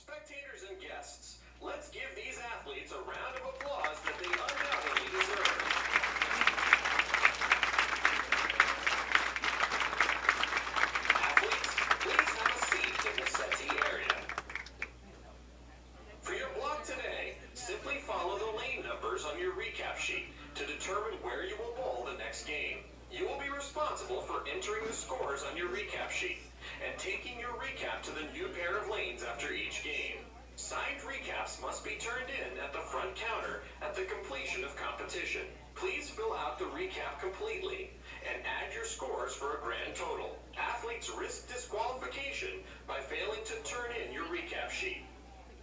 Spectators and guests, let's give these athletes a round of applause that they undoubtedly deserve. Athletes, please have a seat in the settee area. For your block today, simply follow the lane numbers on your recap sheet to determine where you will bowl the next game. You will be responsible for entering the scores on your recap sheet and taking your recap to the new pair of lanes after each game. Signed recaps must be turned in at the front counter at the completion of competition. Please fill out the recap completely and add your scores for a grand total. Athletes risk disqualification by failing to turn in your recap sheet.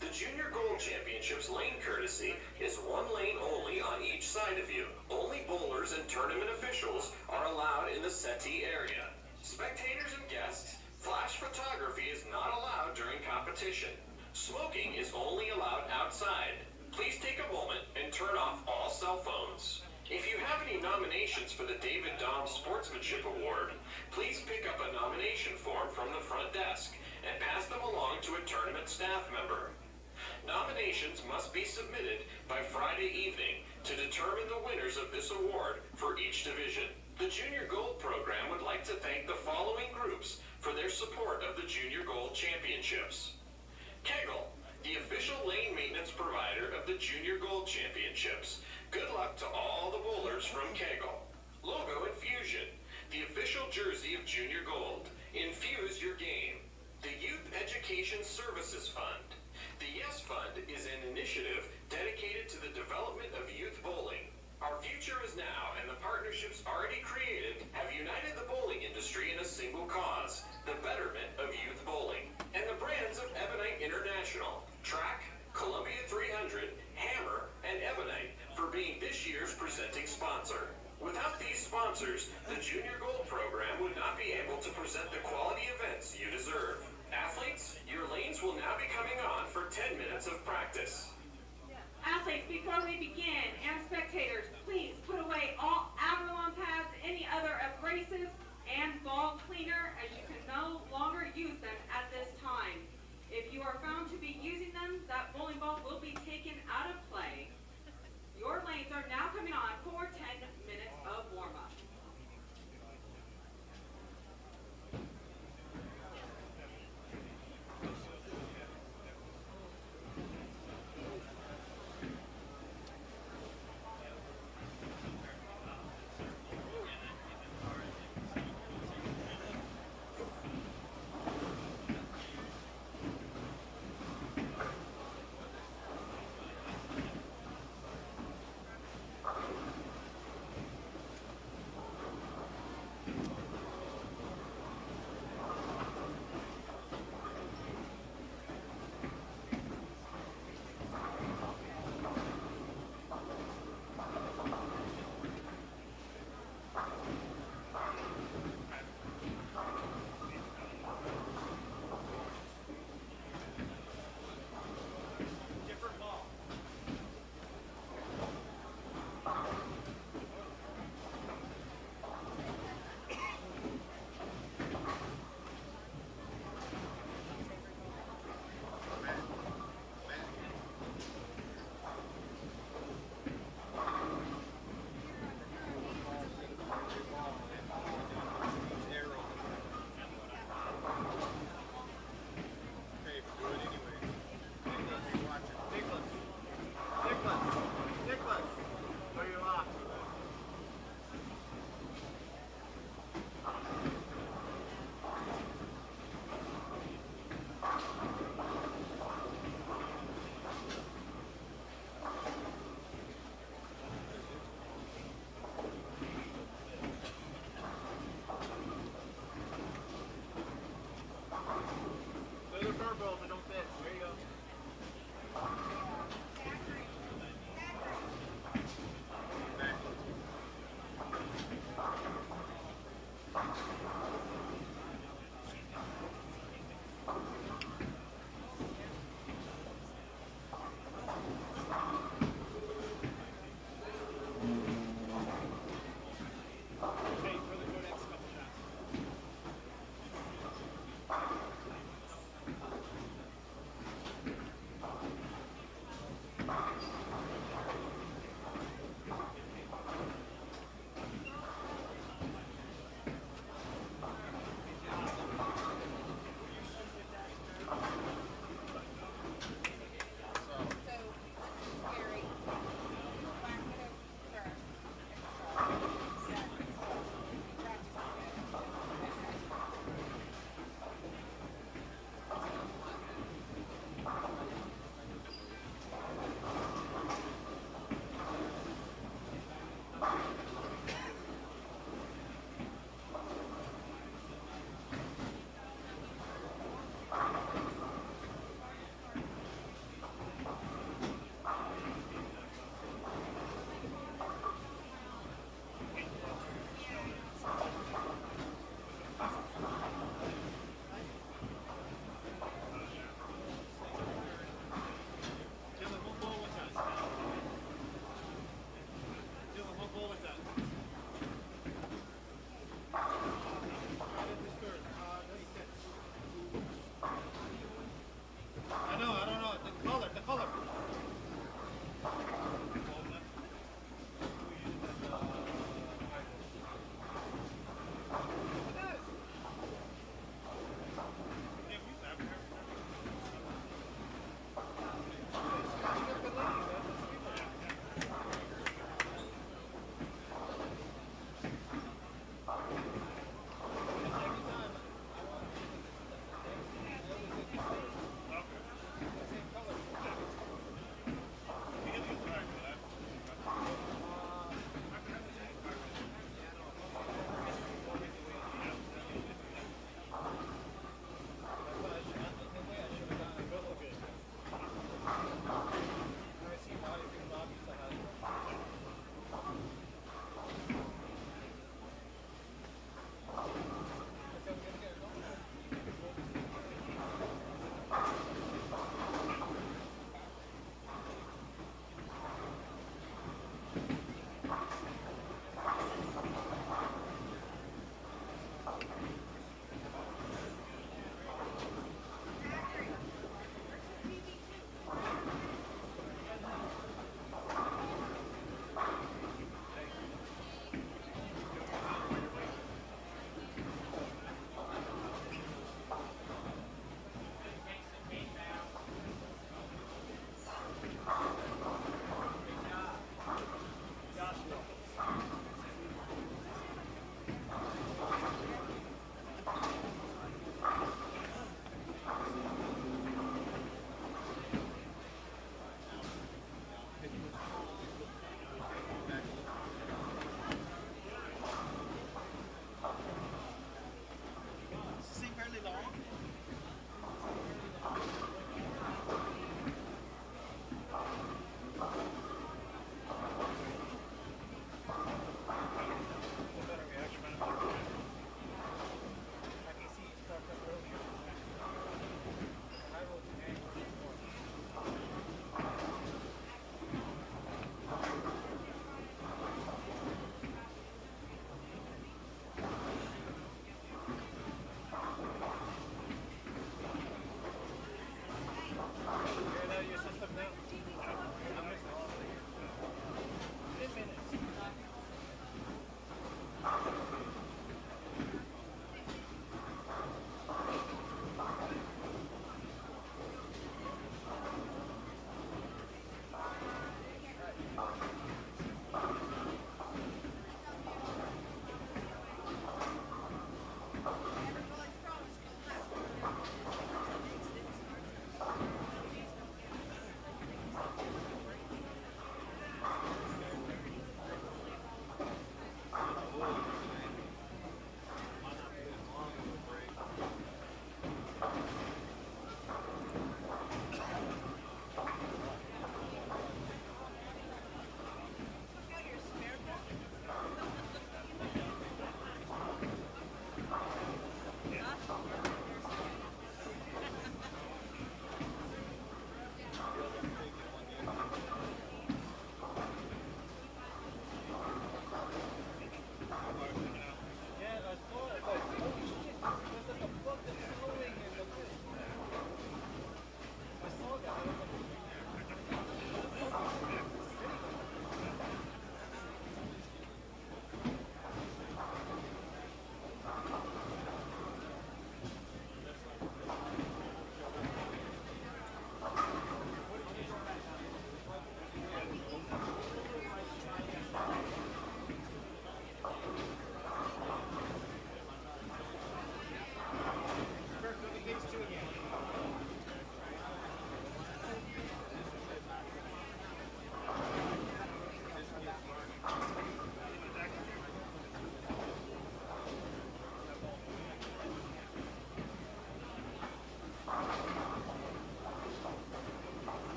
The Junior Gold Championships lane courtesy is one lane only on each side of you. Only bowlers and tournament officials are allowed in the settee area. Spectators and guests, flash photography is not allowed during competition. Smoking is only allowed outside. Please take a moment and turn off all cell phones. If you have any nominations for the David Dom Sportsmanship Award, please pick up a nomination form from the front desk and pass them along to a tournament staff member. Nominations must be submitted by Friday evening to determine the winners of this award for each division. The Junior Gold program would like to thank the following groups for their support of the Junior Gold Championships. Campbell, the official lane maintenance provider of the Junior Gold Championships. Good luck to all the bowlers from Campbell. Logo Infusion, the official jersey of Junior Gold. Infuse your game. The Youth Education Services Fund. The YES Fund is an initiative dedicated to the development of youth bowling. Our future is now, and the partnerships already created have united the bowling industry in a single cause, the betterment of youth bowling. And the brands of Ebonite International, Track, Columbia 300, Hammer, and Ebonite for being this year's presenting sponsor. Without these sponsors, the Junior Gold program would not be able to present the quality events you deserve. Athletes, your lanes will now be coming on for 10 minutes of practice. Athletes, before we begin, and spectators, please put away all Avalon pads, any other abrasives, and ball cleaner, as you can no longer use them at this time. If you are found to be using them, that bowling ball will be taken out of play. Your lanes are now coming on for 10 minutes of warm-up.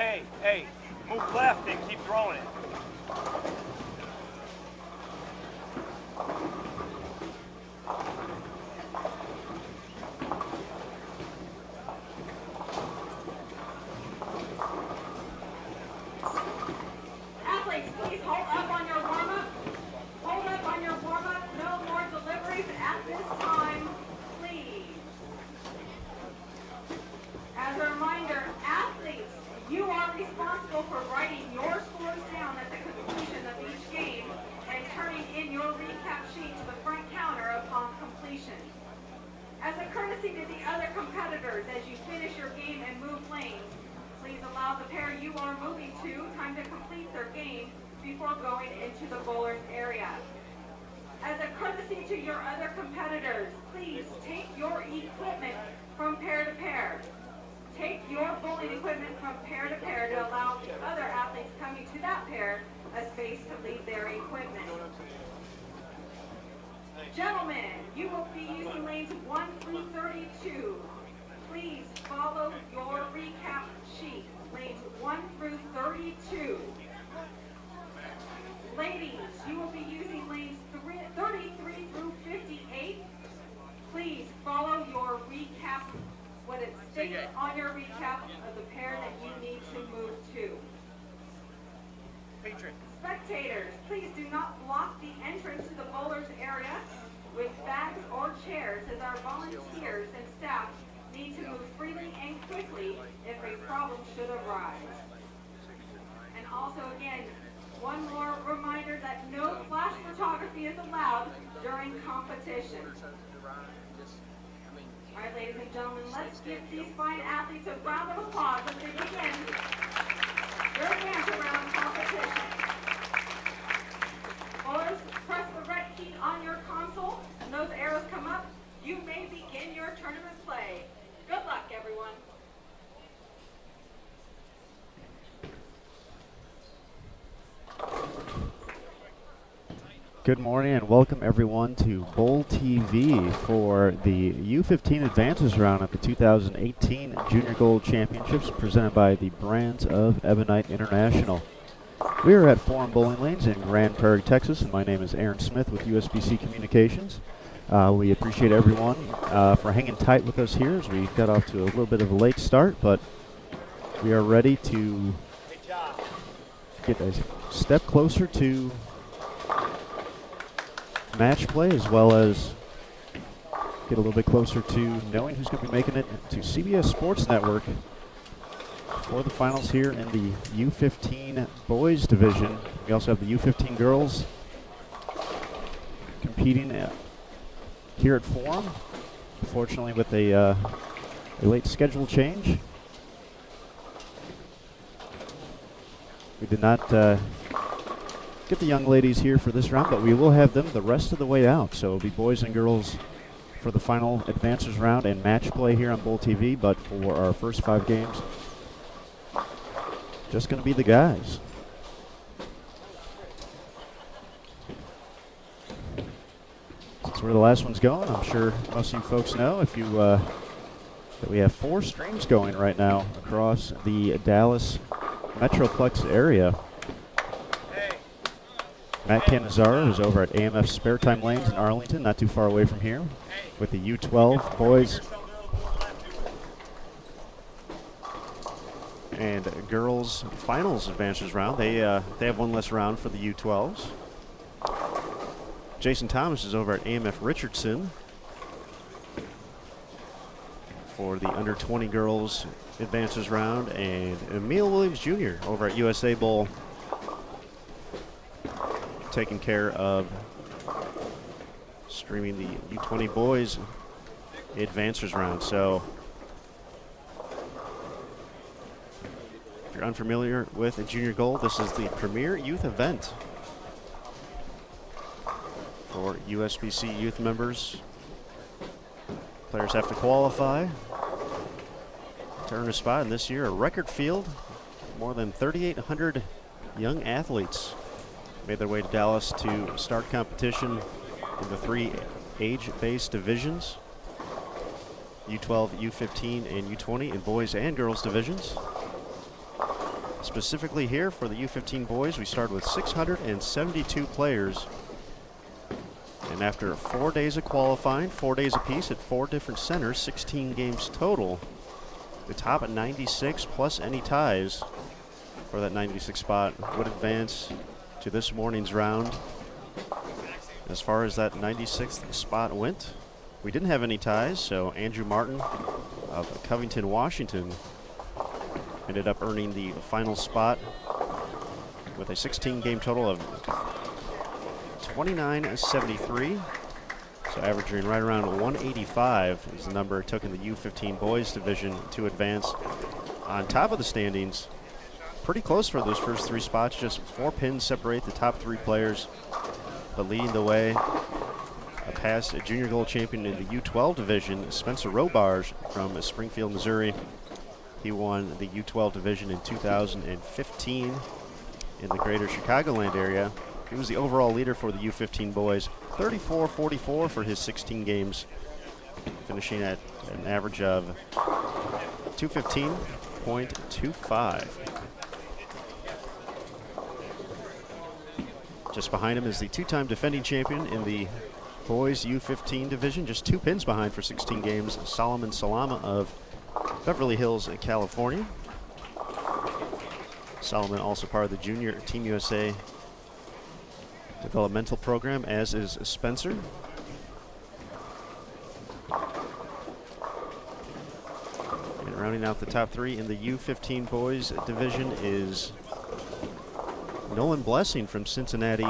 Hey, move left and keep throwing it. Athletes, please hold up on your warm-up. Hold up on your warm-up. No more deliveries at this time, please. As a reminder, athletes, you are responsible for writing your scores down at the conclusion of each game and turning in your recap sheet to the front counter upon completion. As a courtesy to the other competitors, as you finish your game and move lanes, please allow the pair you are moving to time to complete their game before going into the bowler's area. As a courtesy to your other competitors, please take your equipment from pair to pair. Take your bowling equipment from pair to pair to allow the other athletes coming to that pair a space to leave their equipment. Gentlemen, you will be using lanes 1 through 32. Please follow your recap sheet, lanes 1 through 32. Ladies, you will be using lanes 33 through 58. Please follow your recap, what it states on your recap of the pair that you need to move to. Spectators, please do not block the entrance to the bowler's area with bags or chairs, as our volunteers and staff need to move freely and quickly if a problem should arise. And also, again, one more reminder that no flash photography is allowed during competition. All right, ladies and gentlemen, let's give these fine athletes a round of applause as they begin their dance-around competition. Bowlers, press the red key on your console, and those arrows come up. You may begin your tournament play. Good luck, everyone. Good morning and welcome everyone to Bowl TV for the U15 Advances round at the 2018 Junior Gold Championships presented by the Brands of Ebonite International. We are at Forum Bowling Lanes in Grand Prairie, Texas, and my name is Aaron Smith with USBC Communications. We appreciate everyone for hanging tight with us here as we got off to a little bit of a late start, but we are ready to get a step closer to match play, as well as get a little bit closer to knowing who's going to be making it to CBS Sports Network for the finals here in the U15 boys division. We also have the U15 girls competing here at Forum, unfortunately with a late schedule change. We did not get the young ladies here for this round, but we will have them the rest of the way out. So it'll be boys and girls for the final advances round and match play here on Bowl TV, but for our first 5 games, just going to be the guys. That's where the last one's going. I'm sure most of you folks know if you that we have 4 streams going right now across the Dallas Metroplex area. Matt Canizaro, who's over at AMF Spare Time Lanes in Arlington, not too far away from here, with the U12 boys and girls finals advances round. They have one less round for the U12s. Jason Thomas is over at AMF Richardson for the under 20 girls advances round, and Emil Williams Jr. over at USA Bowl, taking care of streaming the U20 boys advancers round. So if you're unfamiliar with a Junior Gold, this is the premier youth event for USBC youth members. Players have to qualify to earn a spot, and this year a record field, more than 3,800 young athletes made their way to Dallas to start competition in the 3 age-based divisions, U12, U15, and U20 in boys and girls divisions. Specifically here for the U15 boys, we started with 672 players. And after 4 days of qualifying, 4 days apiece at 4 different centers, 16 games total, the top at 96 plus any ties for that 96 spot would advance to this morning's round. As far as that 96th spot went, we didn't have any ties, so Andrew Martin of Covington, Washington ended up earning the final spot with a 16-game total of 29.73. So averaging right around 185 is the number it took in the U15 boys division to advance. On top of the standings, pretty close for those first 3 spots. Just 4 pins separate the top 3 players. But leading the way, a past junior gold champion in the U12 division, Spencer Robarge from Springfield, Missouri. He won the U12 division in 2015 in the greater Chicagoland area. He was the overall leader for the U15 boys, 34-44 for his 16 games, finishing at an average of 215.25. Just behind him is the 2-time defending champion in the boys U15 division, just 2 pins behind for 16 games, Solomon Salama of Beverly Hills, California. Solomon also part of the junior Team USA developmental program, as is Spencer. And rounding out the top 3 in the U15 boys division is Nolan Blessing from Cincinnati.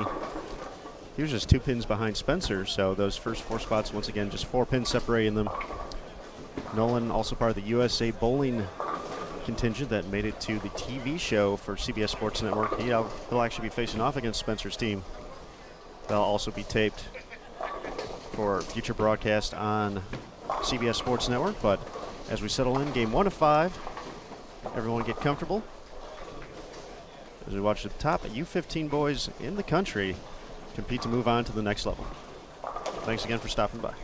He was just 2 pins behind Spencer, so those first 4 spots, once again, just 4 pins separating them. Nolan also part of the USA Bowling contingent that made it to the TV show for CBS Sports Network. He'll actually be facing off against Spencer's team. They'll also be taped for future broadcast on CBS Sports Network. But as we settle in, game 1 of 5, everyone get comfortable as we watch the top U15 boys in the country compete to move on to the next level. Thanks again for stopping by.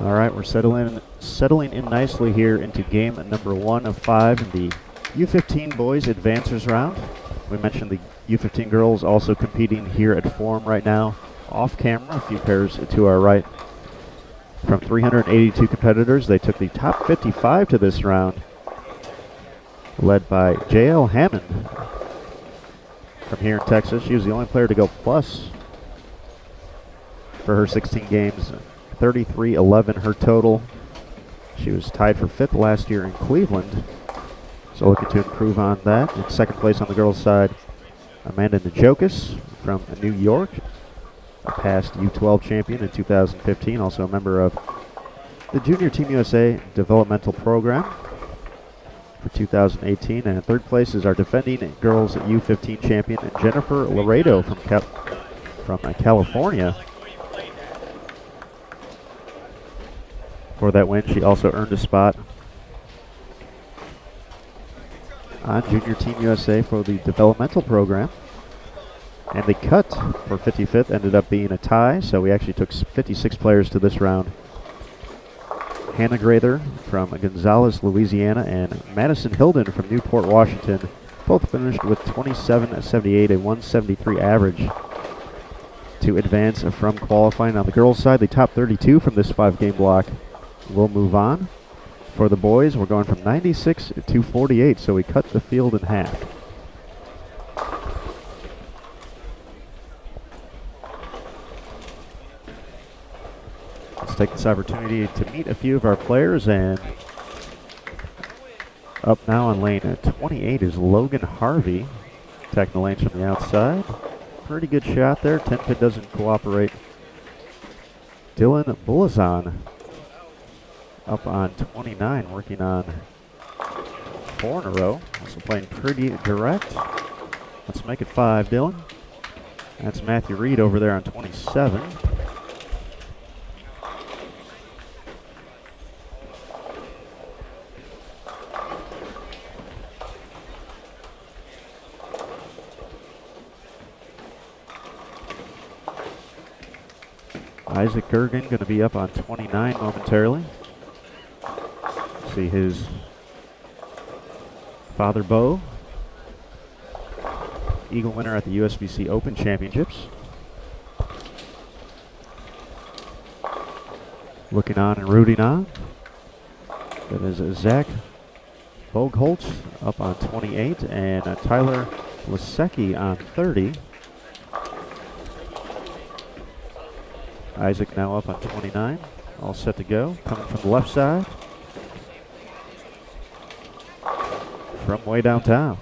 All right, we're settling in nicely here into game number 1 of 5 in the U15 boys advancers round. We mentioned the U15 girls also competing here at Forum right now. Off camera, a few pairs to our right. From 382 competitors, they took the top 55 to this round, led by J.L. Hammond from here in Texas. She was the only player to go plus for her 16 games. 33-11 her total. She was tied for 5th last year in Cleveland, so looking to improve on that. In second place on the girls' side, Amanda Najokis from New York, a past U12 champion in 2015, also a member of the Junior Team USA developmental program for 2018. And in third place is our defending girls U15 champion, Jennifer Laredo from California. For that win, she also earned a spot on Junior Team USA for the developmental program. And the cut for 55th ended up being a tie, so we actually took 56 players to this round. Hannah Grather from Gonzales, Louisiana, and Madison Hilden from Newport, Washington, both finished with 27.78, a 173 average to advance from qualifying. On the girls' side, the top 32 from this 5-game block will move on. For the boys, we're going from 96 to 48, so we cut the field in half. Let's take this opportunity to meet a few of our players, and up now on lane 28 is Logan Harvey, attacking the lanes from the outside. Pretty good shot there. 10-pin doesn't cooperate. Dylan Bullazon up on 29, working on 4 in a row. Also playing pretty direct. Let's make it 5, Dylan. That's Matthew Reed over there on 27. Isaac Gergen going to be up on 29 momentarily. See his father, Bo, Eagle winner at the USBC Open Championships. Looking on and rooting on. That is Zach Bogholtz up on 28 and Tyler Lasecki on 30. Isaac now up on 29, all set to go. Coming from the left side, from way downtown.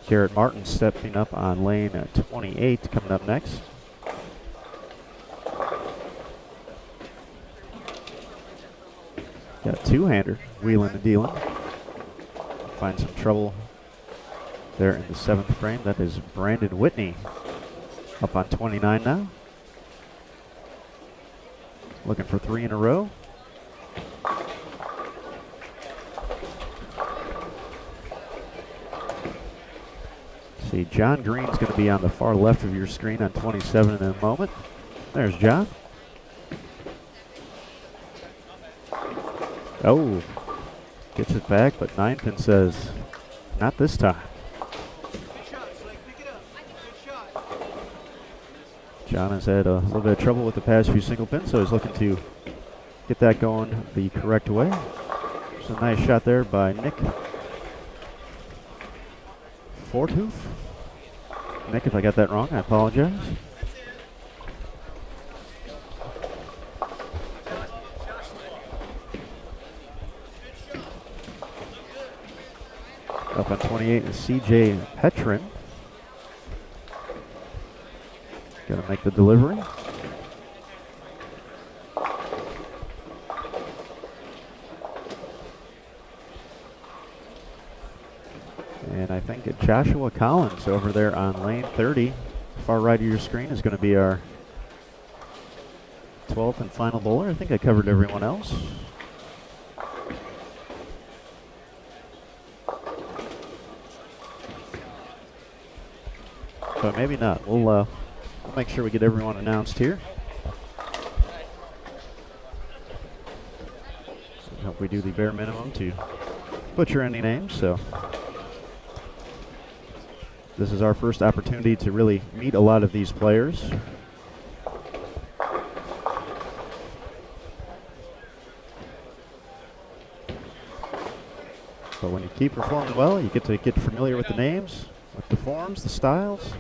Garrett Martin stepping up on lane 28, coming up next. Got a two-hander, wheeling and dealing. Find some trouble there in the 7th frame. That is Brandon Whitney up on 29 now. Looking for 3 in a row. See, John Green's going to be on the far left of your screen on 27 in a moment. There's John. Oh. Gets it back, but 9-pin says, not this time. John has had a little bit of trouble with the past few single pins, so he's looking to get that going the correct way. It's a nice shot there by Nick Forthoof. Nick, if I got that wrong, I apologize. Up on 28 is CJ Petrin. Gonna make the delivery. And I think Joshua Collins over there on lane 30, far right of your screen, is going to be our 12th and final bowler. I think I covered everyone else. but maybe not. We'll make sure we get everyone announced here. I hope we do the bare minimum to butcher any names. So this is our first opportunity to really meet a lot of these players. But when you keep performing well, you get to get familiar with the names, with the forms, the styles.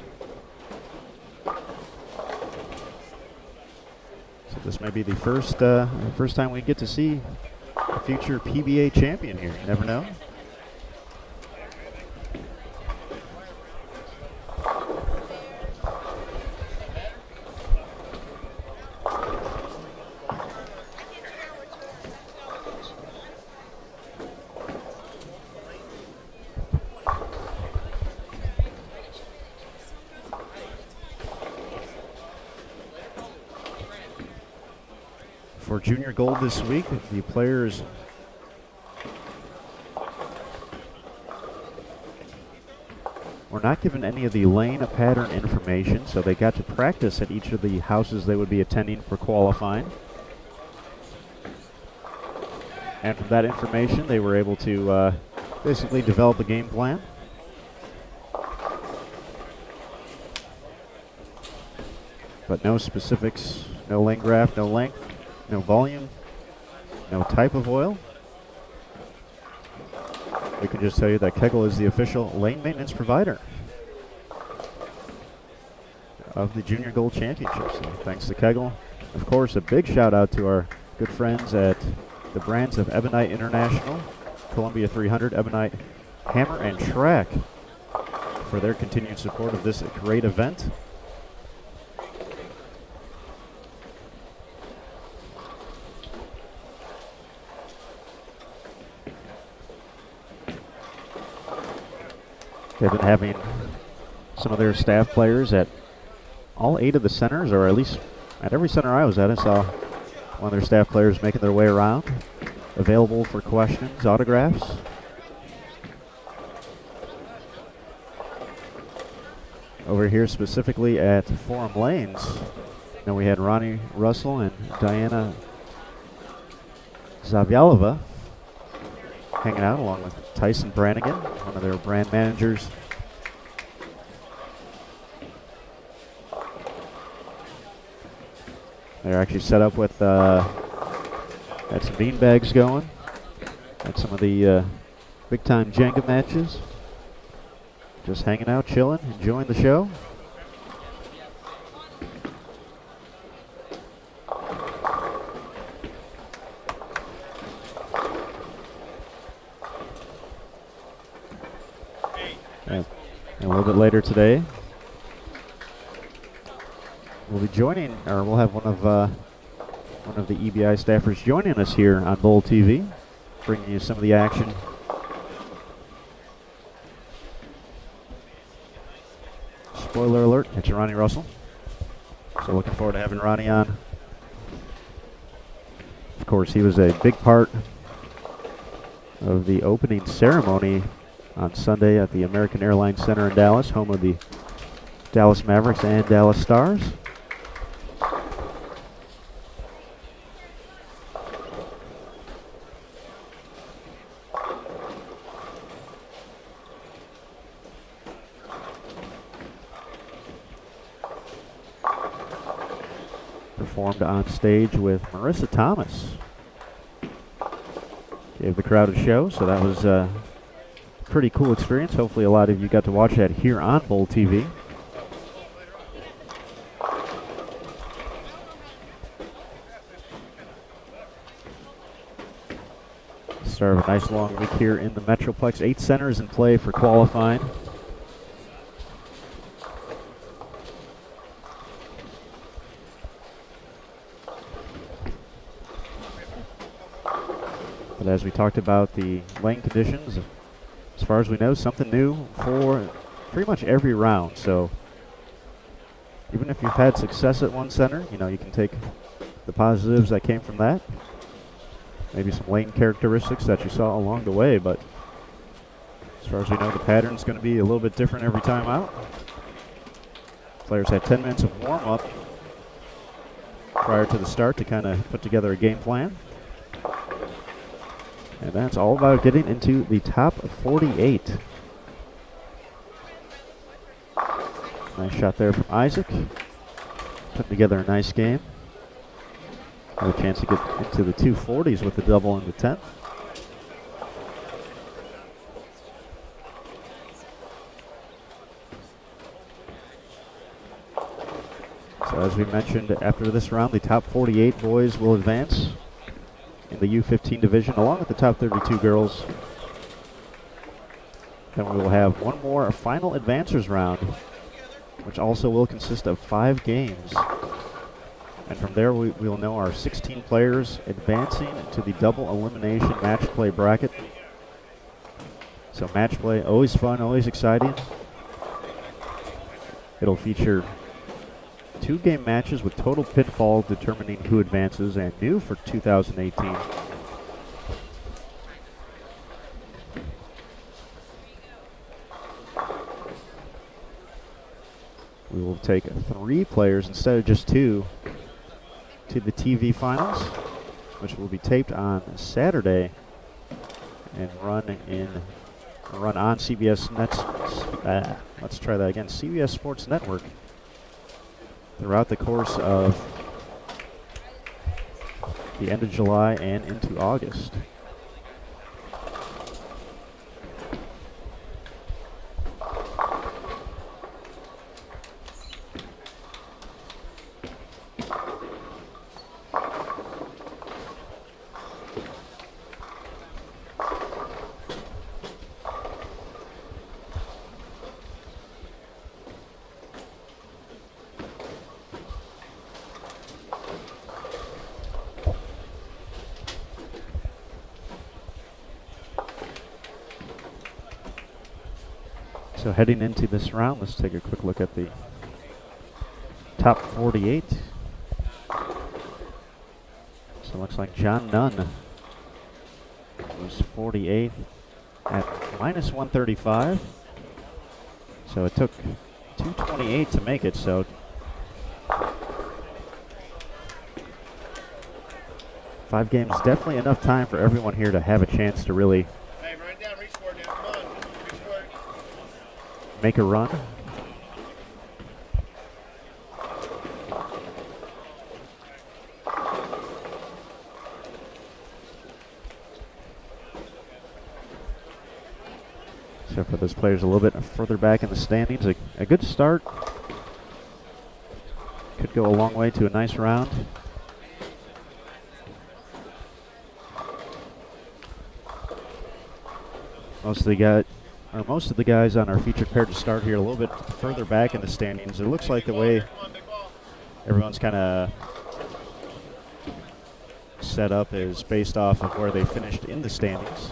So this may be the first time we get to see a future PBA champion here. You never know. For junior gold this week, the players were not given any of the lane pattern information, so they got to practice at each of the houses they would be attending for qualifying. And from that information, they were able to basically develop a game plan. But no specifics, no lane graph, no length, no volume, no type of oil. We can just tell you that Kegel is the official lane maintenance provider of the Junior Gold Championships. So thanks to Kegel. Of course, a big shout out to our good friends at the brands of Ebonite International, Columbia 300, Ebonite Hammer and Track for their continued support of this great event. They've been having some of their staff players at all 8 of the centers, or at least at every center I was at. I saw one of their staff players making their way around, available for questions, autographs. Over here specifically at Forum Lanes, we had Ronnie Russell and Diana Zavyalova hanging out along with Tyson Brannigan, one of their brand managers. They're actually set up with, had some beanbags going, had some of the big time Jenga matches. Just hanging out, chilling, enjoying the show. And a little bit later today, we'll be joining, or we'll have one of the EBI staffers joining us here on Bowl TV, bringing you some of the action. Spoiler alert, it's Ronnie Russell. So looking forward to having Ronnie on. Of course, he was a big part of the opening ceremony on Sunday at the American Airlines Center in Dallas, home of the Dallas Mavericks and Dallas Stars. Performed on stage with Marissa Thomas. Gave the crowd a show, so that was a pretty cool experience. Hopefully a lot of you got to watch that here on Bowl TV. Start of a nice long week here in the Metroplex. 8 centers in play for qualifying. But as we talked about the lane conditions, as far as we know, something new for pretty much every round. So even if you've had success at one center, you can take the positives that came from that. Maybe some lane characteristics that you saw along the way, but as far as we know, the pattern's going to be a little bit different every time out. Players had 10 minutes of warm-up prior to the start to kind of put together a game plan. And that's all about getting into the top 48. Nice shot there from Isaac. Putting together a nice game. Had a chance to get into the 240s with the double in the 10th. So as we mentioned, after this round, the top 48 boys will advance in the U15 division, along with the top 32 girls. Then we will have one more final advancers round, which also will consist of 5 games. And from there, we will know our 16 players advancing to the double elimination match play bracket. So match play, always fun, always exciting. It'll feature 2-game matches with total pinfall determining who advances, and new for 2018. We will take 3 players instead of just 2 to the TV finals, which will be taped on Saturday and run on CBS let's try that again. CBS Sports Network throughout the course of the end of July and into August. So heading into this round, let's take a quick look at the top 48. So it looks like John Nunn was 48th at minus 135. So it took 228 to make it. So 5 games, definitely enough time for everyone here to have a chance to really make a run. So for those players a little bit further back in the standings, a good start. Could go a long way to a nice round. Most of the guys on our featured pair to start here a little bit further back in the standings. It looks like the way everyone's kind of set up is based off of where they finished in the standings.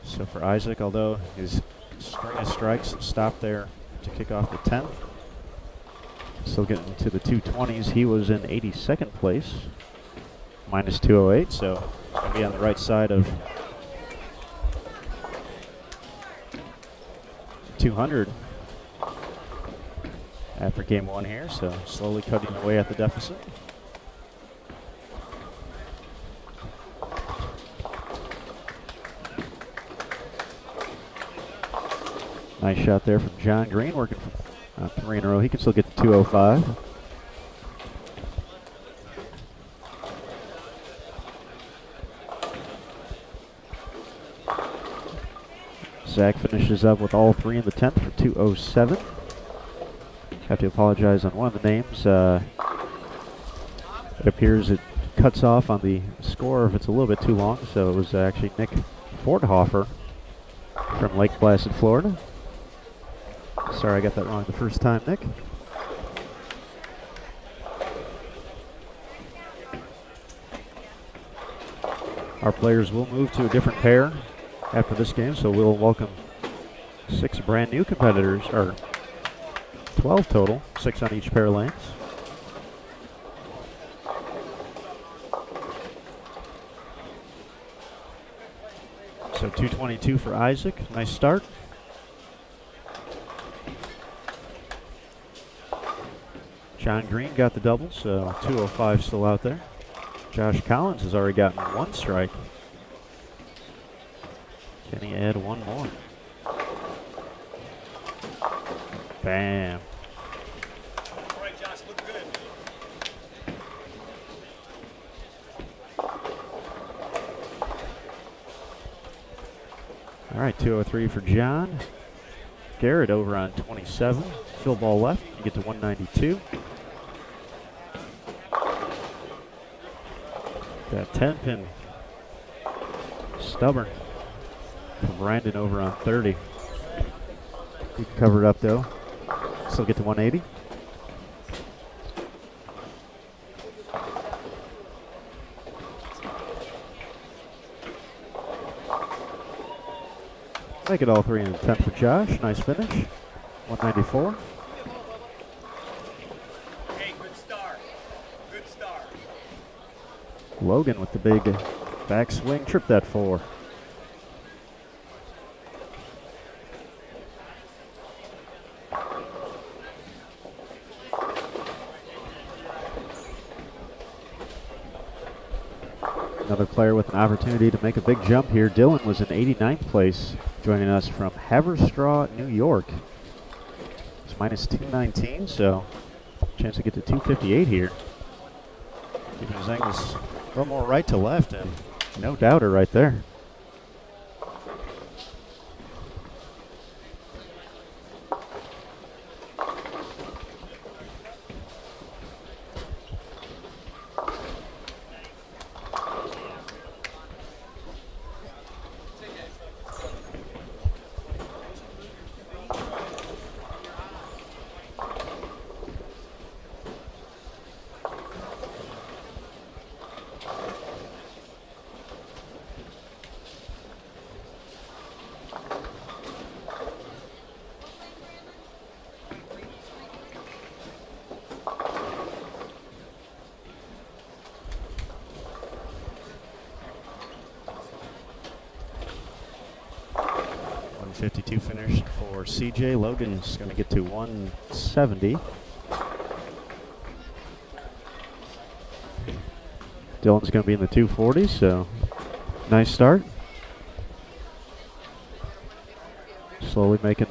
So for Isaac, although his string of strikes stopped there to kick off the 10th, still getting to the 220s. He was in 82nd place, minus 208, so going to be on the right side of 200 after game 1 here, so slowly cutting away at the deficit. Nice shot there from John Green, working from 3 in a row. He can still get to 205. Zach finishes up with all 3 in the 10th for 207. Have to apologize on one of the names. It appears it cuts off on the score if it's a little bit too long, so it was actually Nick Fordhofer from Lake Placid, Florida. Sorry, I got that wrong the first time, Nick. Our players will move to a different pair after this game, so we'll welcome 6 brand new competitors, or 12 total, 6 on each pair of lanes. So 222 for Isaac. Nice start. John Green got the double, so 205 still out there. Josh Collins has already gotten one strike. Can he add one more? Bam. All right, Josh, look good. All right, 203 for John. Garrett over on 27. Fill ball left. You get to 192. That 10-pin. Stubborn. From Brandon over on 30. We can cover it up though. Still get to 180. Make it all 3 and 10 for Josh. Nice finish. 194. Hey, good start. Good start. Logan with the big backswing. Tripped that 4. Another player with an opportunity to make a big jump here. Dylan was in 89th place, joining us from Haverstraw, New York. It's minus 219, so chance to get to 258 here. Keeping his angles a little more right to left, and no doubter right there. .52 finish for CJ. Logan's going to get to 170. Dylan's going to be in the 240s, so nice start. Slowly making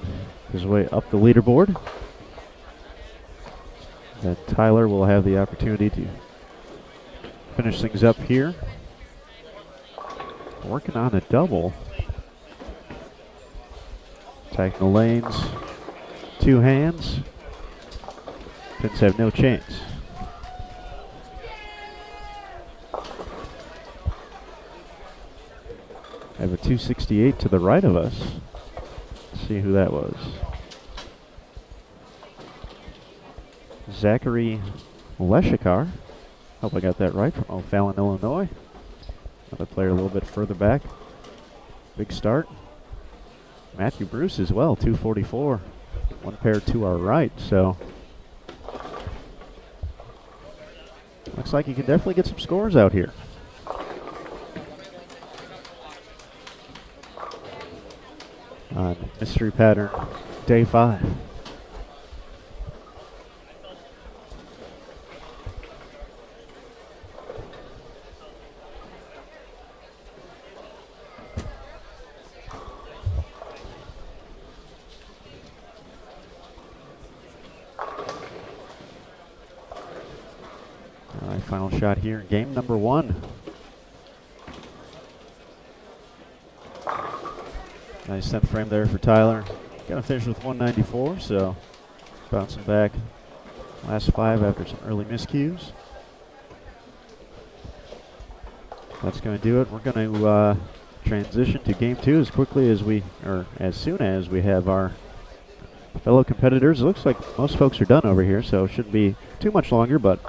his way up the leaderboard. And Tyler will have the opportunity to finish things up here. Working on a double. Attacking the lanes, 2 hands. Pins have no chance. I have a 268 to the right of us. Let's see who that was. Zachary Leshikar. Hope I got that right, from O'Fallon, Illinois. Another player a little bit further back. Big start. Matthew Bruce as well, 244. One pair to our right, so looks like you can definitely get some scores out here. On mystery pattern, day 5. Final shot here, game number 1. Nice 10th frame there for Tyler. Gonna finish with 194, so bouncing back last 5 after some early miscues. That's gonna do it. We're gonna transition to game 2 as quickly as as soon as we have our fellow competitors. It looks like most folks are done over here, so it shouldn't be too much longer, but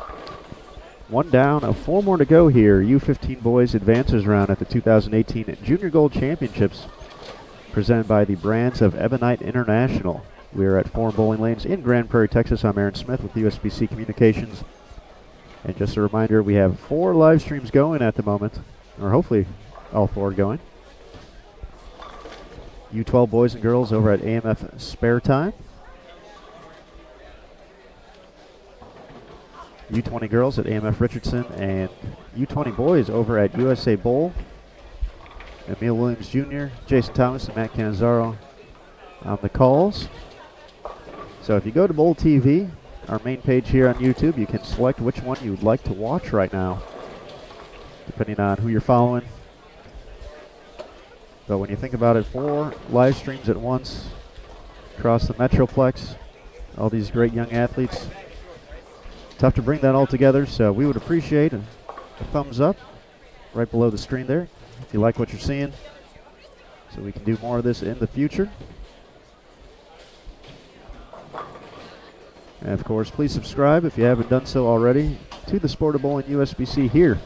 1 down, 4 more to go here. U15 boys advances round at the 2018 Junior Gold Championships, presented by the Brands of Ebonite International. We are at Foreign Bowling Lanes in Grand Prairie, Texas. I'm Aaron Smith with USBC Communications. And just a reminder, we have 4 live streams going at the moment, or hopefully all 4 going. U12 boys and girls over at AMF Spare Time. U20 girls at AMF Richardson, and U20 boys over at USA Bowl. Emil Williams Jr., Jason Thomas, and Matt Cannizzaro on the calls. So if you go to Bowl TV, our main page here on YouTube, you can select which one you would like to watch right now, depending on who you're following. But when you think about it, 4 live streams at once across the Metroplex, all these great young athletes, tough to bring that all together, so we would appreciate a thumbs up right below the screen there if you like what you're seeing, so we can do more of this in the future. And of course, please subscribe if you haven't done so already to the Sport of Bowling USBC here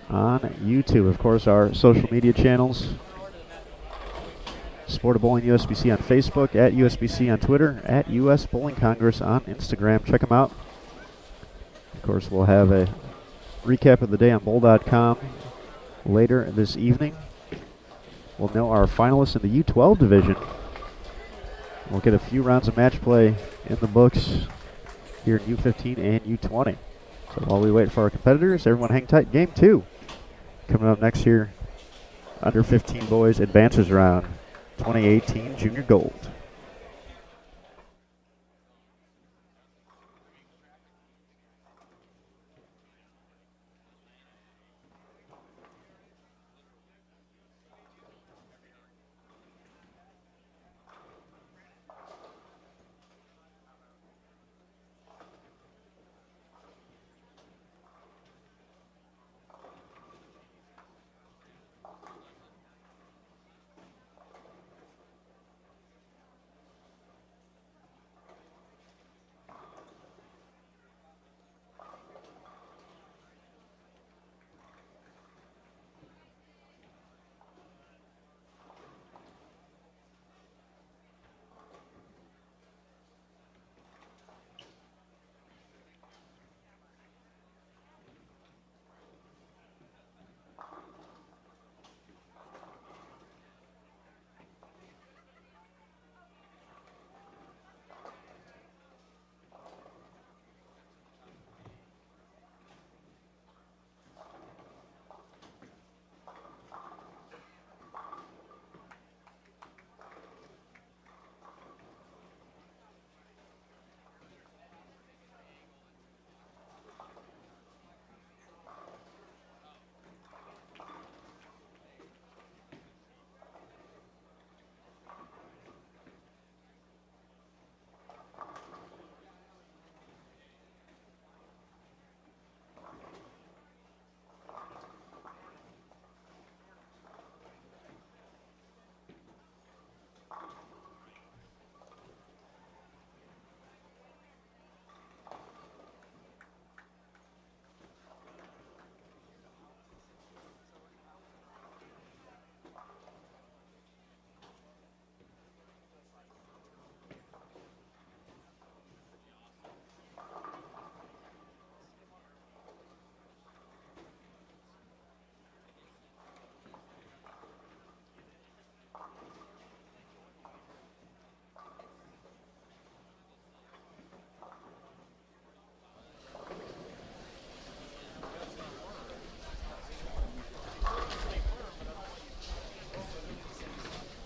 on YouTube. Of course, our social media channels, Sport of Bowling USBC on Facebook, at USBC on Twitter, at US Bowling Congress on Instagram. Check them out. Of course, we'll have a recap of the day on bowl.com later this evening. We'll know our finalists in the U12 division. We'll get a few rounds of match play in the books here in U15 and U20. So while we wait for our competitors, everyone hang tight. Game 2 coming up next here. Under 15 boys advances round 2018 Junior Gold.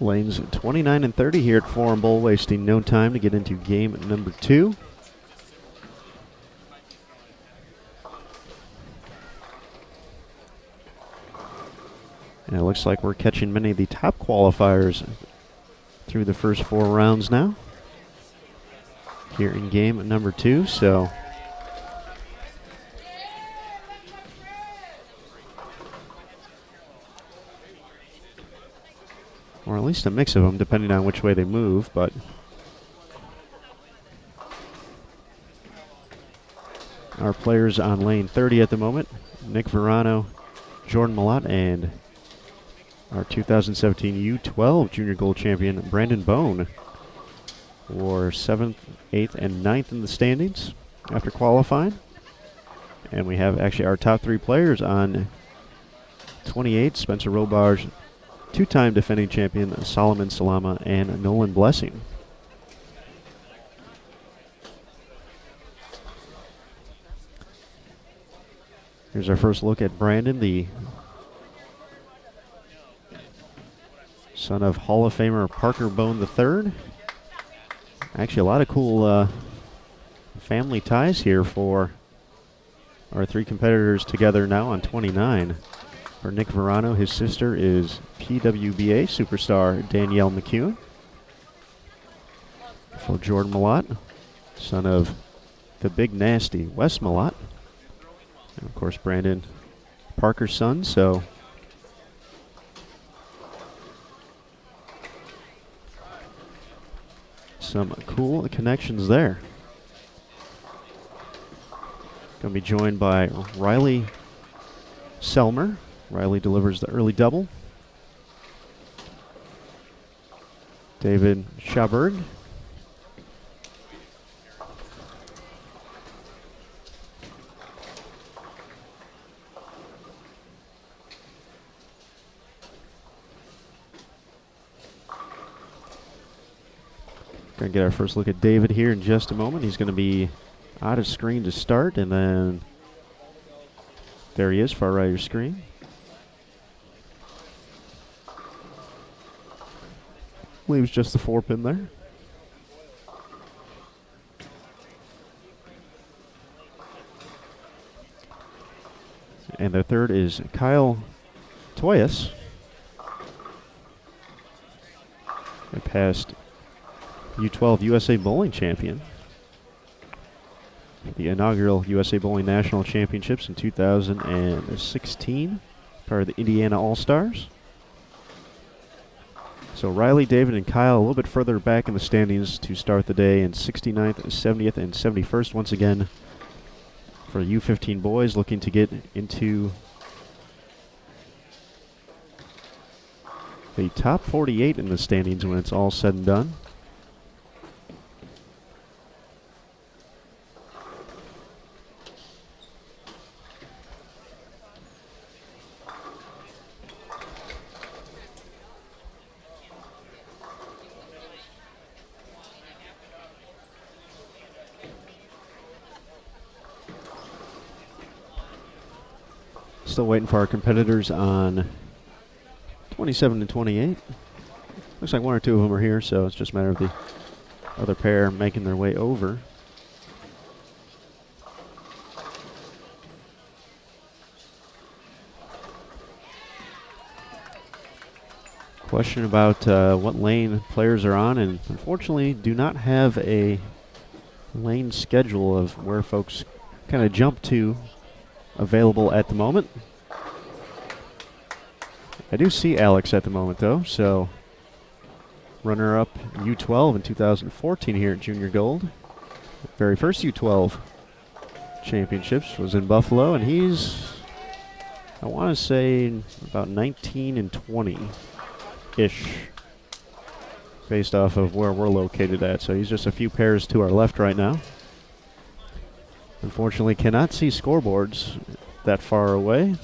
Lanes 29 and 30 here at Forum Bowl, wasting no time to get into game number 2. And it looks like we're catching many of the top qualifiers through the first 4 rounds now here in game number 2. So or at least a mix of them, depending on which way they move, but our players on lane 30 at the moment, Nick Verano, Jordan Malott, and our 2017 U12 Junior Gold Champion, Brandon Bone, were 7th, 8th, and 9th in the standings after qualifying. And we have actually our top 3 players on 28, Spencer Robarge, two-time defending champion Solomon Salama and Nolan Blessing. Here's our first look at Brandon, the son of Hall of Famer Parker Bone III. Actually, a lot of cool family ties here for our three competitors together now on 29. For Nick Verano, his sister is PWBA superstar Danielle McEwen. For Jordan Malott, son of the big nasty Wes Malott. And of course, Brandon Parker's son, so some cool connections there. Going to be joined by Riley Selmer. Riley delivers the early double. David Schaberg. Going to get our first look at David here in just a moment. He's going to be out of screen to start, and then there he is, far right of your screen. Leaves just the 4-pin there. And the third is Kyle Toyas. A past U12 USA Bowling champion. The inaugural USA Bowling National Championships in 2016, part of the Indiana All-Stars. So Riley, David, and Kyle a little bit further back in the standings to start the day in 69th, 70th, and 71st once again for U15 boys looking to get into the top 48 in the standings when it's all said and done. Still waiting for our competitors on 27 and 28. Looks like one or two of them are here, so it's just a matter of the other pair making their way over. Question about what lane players are on, and unfortunately do not have a lane schedule of where folks kind of jump to available at the moment. I do see Alex at the moment, though, so runner-up U12 in 2014 here at Junior Gold. Very first U12 championships was in Buffalo, and he's, I want to say, about 19 and 20-ish based off of where we're located at. So he's just a few pairs to our left right now. Unfortunately, cannot see scoreboards that far away.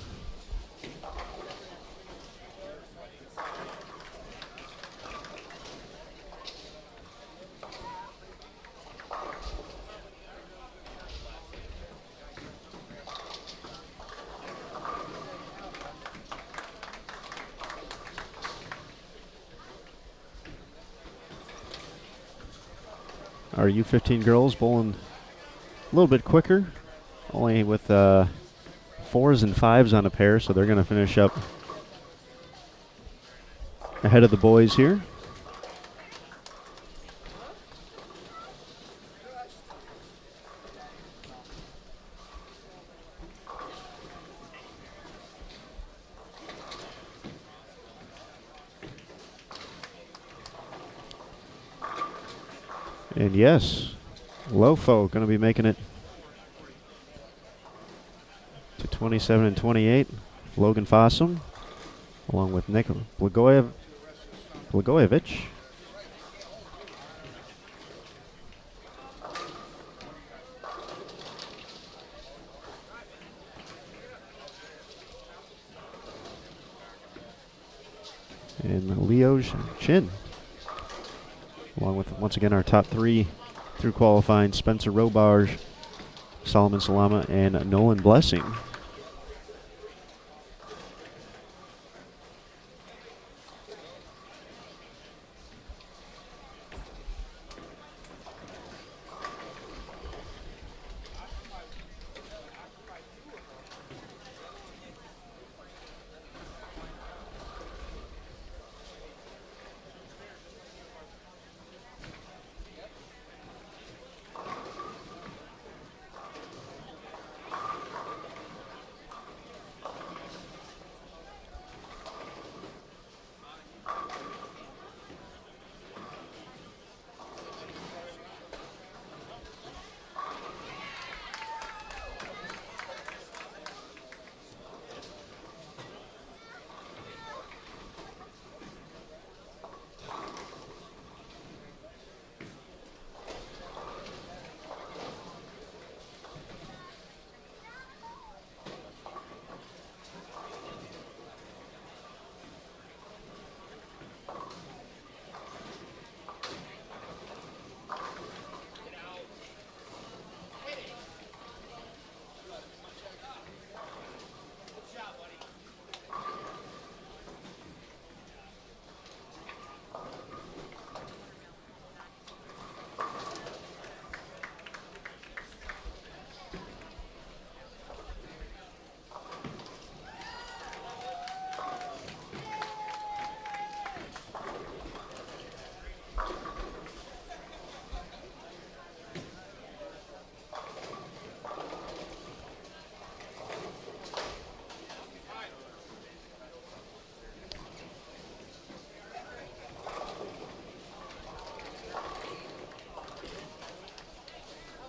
Our U15 girls bowling a little bit quicker, only with 4s and 5s on a pair, so they're going to finish up ahead of the boys here. And yes, Lofo going to be making it to 27 and 28. Logan Fossum, along with Nick Blagojevich. and Leo Chin. Along with, once again, our top 3 through qualifying, Spencer Robarge, Solomon Salama, and Nolan Blessing.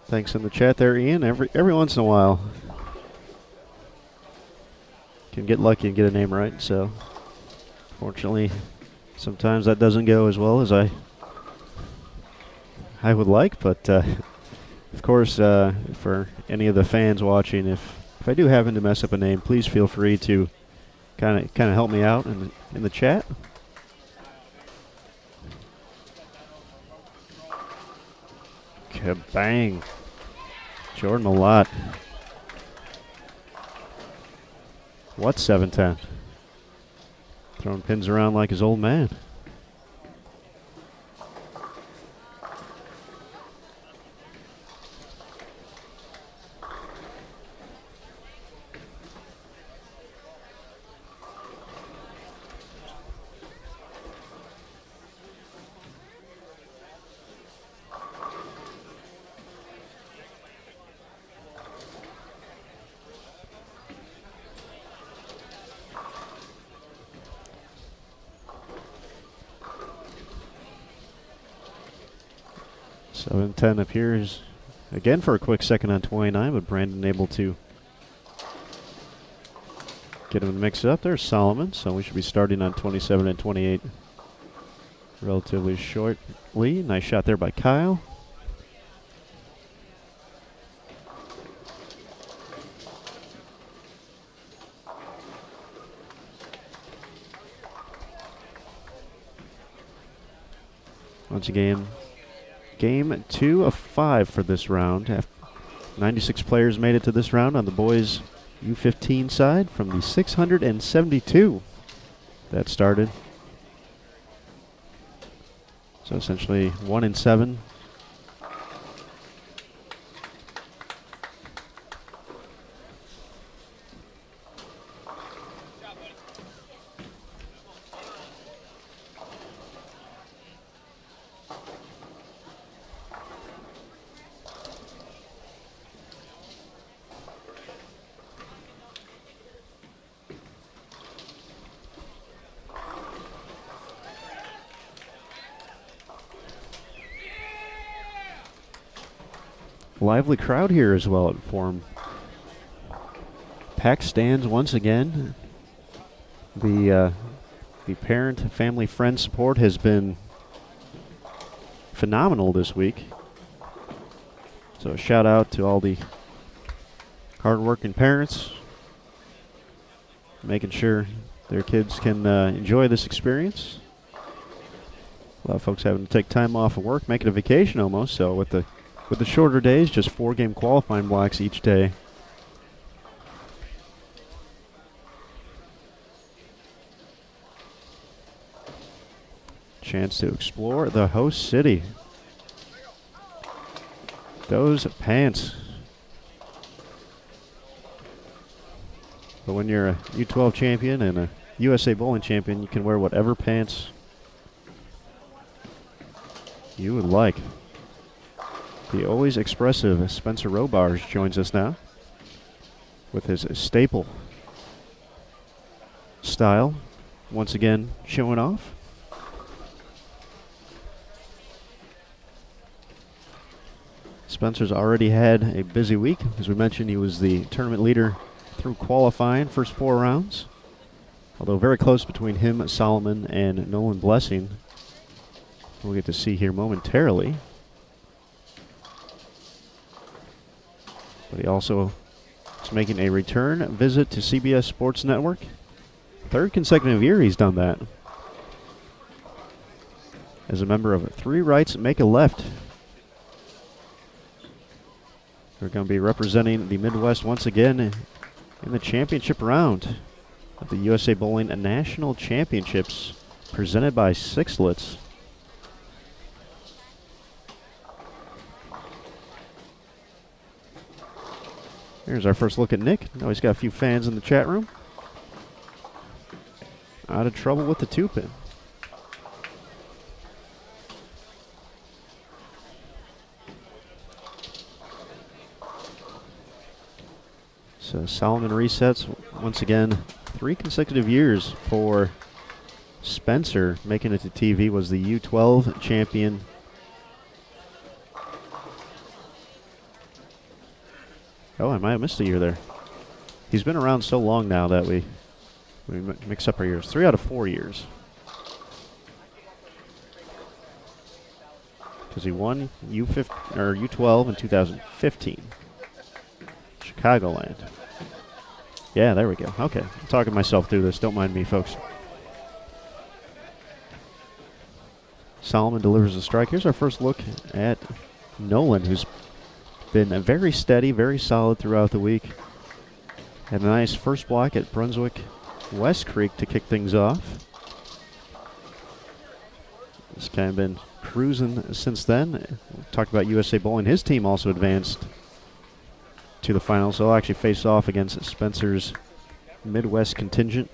Thanks in the chat there, Ian. Every once in a while, can get lucky and get a name right. So, fortunately, sometimes that doesn't go as well as I would like. But of course, for any of the fans watching, if I do happen to mess up a name, please feel free to kind of help me out in the chat. Kabang. Jordan Malott. What 710? Throwing pins around like his old man. So 710 appears again for a quick second on 29, but Brandon able to get him mixed up. There's Solomon, so we should be starting on 27 and 28 relatively shortly. Nice shot there by Kyle. Once again, game 2 of 5 for this round. 96 players made it to this round on the boys U15 side from the 672 that started. So essentially 1 in 7. Lively crowd here as well at Forum. Packed stands once again. The parent, family, friend support has been phenomenal this week. So a shout out to all the hardworking parents, making sure their kids can enjoy this experience. A lot of folks having to take time off of work, make it a vacation almost. So with the shorter days, just 4-game qualifying blocks each day. Chance to explore the host city. Those pants. But when you're a U12 champion and a USA bowling champion, you can wear whatever pants you would like. The always expressive Spencer Robarge joins us now with his staple style, once again showing off. Spencer's already had a busy week. As we mentioned, he was the tournament leader through qualifying, first 4 rounds. Although very close between him, Solomon, and Nolan Blessing. We'll get to see here momentarily. But he also is making a return visit to CBS Sports Network. 3rd consecutive year he's done that. As a member of 3 Rights, Make a Left. They're going to be representing the Midwest once again in the championship round of the USA Bowling National Championships presented by Sixlets. Here's our first look at Nick. Now he's got a few fans in the chat room. Out of trouble with the 2-pin. So Solomon resets once again. 3 consecutive years for Spencer. Making it to TV, was the U12 champion. Oh, I might have missed a year there. He's been around so long now that we mix up our years. 3 out of 4 years. Because he won U12 in 2015. Chicagoland. Yeah, there we go. Okay, I'm talking myself through this. Don't mind me, folks. Solomon delivers a strike. Here's our first look at Nolan, who's been very steady, very solid throughout the week. Had a nice first block at Brunswick West Creek to kick things off. He's kind of been cruising since then. Talked about USA Bowling. His team also advanced to the finals. So they'll actually face off against Spencer's Midwest contingent.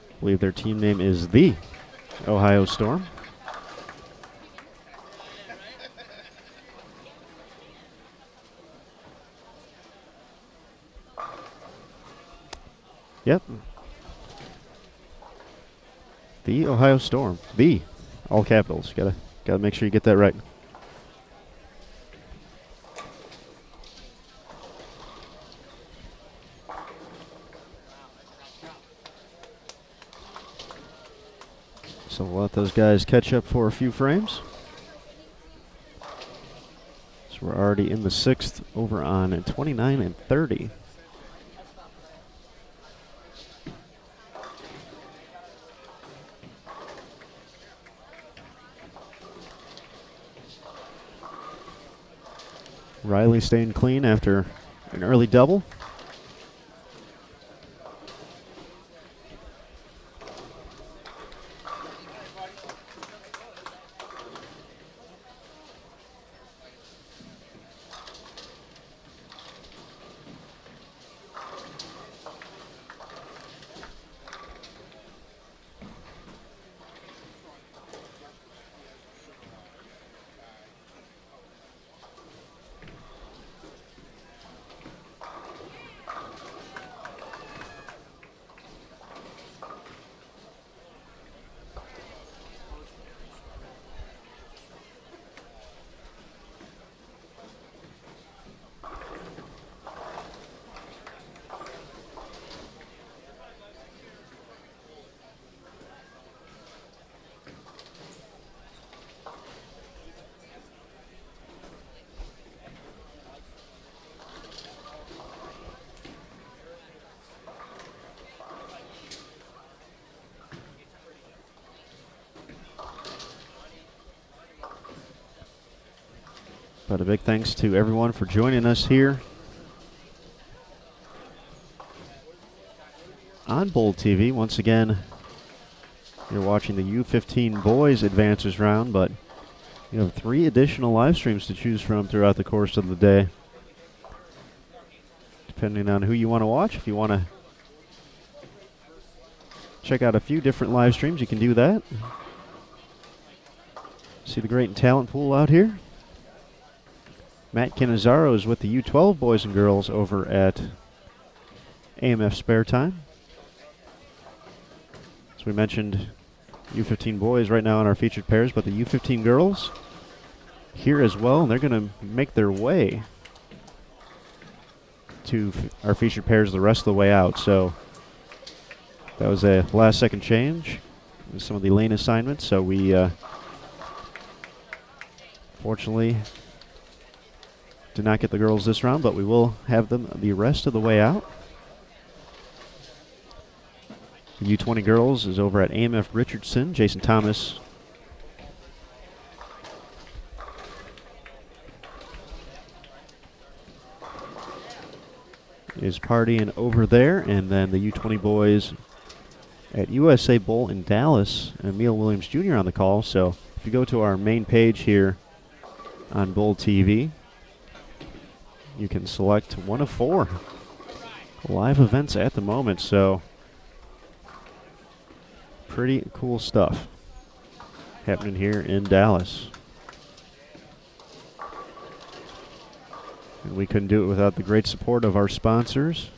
I believe their team name is the Ohio Storm. Yep. The Ohio Storm. The. All capitals. Gotta make sure you get that right. So we'll let those guys catch up for a few frames. So we're already in the 6th over on 29 and 30. Riley staying clean after an early double. But a big thanks to everyone for joining us here on Bowl TV. Once again, you're watching the U15 Boys Advancers round, but you have 3 additional live streams to choose from throughout the course of the day. Depending on who you want to watch, if you want to check out a few different live streams, you can do that. See the great talent pool out here. Matt Cannizzaro is with the U12 boys and girls over at AMF Spare Time. As we mentioned, U15 boys right now in our featured pairs, but the U15 girls here as well, and they're going to make their way to our featured pairs the rest of the way out. So that was a last-second change in some of the lane assignments. So we fortunately did not get the girls this round, but we will have them the rest of the way out. The U20 girls is over at AMF Richardson. Jason Thomas is partying over there, and then the U20 boys at USA Bowl in Dallas, and Emil Williams Jr. on the call. So if you go to our main page here on Bowl TV, you can select one of 4 live events at the moment. So pretty cool stuff happening here in Dallas. And we couldn't do it without the great support of our sponsors.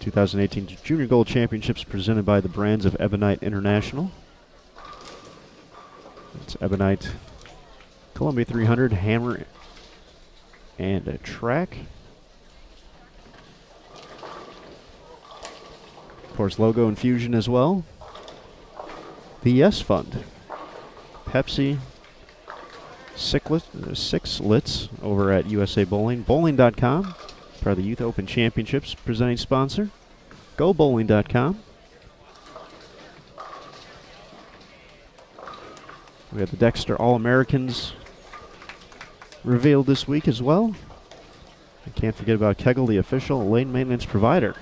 2018 Junior Gold Championships presented by the brands of Ebonite International. It's Ebonite, Columbia 300, Hammer, and a Track. Of course, Logo Infusion as well. The Yes Fund. Pepsi, Six Lits over at USA Bowling. Bowling.com, part of the Youth Open Championships presenting sponsor. GoBowling.com. We have the Dexter All-Americans revealed this week as well. And can't forget about Kegel, the official lane maintenance provider.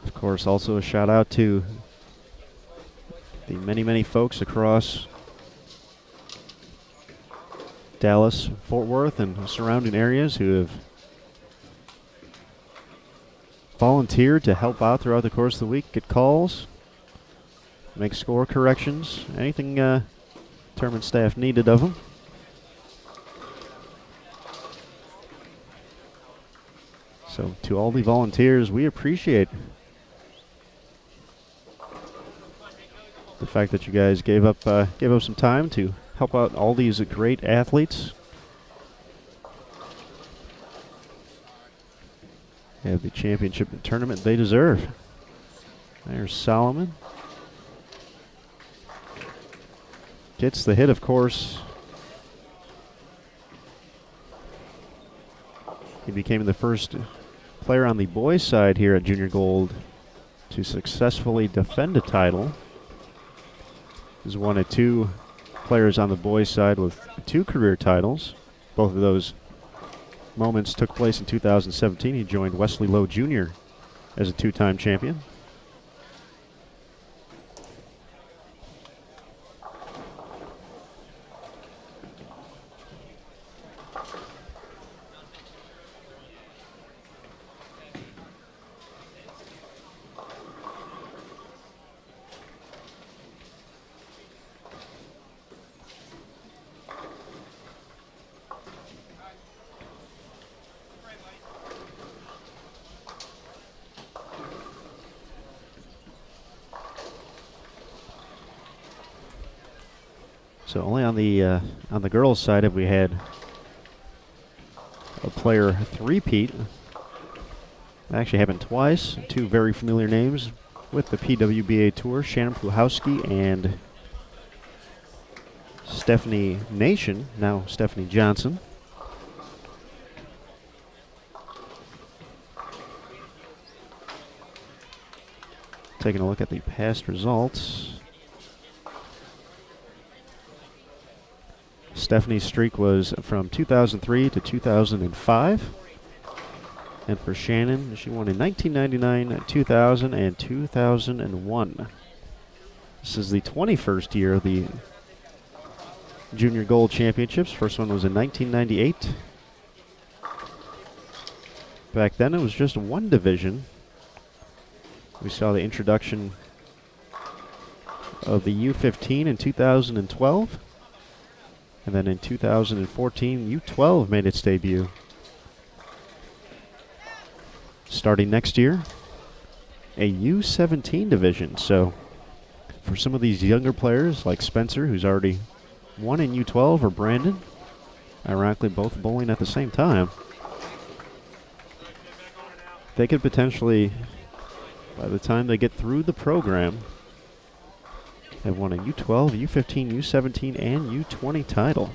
Of course, also a shout out to the many folks across Dallas, Fort Worth, and surrounding areas who have volunteered to help out throughout the course of the week, get calls, make score corrections, anything tournament staff needed of them. So to all the volunteers, we appreciate the fact that you guys gave up some time to help out all these great athletes. Have the championship and tournament they deserve. There's Solomon. Gets the hit, of course. He became the first player on the boys' side here at Junior Gold to successfully defend a title. He's one of 2 players on the boys' side with 2 career titles. Both of those moments took place in 2017. He joined Wesley Lowe Jr. as a 2-time champion. So only on the girls' side have we had a player three-peat. It actually happened twice. 2 very familiar names with the PWBA Tour, Shannon Pluhowski and Stephanie Nation, now Stephanie Johnson. Taking a look at the past results. Stephanie's streak was from 2003 to 2005. And for Shannon, she won in 1999, 2000, and 2001. This is the 21st year of the Junior Gold Championships. First one was in 1998. Back then it was just one division. We saw the introduction of the U15 in 2012. And then in 2014, U12 made its debut. Starting next year, a U17 division. So for some of these younger players like Spencer, who's already won in U12, or Brandon, ironically both bowling at the same time, they could potentially, by the time they get through the program, have won a U12, U15, U17, and U20 title.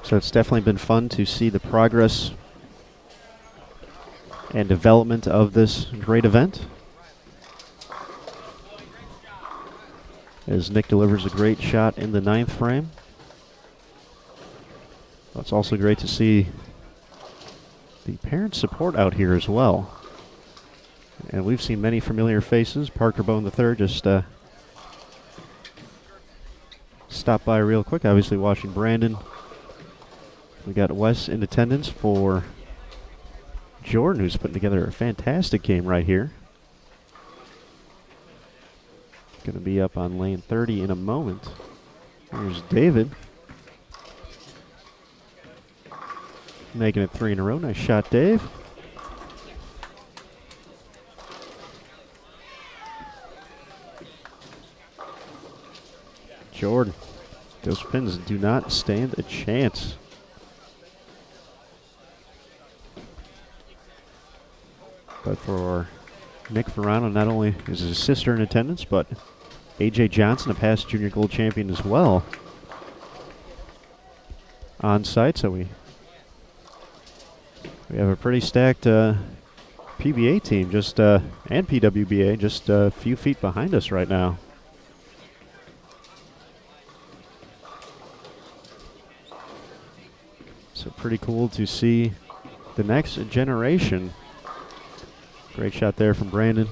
So it's definitely been fun to see the progress and development of this great event. As Nick delivers a great shot in the 9th frame. It's also great to see the parent support out here as well. And we've seen many familiar faces. Parker Bone III just stopped by real quick, obviously watching Brandon. We got Wes in attendance for Jordan, who's putting together a fantastic game right here. Going to be up on lane 30 in a moment. Here's David. Making it 3 in a row. Nice shot, Dave. Jordan. Those pins do not stand a chance. But for Nick Ferrano, not only is his sister in attendance, but A.J. Johnson, a past Junior Gold champion as well, on site. So we have a pretty stacked PBA team, just and PWBA, just a few feet behind us right now. So pretty cool to see the next generation. Great shot there from Brandon.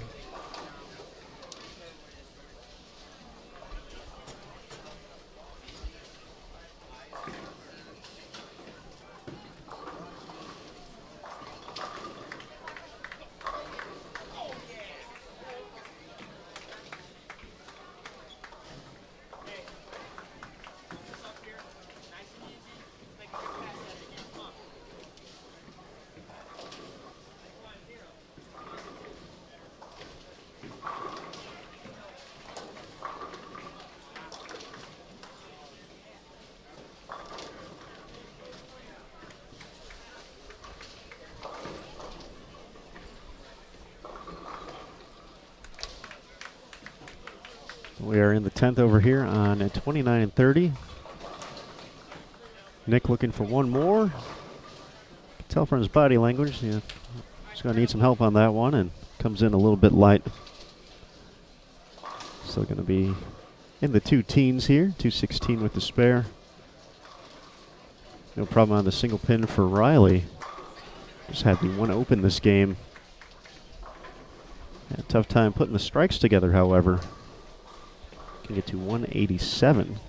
We are in the 10th over here on 29 and 30. Nick looking for one more. Can tell from his body language, he's going to need some help on that one, and comes in a little bit light. Still going to be in the 2 teens here, 216 with the spare. No problem on the single pin for Riley. Just had the one open this game. Had a tough time putting the strikes together, however. Can get to 187.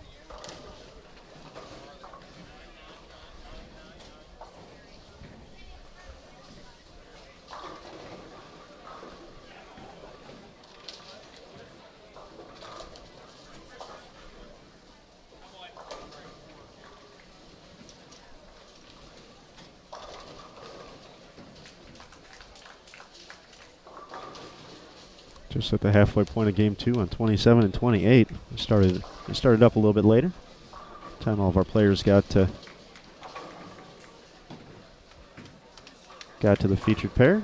Just at the halfway point of game 2 on 27 and 28. It started up a little bit later. Time all of our players got to the featured pair.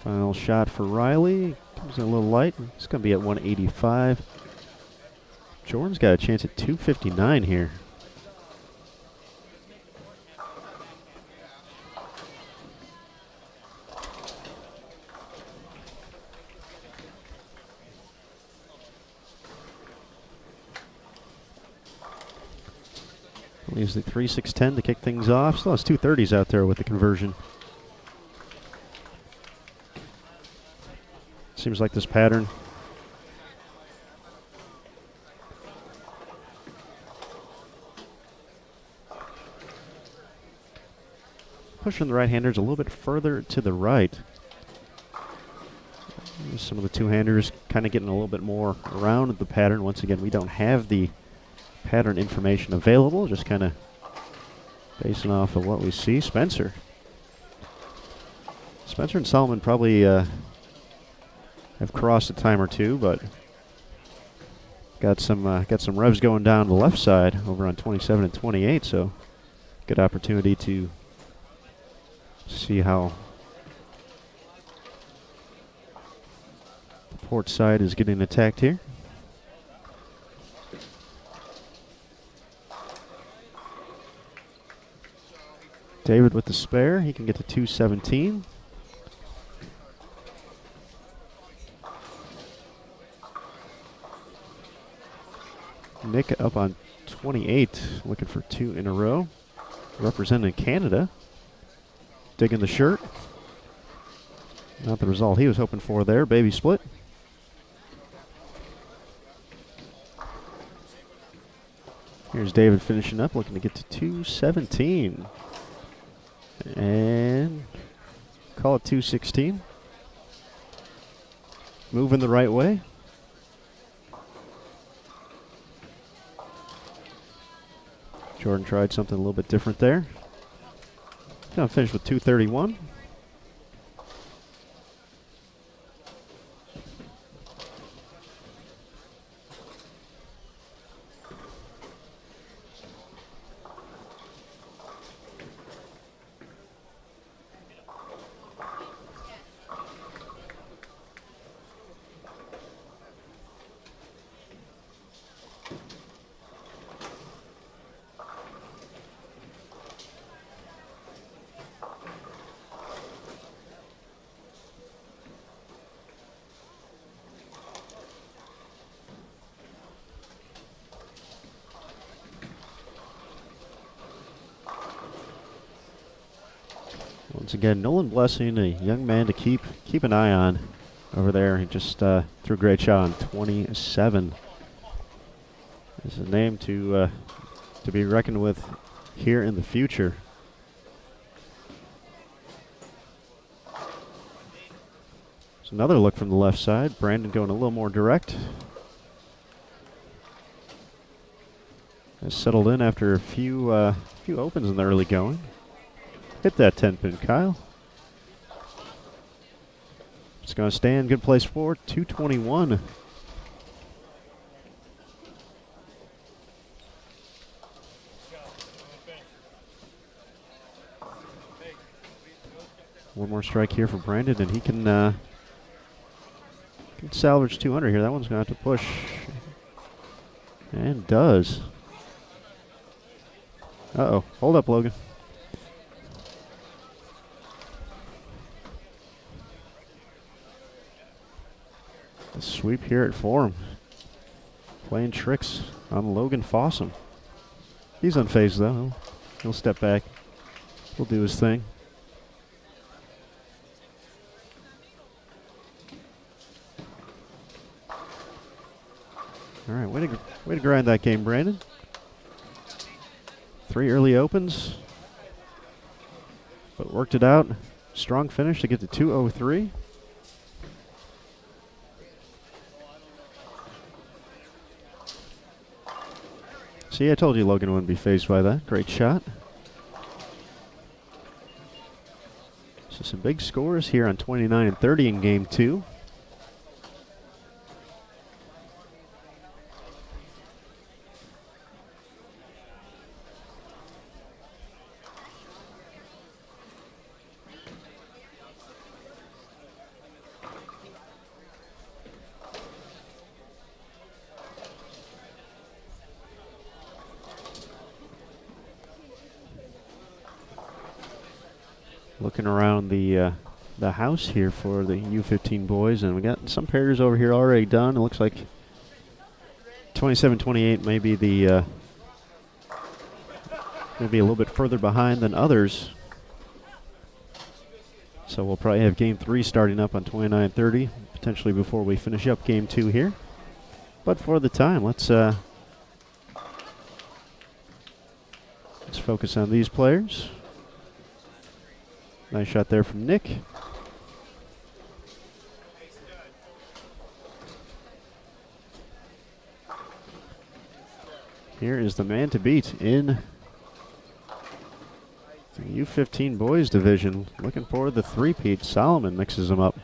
Final shot for Riley. Comes in a little light. It's going to be at 185. Jordan's got a chance at 259 here. Leaves the 3-6-10 to kick things off. Still has 230s out there with the conversion. Seems like this pattern pushing the right-handers a little bit further to the right. Some of the two-handers kind of getting a little bit more around the pattern. Once again, we don't have the pattern information available, just kind of basing off of what we see. Spencer and Solomon probably have crossed a time or two, but got some revs going down the left side over on 27 and 28, so good opportunity to see how the port side is getting attacked here. David with the spare. He can get to 217. Nick up on 28, looking for 2 in a row. Representing Canada. Digging the shirt. Not the result he was hoping for there. Baby split. Here's David finishing up, looking to get to 217. And call it 216. Moving the right way. Jordan tried something a little bit different there. Gonna finish with 231. Once again, Nolan Blessing, a young man to keep an eye on over there. He just threw a great shot on 27. It's a name to be reckoned with here in the future. It's another look from the left side. Brandon going a little more direct. Has settled in after a few opens in the early going. Hit that 10-pin, Kyle. It's going to stand. Good place for 221. One more strike here for Brandon, and he can salvage 200 here. That one's going to have to push. And does. Uh-oh. Hold up, Logan. The sweep here at Forum. Playing tricks on Logan Fossum. He's unfazed, though. He'll step back. He'll do his thing. All right, way to grind that game, Brandon. 3 early opens, but worked it out. Strong finish to get to 203. See, I told you Logan wouldn't be phased by that. Great shot. So some big scores here on 29 and 30 in game 2. Looking around the house here for the U15 boys, and we got some pairs over here already done. It looks like 27-28 may be the maybe a little bit further behind than others. So we'll probably have game 3 starting up on 29-30, potentially before we finish up game 2 here. But for the time, let's focus on these players. Nice shot there from Nick. Here is the man to beat in the U15 boys division. Looking for the three-peat. Solomon mixes them up.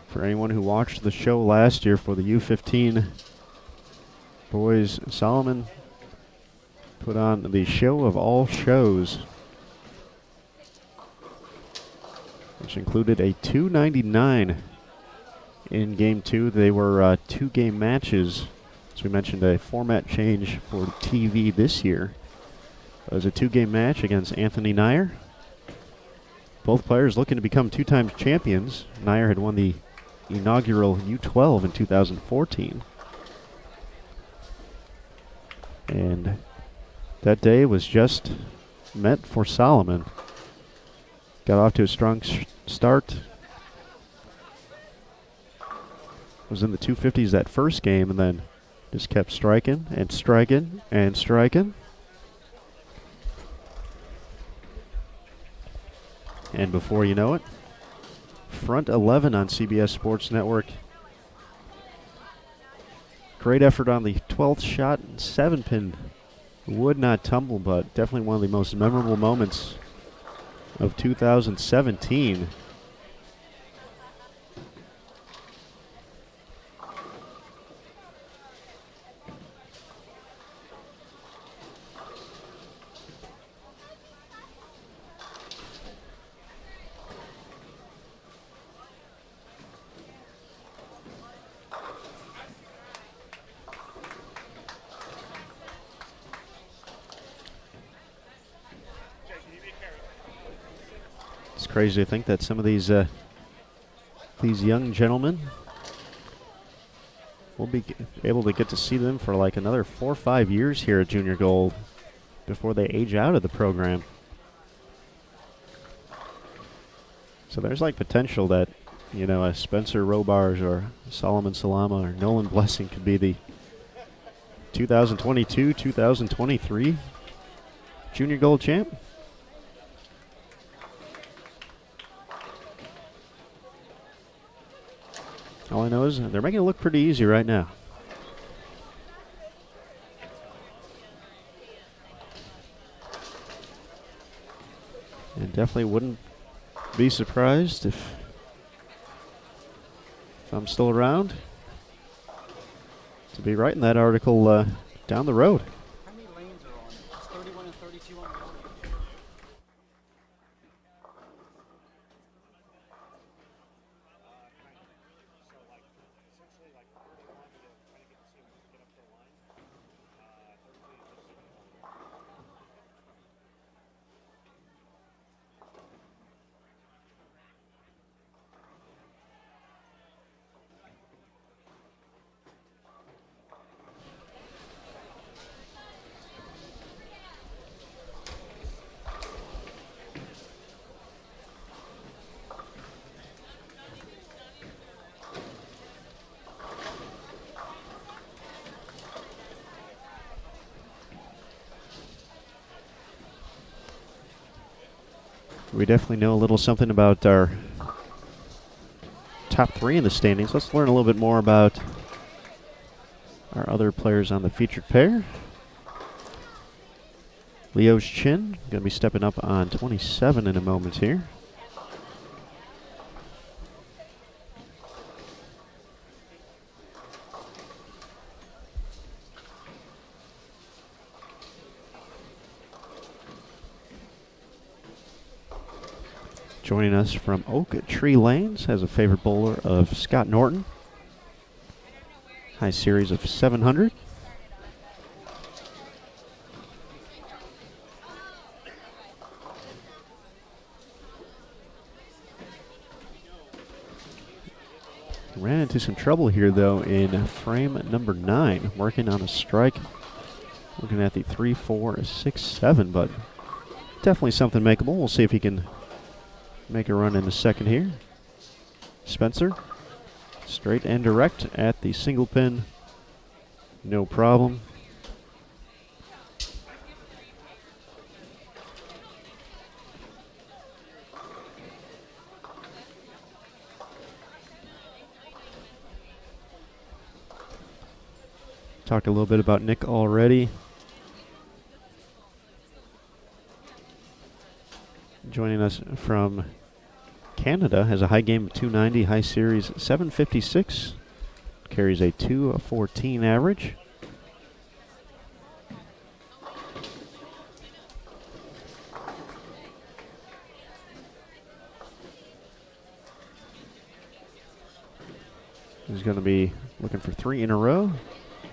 For anyone who watched the show last year for the U15 boys, Solomon put on the show of all shows, which included a 299 in game 2. They were 2-game matches. As we mentioned, a format change for TV this year. It was a 2-game match against Anthony Nyer. Both players looking to become 2-time champions. Nyer had won the inaugural U12 in 2014. And that day was just meant for Solomon. Got off to a strong start. Was in the 250s that first game, and then just kept striking and striking and striking. And before you know it, front 11 on CBS Sports Network. Great effort on the 12th shot, 7-pin. Would not tumble, but definitely one of the most memorable moments of 2017. It's crazy to think that some of these young gentlemen, we'll be able to get to see them for like another 4 or 5 years here at Junior Gold before they age out of the program. So there's like potential that, you know, a Spencer Robarge or Solomon Salama or Nolan Blessing could be the 2022, 2023 Junior Gold champ. All I know is they're making it look pretty easy right now. And definitely wouldn't be surprised if I'm still around to be writing that article down the road. How many lanes are on? It's 31 and 32 on the road. We definitely know a little something about our top 3 in the standings. Let's learn a little bit more about our other players on the featured pair. Leo's Chin going to be stepping up on 27 in a moment here. Joining us from Oak Tree Lanes as a favorite bowler of Scott Norton. High series of 700. Ran into some trouble here though in frame number 9, working on a strike. Looking at the 3, 4, 6, 7, but definitely something makeable. We'll see if he can make a run in the second here. Spencer, straight and direct at the single pin. No problem. Talked a little bit about Nick already. Joining us from Canada has a high game of 290, high series 756. Carries a 214 average. He's going to be looking for 3 in a row.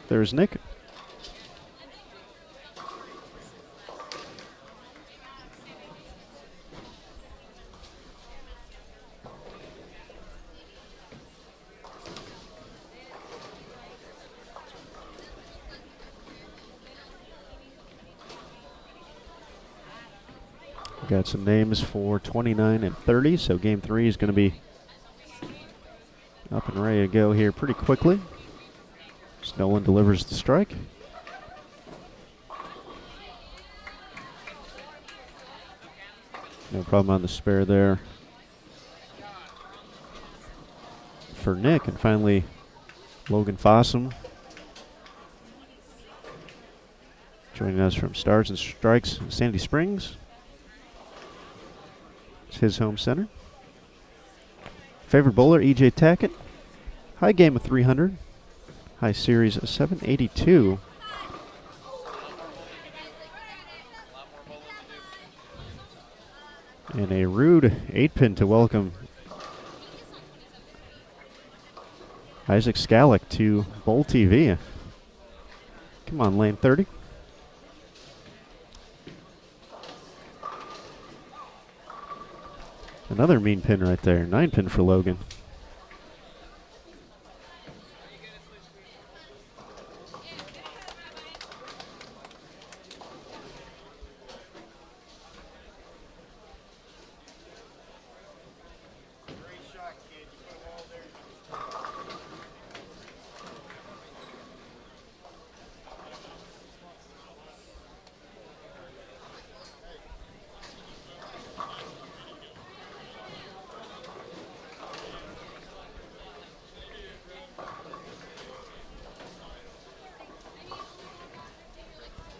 There's Nick. Got some names for 29 and 30, so game 3 is going to be up and ready to go here pretty quickly. Nolan delivers the strike. No problem on the spare there for Nick. And finally, Logan Fossum joining us from Stars and Strikes, Sandy Springs. It's his home center. Favorite bowler, E.J. Tackett. High game of 300. High series 782. And a rude 8-pin to welcome Isaac Skallick to Bowl TV. Come on, lane 30. Another mean pin right there. 9-pin for Logan.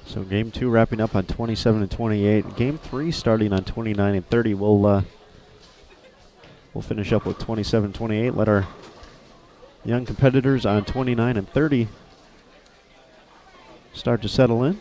So game 2 wrapping up on 27 and 28. Game 3 starting on 29 and 30. We'll finish up with 27 28. Let our young competitors on 29 and 30 start to settle in.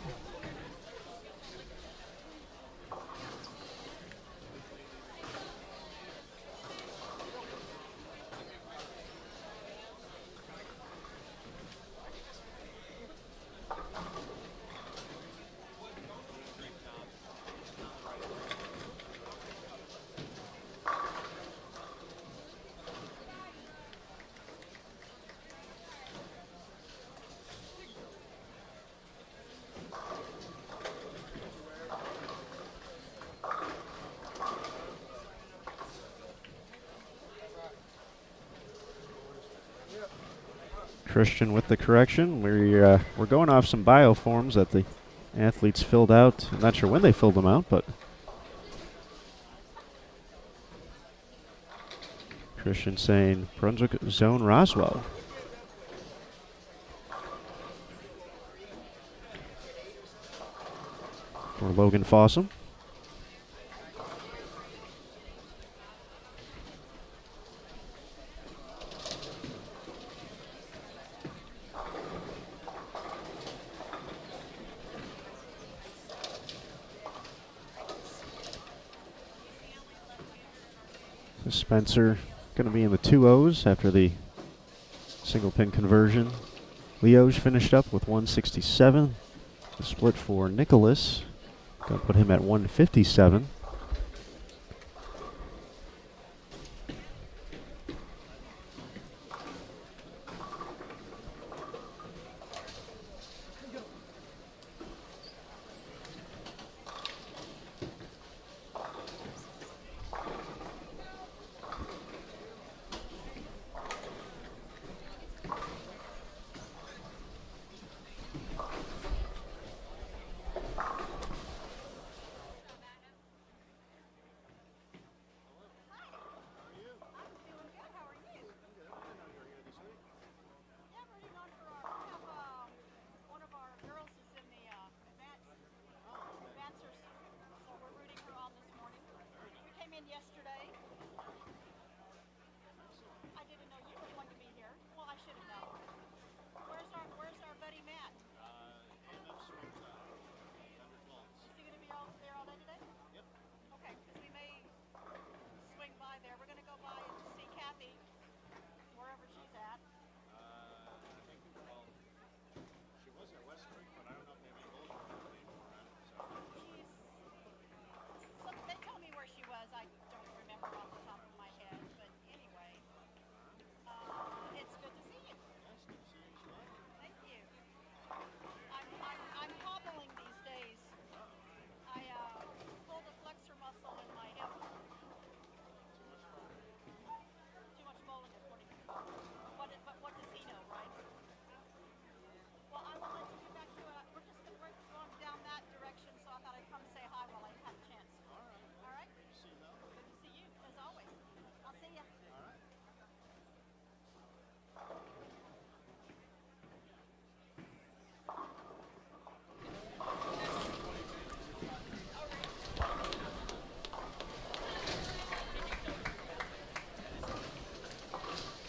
Christian with the correction. We're going off some bio forms that the athletes filled out. I'm not sure when they filled them out, but Christian saying Brunswick Zone Roswell. for Logan Fossum. Spencer going to be in the 2-0s after the single pin conversion. Leoge finished up with 167. The split for Nicholas going to put him at 157.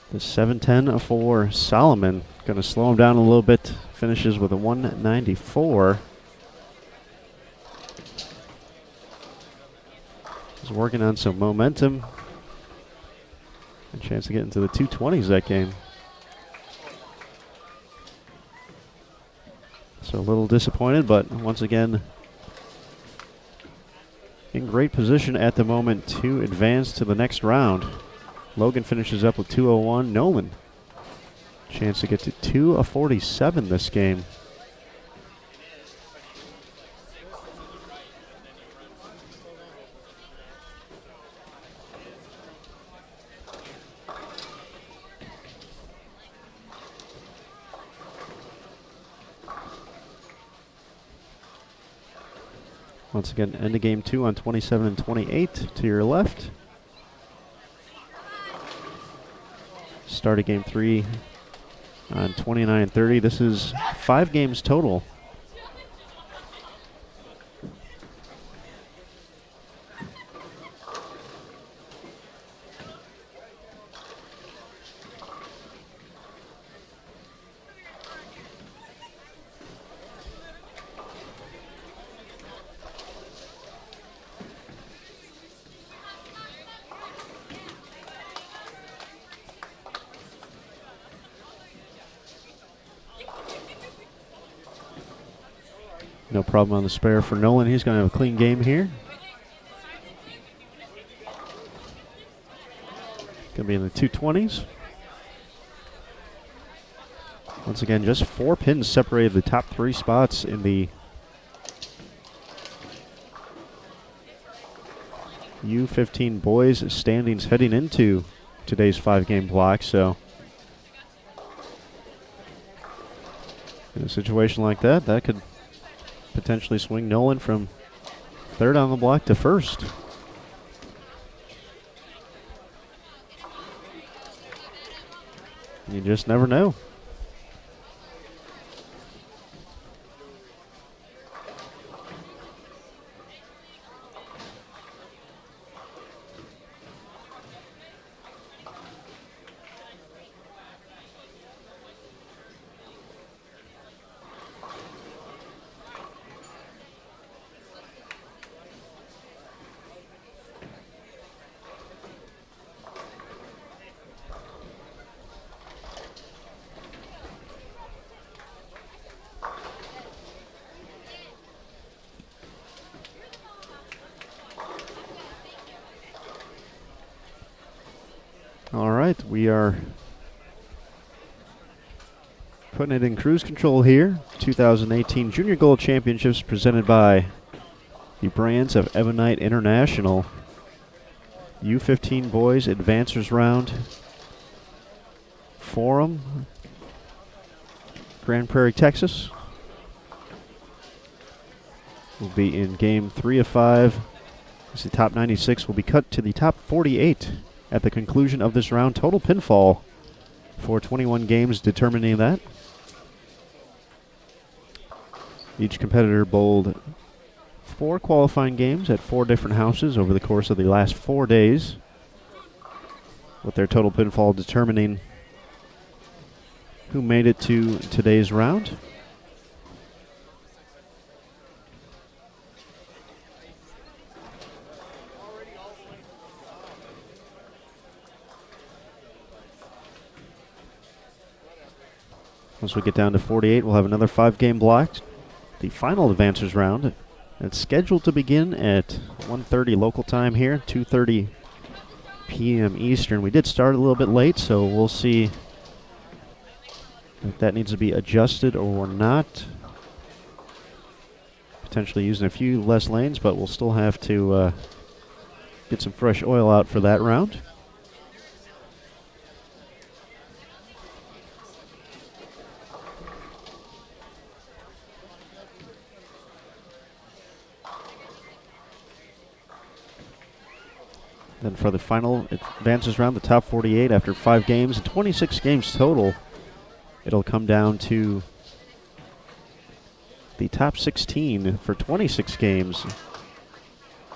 The 710 for Solomon. Going to slow him down a little bit. Finishes with a 194. He's working on some momentum. A chance to get into the 220s that game. So a little disappointed, but once again in great position at the moment to advance to the next round. Logan finishes up with 201. Nolan, chance to get to 247 this game. Once again, end of game 2 on 27 and 28 to your left. Start of game 3 on 29 and 30. This is 5 games total. No problem on the spare for Nolan. He's going to have a clean game here. Going to be in the 220s. Once again, just 4 pins separated the top 3 spots in the U15 boys standings heading into today's 5-game block. So in a situation like that, that could potentially swing Nolan from 3rd on the block to 1st. You just never know. right, we are putting it in cruise control here. 2018 Junior Gold Championships presented by the Brands of Ebonite International. U15 Boys Advancers Round. Forum, Grand Prairie, Texas. We'll be in game 3 of 5. The top 96 will be cut to the top 48 at the conclusion of this round. Total pinfall for 21 games determining that. Each competitor bowled 4 qualifying games at 4 different houses over the course of the last 4 days, with their total pinfall determining who made it to today's round. Once we get down to 48, we'll have another 5-game block. The final advancers round. It's scheduled to begin at 1:30 local time here, 2:30 p.m. Eastern. We did start a little bit late, so we'll see if that needs to be adjusted or not. Potentially using a few less lanes, but we'll still have to get some fresh oil out for that round. Then for the final advances round, the top 48 after 5 games, 26 games total, it'll come down to the top 16 for 26 games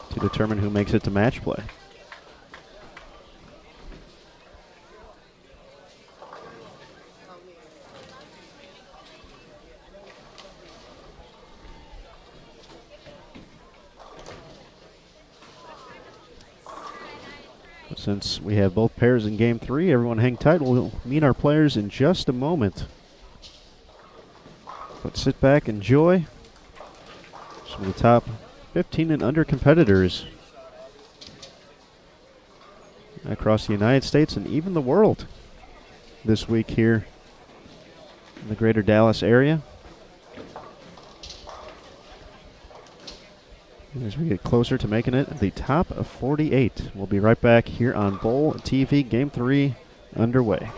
to determine who makes it to match play. Since we have both pairs in game 3, everyone hang tight. We'll meet our players in just a moment. But sit back, enjoy some of the top 15 and under competitors across the United States and even the world this week here in the greater Dallas area. As we get closer to making it the top of 48. We'll be right back here on Bowl TV. Game 3 underway.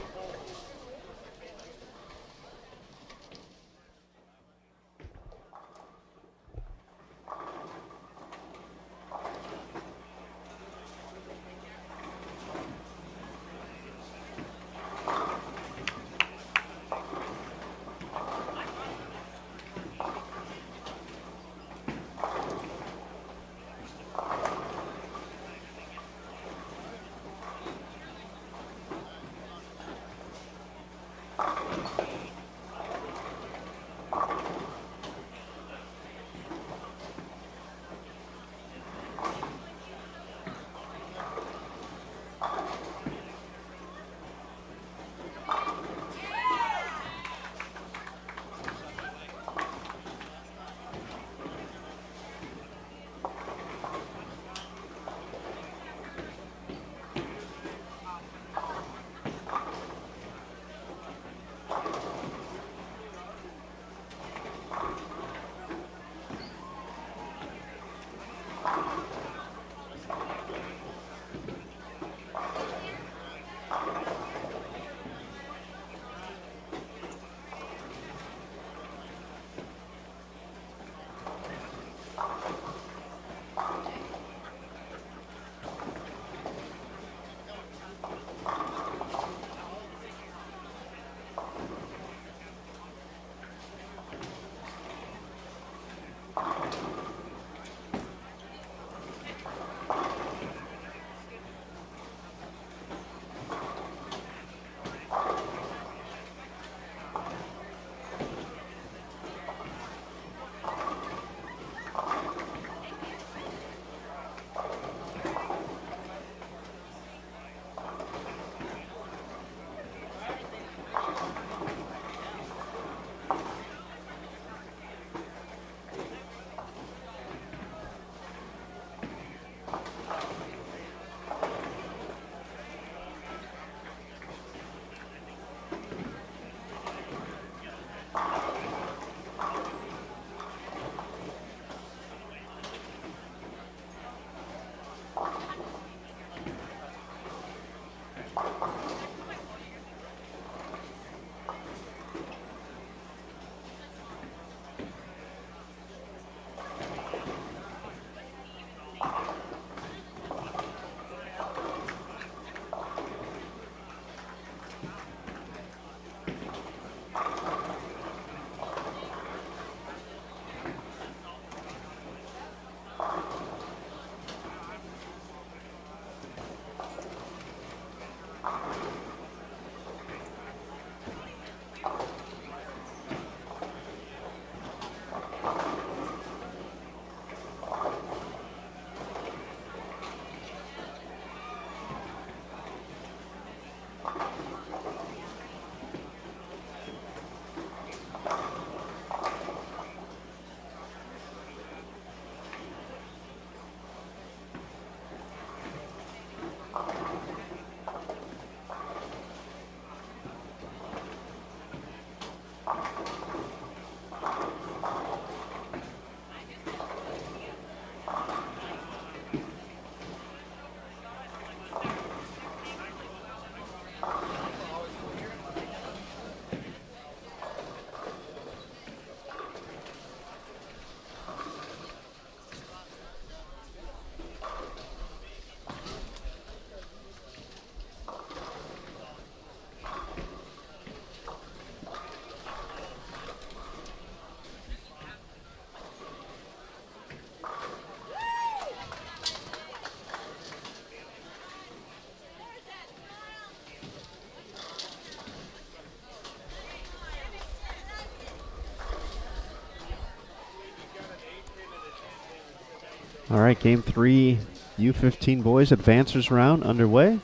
All right, game 3, U15 boys advancers round underway.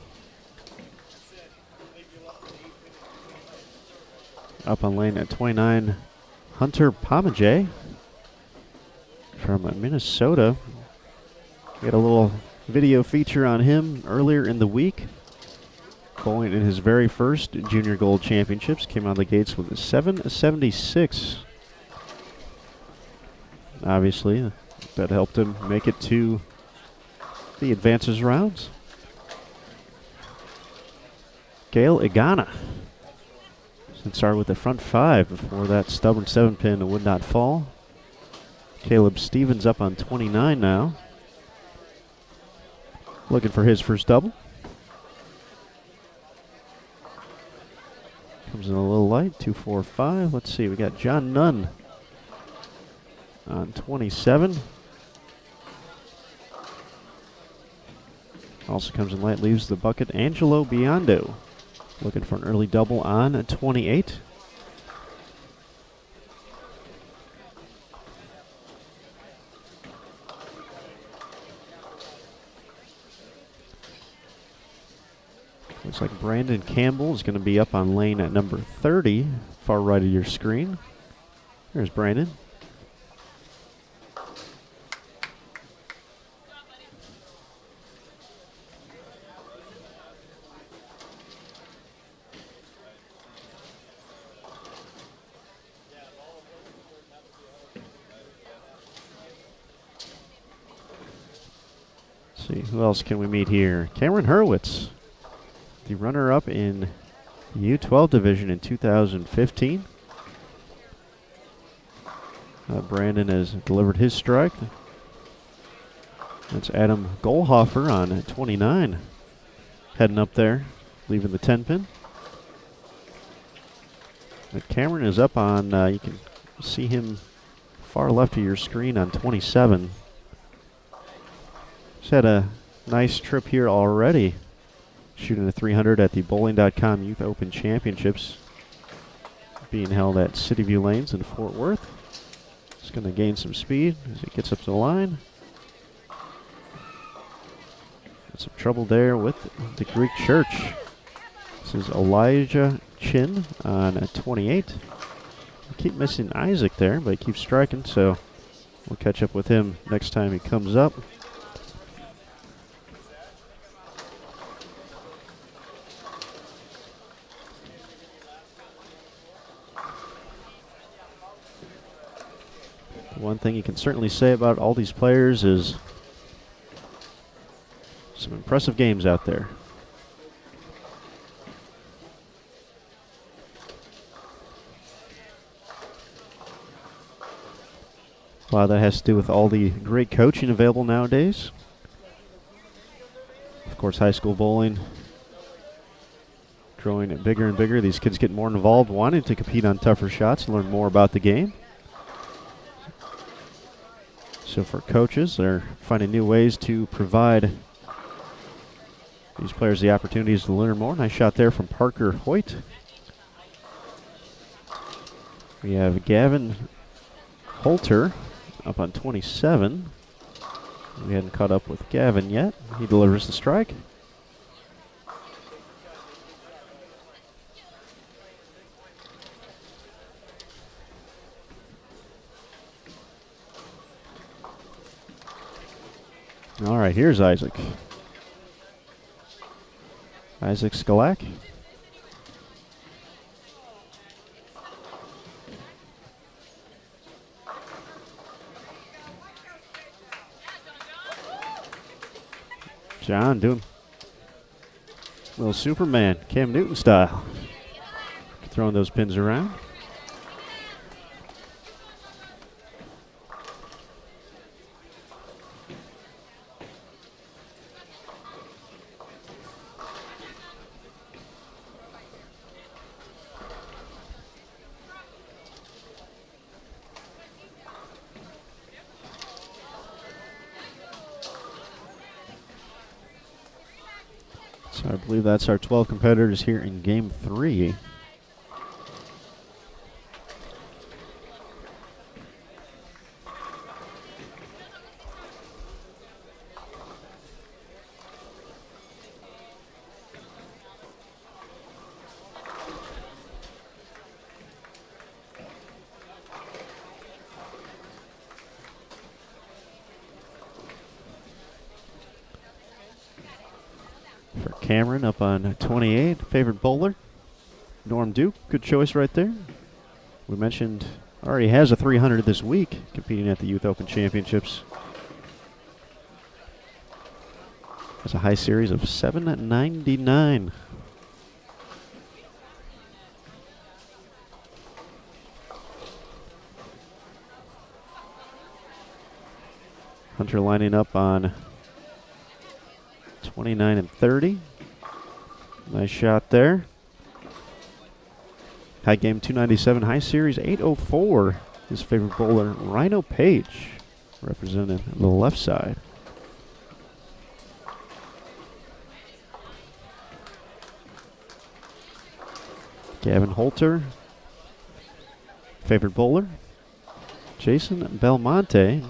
Up on lane at 29, Hunter Pomajay from Minnesota. We had a little video feature on him earlier in the week. Bowling in his very first Junior Gold Championships. Came out of the gates with a 776. Obviously, that helped him make it to the advances rounds. Gail Igana should start with the front 5 before that stubborn 7-pin would not fall. Caleb Stevens up on 29 now. Looking for his first double. Comes in a little light, 2-4-5. Let's see, we got John Nunn on 27. Also comes in light, leaves the bucket. Angelo Biondo looking for an early double on 28. Looks like Brandon Campbell is going to be up on lane at number 30, far right of your screen. There's Brandon. Let's see, who else can we meet here? Cameron Hurwitz, the runner-up in the U12 division in 2015. Brandon has delivered his strike. That's Adam Goldhofer on 29. Heading up there, leaving the 10-pin. But Cameron is up on, you can see him far left of your screen on 27. He's had a nice trip here already, shooting a 300 at the Bowling.com Youth Open Championships being held at Cityview Lanes in Fort Worth. It's going to gain some speed as it gets up to the line. Got some trouble there with the Greek Church. This is Elijah Chin on 28. I keep missing Isaac there, but he keeps striking, so we'll catch up with him next time he comes up. One thing you can certainly say about all these players is some impressive games out there. A lot of that has to do with all the great coaching available nowadays. Of course, high school bowling growing bigger and bigger. These kids get more involved, wanting to compete on tougher shots, learn more about the game. So for coaches, they're finding new ways to provide these players the opportunities to learn more. Nice shot there from Parker Hoyt. We have Gavin Holter up on 27. We hadn't caught up with Gavin yet. He delivers the strike. All right, here's Isaac. Isaac Skalak. John doing a little Superman, Cam Newton style. Throwing those pins around. So I believe that's our 12 competitors here in Game 3. Cameron up on 28. Favorite bowler, Norm Duke. Good choice right there. We mentioned already has a 300 this week, competing at the Youth Open Championships. Has a high series of 799. Hunter lining up on 29 and 30. Nice shot there. High game 297, high series 804. His favorite bowler, Rhino Page, representing the left side. Gavin Holter, favorite bowler, Jason Belmonte.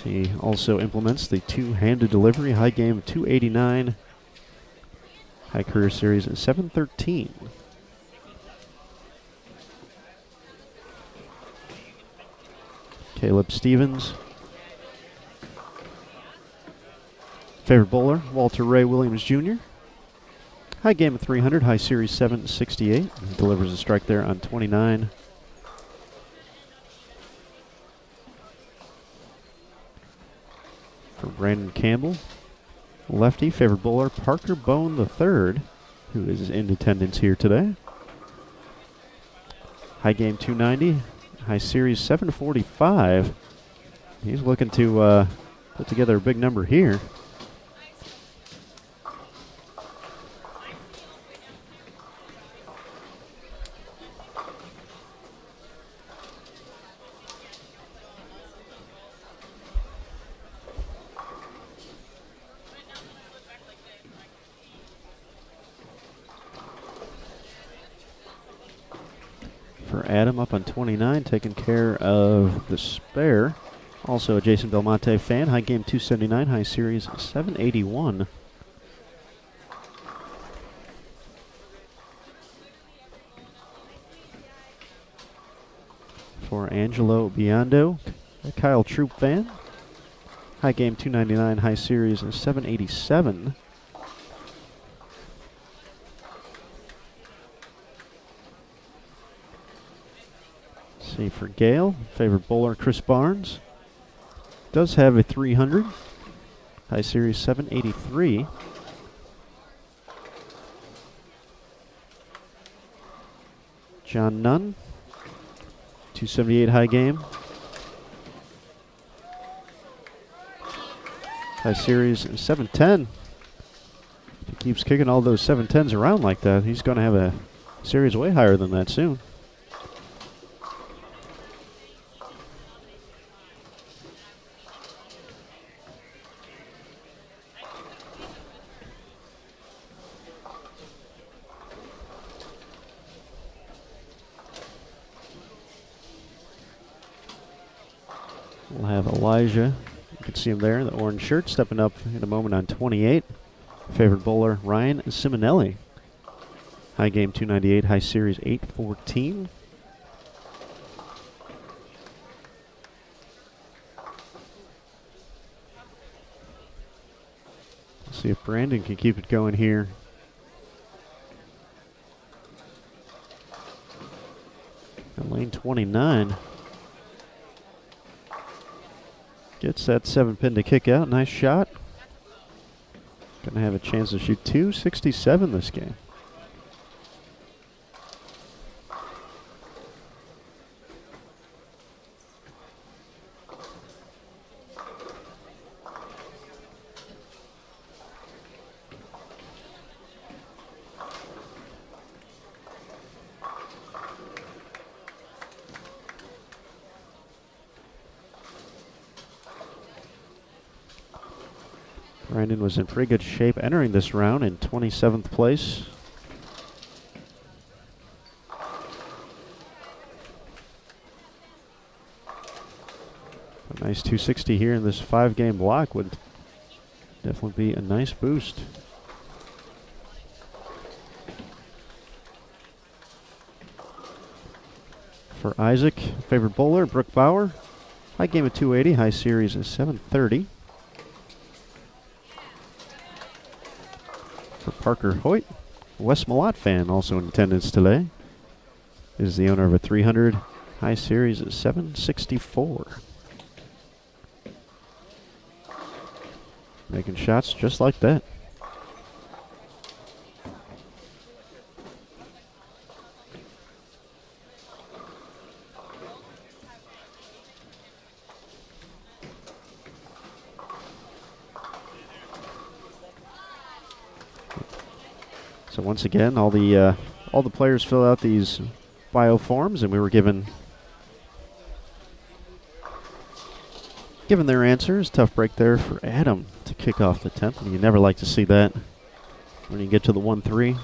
He also implements the two-handed delivery, high game 289, high career series 713. Caleb Stevens, favorite bowler, Walter Ray Williams Jr. High game of 300, high series 768. He delivers a strike there on 29. For Brandon Campbell, lefty, favorite bowler, Parker Bone III, who is in attendance here today. High game 290, high series 745. He's looking to put together a big number here. For Adam up on 29, taking care of the spare. Also a Jason Belmonte fan. High game 279, high series 781. For Angelo Biondo, a Kyle Troop fan. High game 299, high series 787. See for Gale, favorite bowler Chris Barnes. Does have a 300, high series 783. John Nunn, 278 high game. High series 710. If he keeps kicking all those 710s around like that, he's going to have a series way higher than that soon. We'll have Elijah. You can see him there, the orange shirt, stepping up in a moment on 28. Favorite bowler, Ryan Simonelli. High game 298, high series 814. See if Brandon can keep it going here. And lane 29. Gets that 7-pin to kick out. Nice shot. Going to have a chance to shoot 267 this game. Brandon was in pretty good shape entering this round in 27th place. A nice 260 here in this 5-game block would definitely be a nice boost. For Isaac, favorite bowler, Brooke Bauer. High game of 280, high series is 730. for Parker Hoyt. Wes Malott fan also in attendance today. Is the owner of a 300 high series at 764. Making shots just like that. So once again, all the players fill out these bio forms, and we were given their answers. Tough break there for Adam to kick off the 10th. And you never like to see that when you get to the 1-3.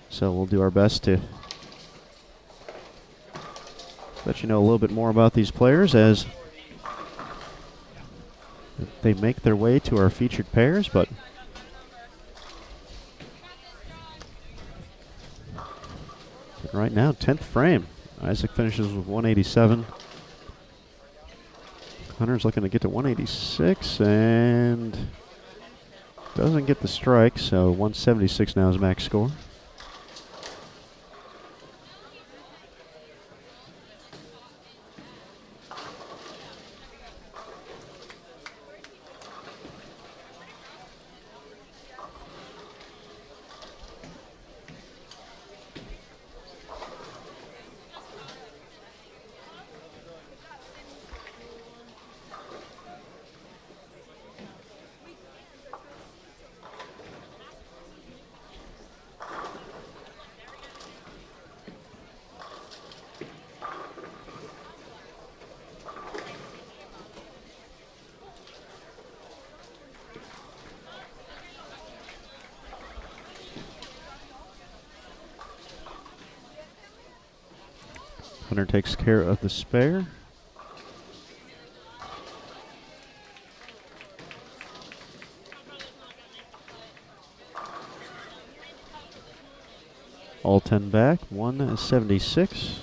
So we'll do our best to let you know a little bit more about these players as they make their way to our featured pairs, but right now, 10th frame. Isaac finishes with 187. Hunter's looking to get to 186 and doesn't get the strike, so 176 now is max score. Hunter takes care of the spare. All 10 back, 176.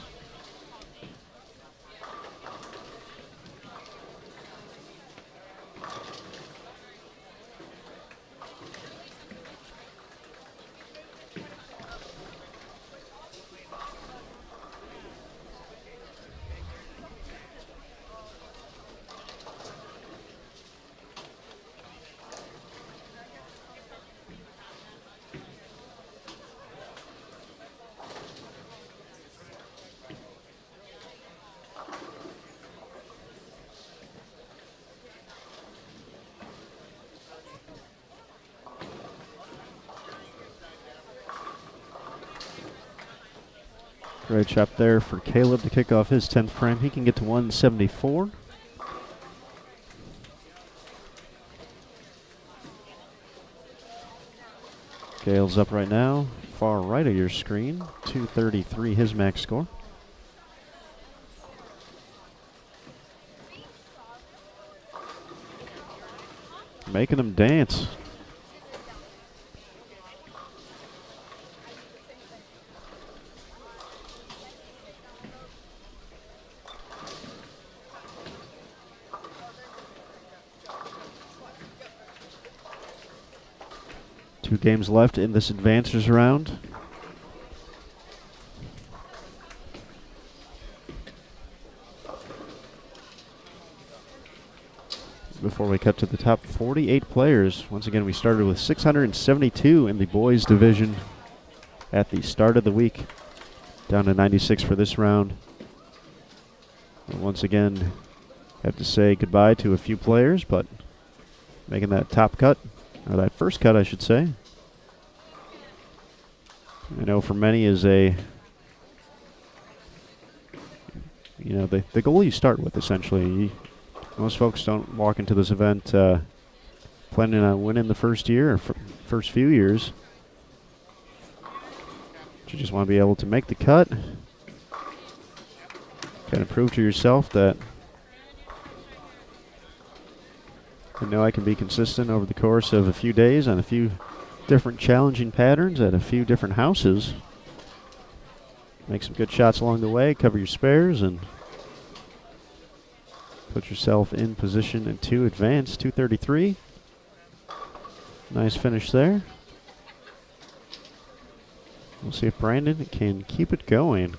Great shot there for Caleb to kick off his 10th frame. He can get to 174. Gale's up right now, far right of your screen. 233 his max score. Making them dance. Two games left in this advancers round. Before we cut to the top 48 players, once again we started with 672 in the boys division at the start of the week, down to 96 for this round. And once again, have to say goodbye to a few players, but making that top cut, or that first cut I should say, I know for many is the goal you start with essentially. Most folks don't walk into this event planning on winning the first year or first few years. But you just want to be able to make the cut, kind of prove to yourself that I know I can be consistent over the course of a few days on a few different challenging patterns at a few different houses. Make some good shots along the way, cover your spares, and Put yourself in position and to advance. 233. Nice finish there. We'll see if Brandon can keep it going.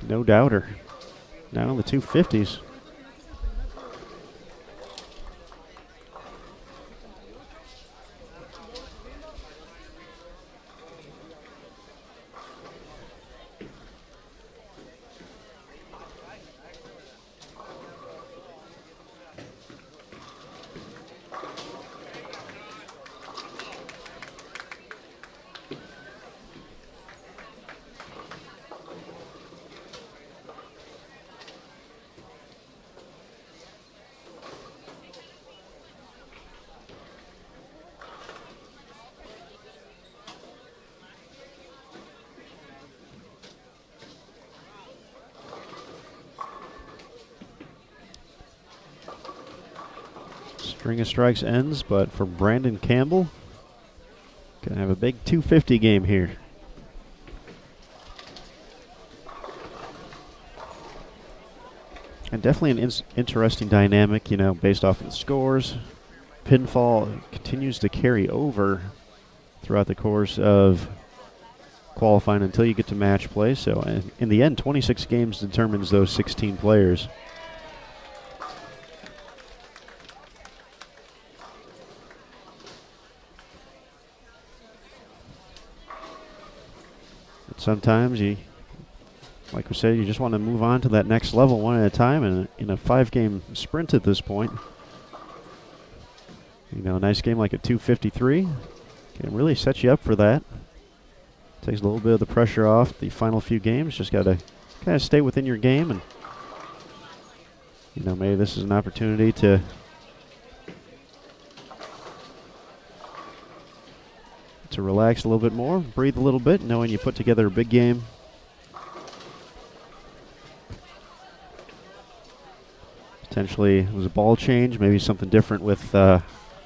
No doubter. Now in the 250s. String of strikes ends, but for Brandon Campbell, gonna have a big 250 game here. And definitely an interesting dynamic, you know, based off of the scores. Pinfall continues to carry over throughout the course of qualifying until you get to match play. So in the end, 26 games determines those 16 players. Sometimes you, like we said, you just want to move on to that next level one at a time, and in a 5-game sprint at this point, you know, a nice game like a 253 can really set you up for that. Takes a little bit of the pressure off the final few games. Just got to kind of stay within your game, and you know, maybe this is an opportunity to relax a little bit more, breathe a little bit, knowing you put together a big game. Potentially it was a ball change, maybe something different with how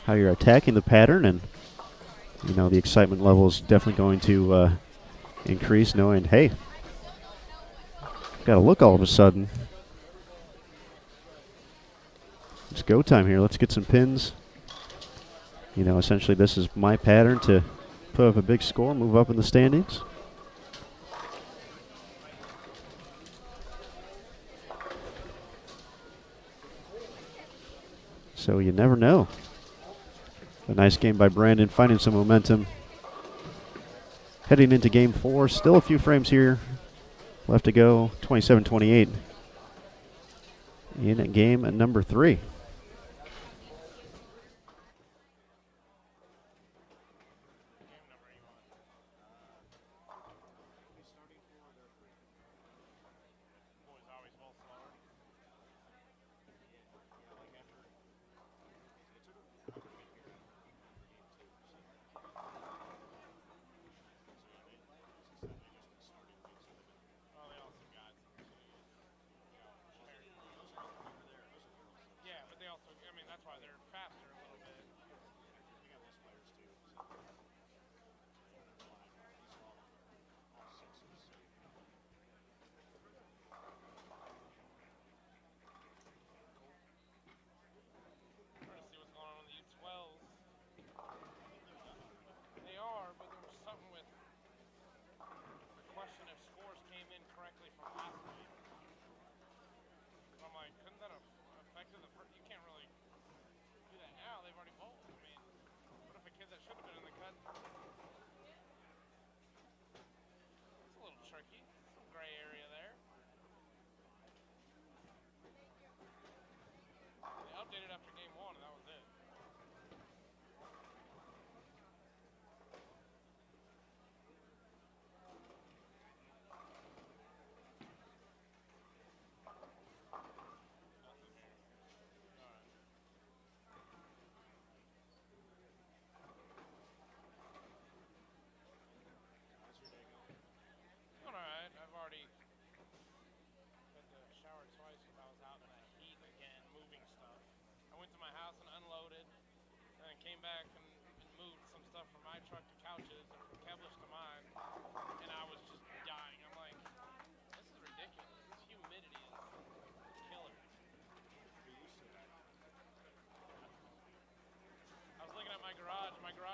you're attacking the pattern, and you know, the excitement level is definitely going to increase, knowing, hey, got a look all of a sudden. It's go time here. Let's get some pins. You know, essentially this is my pattern to put up a big score, move up in the standings. So you never know. A nice game by Brandon, finding some momentum. Heading into game 4, still a few frames here left to go. 27-28 in game number 3. Came back and moved some stuff from my truck to couches and from Campbell's to mine.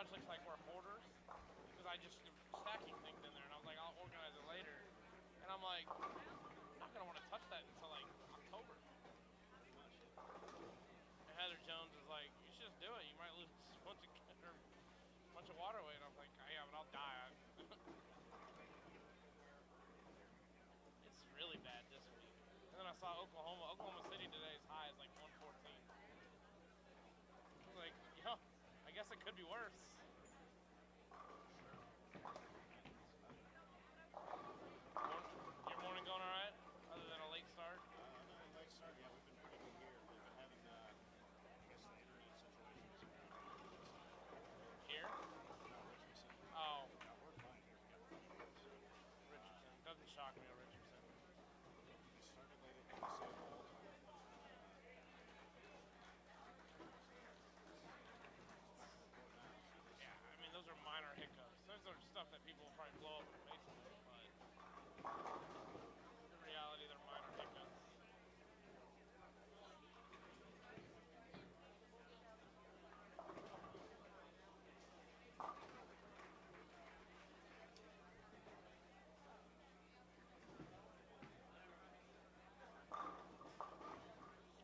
garage looks like where Hoarders, because I just stacking things in there, and I was like, I'll organize it later. And I'm like, I'm not gonna want to touch that until like October. And Heather Jones is like, you should just do it. You might lose a bunch of water weight. I'm like, yeah, but I'll die. It's really bad this week. And then I saw Oklahoma City today's high is like 114. I was like, yo, I guess it could be worse. Your morning going all right? Other than a late start? Other than a late start, yeah, we've been pretty good here. We've been having, I guess, the internet situations. Here? No, Richardson. Oh. No, we're fine here. We got Richardson. Doesn't shock me, Richardson. we started late at the same hole. Yeah, I mean, those are minor hiccups. Those are stuff that people will probably blow up in Facebook, but in reality, they're minor hiccups.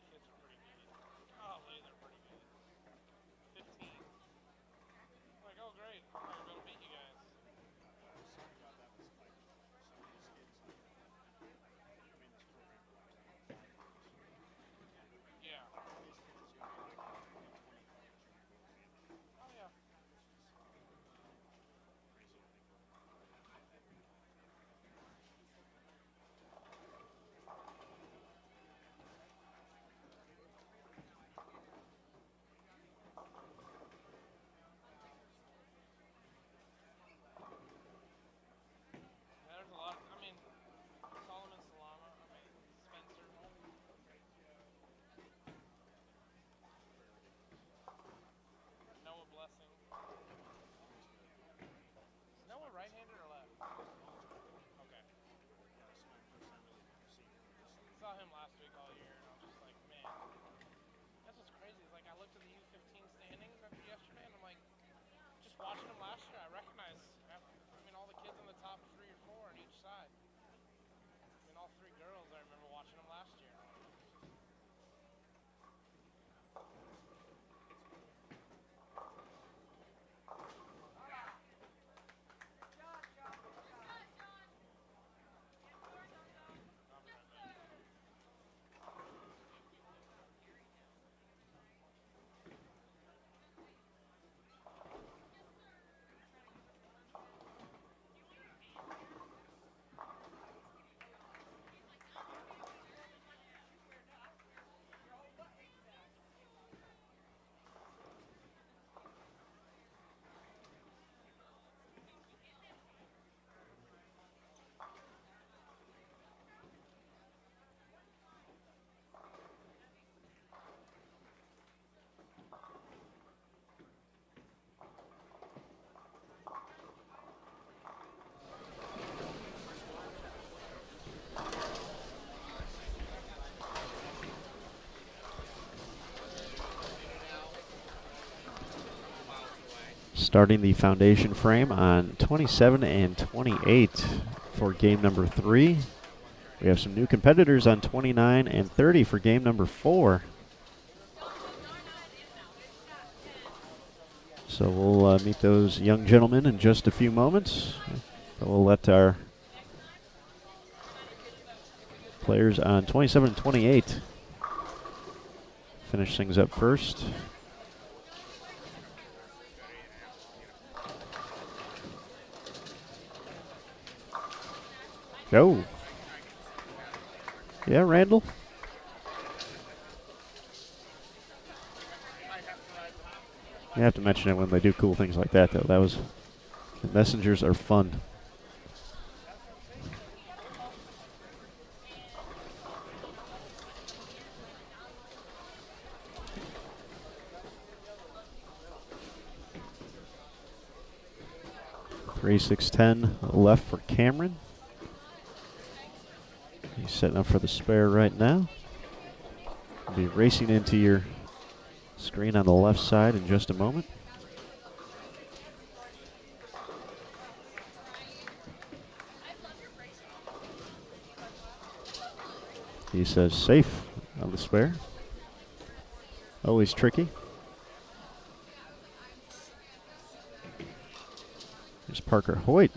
Kids are pretty good. Golly, they're pretty good. 15. Like, oh great, I'm not gonna beat you guys. Sorry about that. Was like some of these kids. I mean, this program for like 25 years. Yeah. These kids is gonna be like 25 junior gold champions. Oh yeah. Crazy to think about. Yeah, there's a lot. I mean, Solomon Salama. I mean, Spencer. Noah Blessing. Is Noah right-handed or left? Okay. Yeah, this is my first time really seeing him. Saw him last week all year, and I was just like, man. That's what's crazy. Is like I looked at the U15 standings after yesterday, and I'm like, just watching them last year, I recognize. I mean, all the kids on the top 3 or 4 on each side. I mean, all 3 girls. I remember watching them last year. I'll be right back. Starting the foundation frame on 27 and 28 for game number 3. We have some new competitors on 29 and 30 for game number 4. So we'll meet those young gentlemen in just a few moments. We'll let our players on 27 and 28 finish things up first. Go. Yeah, Randall? You have to mention it when they do cool things like that, though. The messengers are fun. Three 6-10 left for Cameron. He's setting up for the spare right now. He'll be racing into your screen on the left side in just a moment. He says safe on the spare. Always tricky. Here's Parker Hoyt.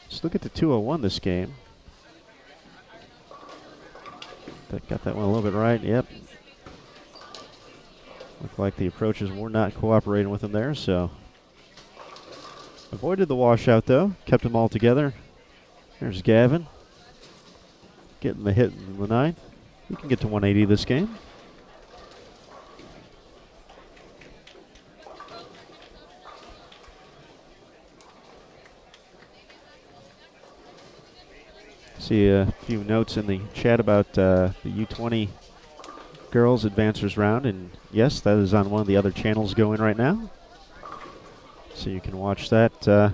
Let's look at the 201 this game. Got that one a little bit right. Yep. Looked like the approaches were not cooperating with him there, so avoided the washout though. Kept them all together. There's Gavin. Getting the hit in the ninth. He can get to 180 this game. See a few notes in the chat about the U20 girls advancers round, and yes, that is on one of the other channels going right now. So you can watch that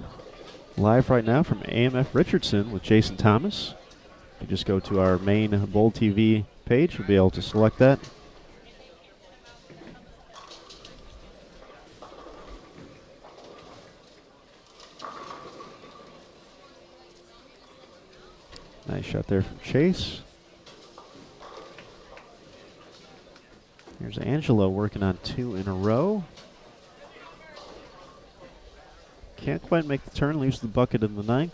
live right now from AMF Richardson with Jason Thomas. You just go to our main Bowl TV page, you'll be able to select that. Nice shot there from Chase. Here's Angelo working on 2 in a row. Can't quite make the turn, leaves the bucket in the ninth.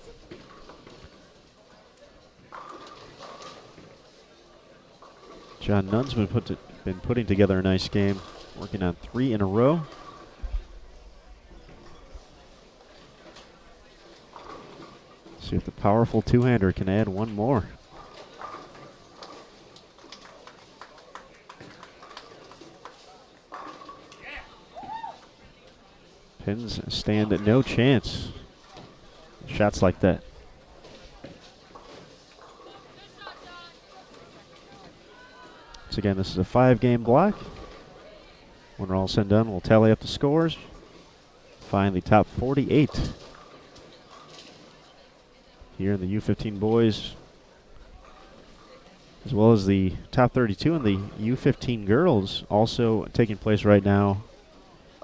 John Nunn's been putting together a nice game, working on 3 in a row. See if the powerful two-hander can add one more. Pins stand at no chance. Shots like that. So again, this is a 5-game block. When we're all said and done, we'll tally up the scores. Find the top 48 here in the U15 boys, as well as the top 32 in the U15 girls, also taking place right now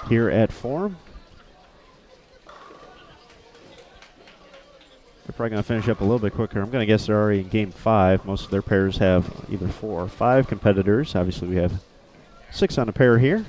here at Forum. They're probably going to finish up a little bit quicker. I'm going to guess they're already in Game 5. Most of their pairs have either 4 or 5 competitors. Obviously, we have 6 on a pair here.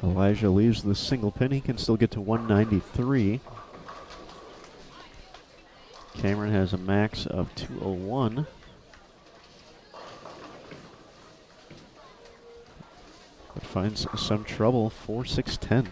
Elijah leaves the single pin. He can still get to 193. Cameron has a max of 201. But finds some trouble, 4-6-10.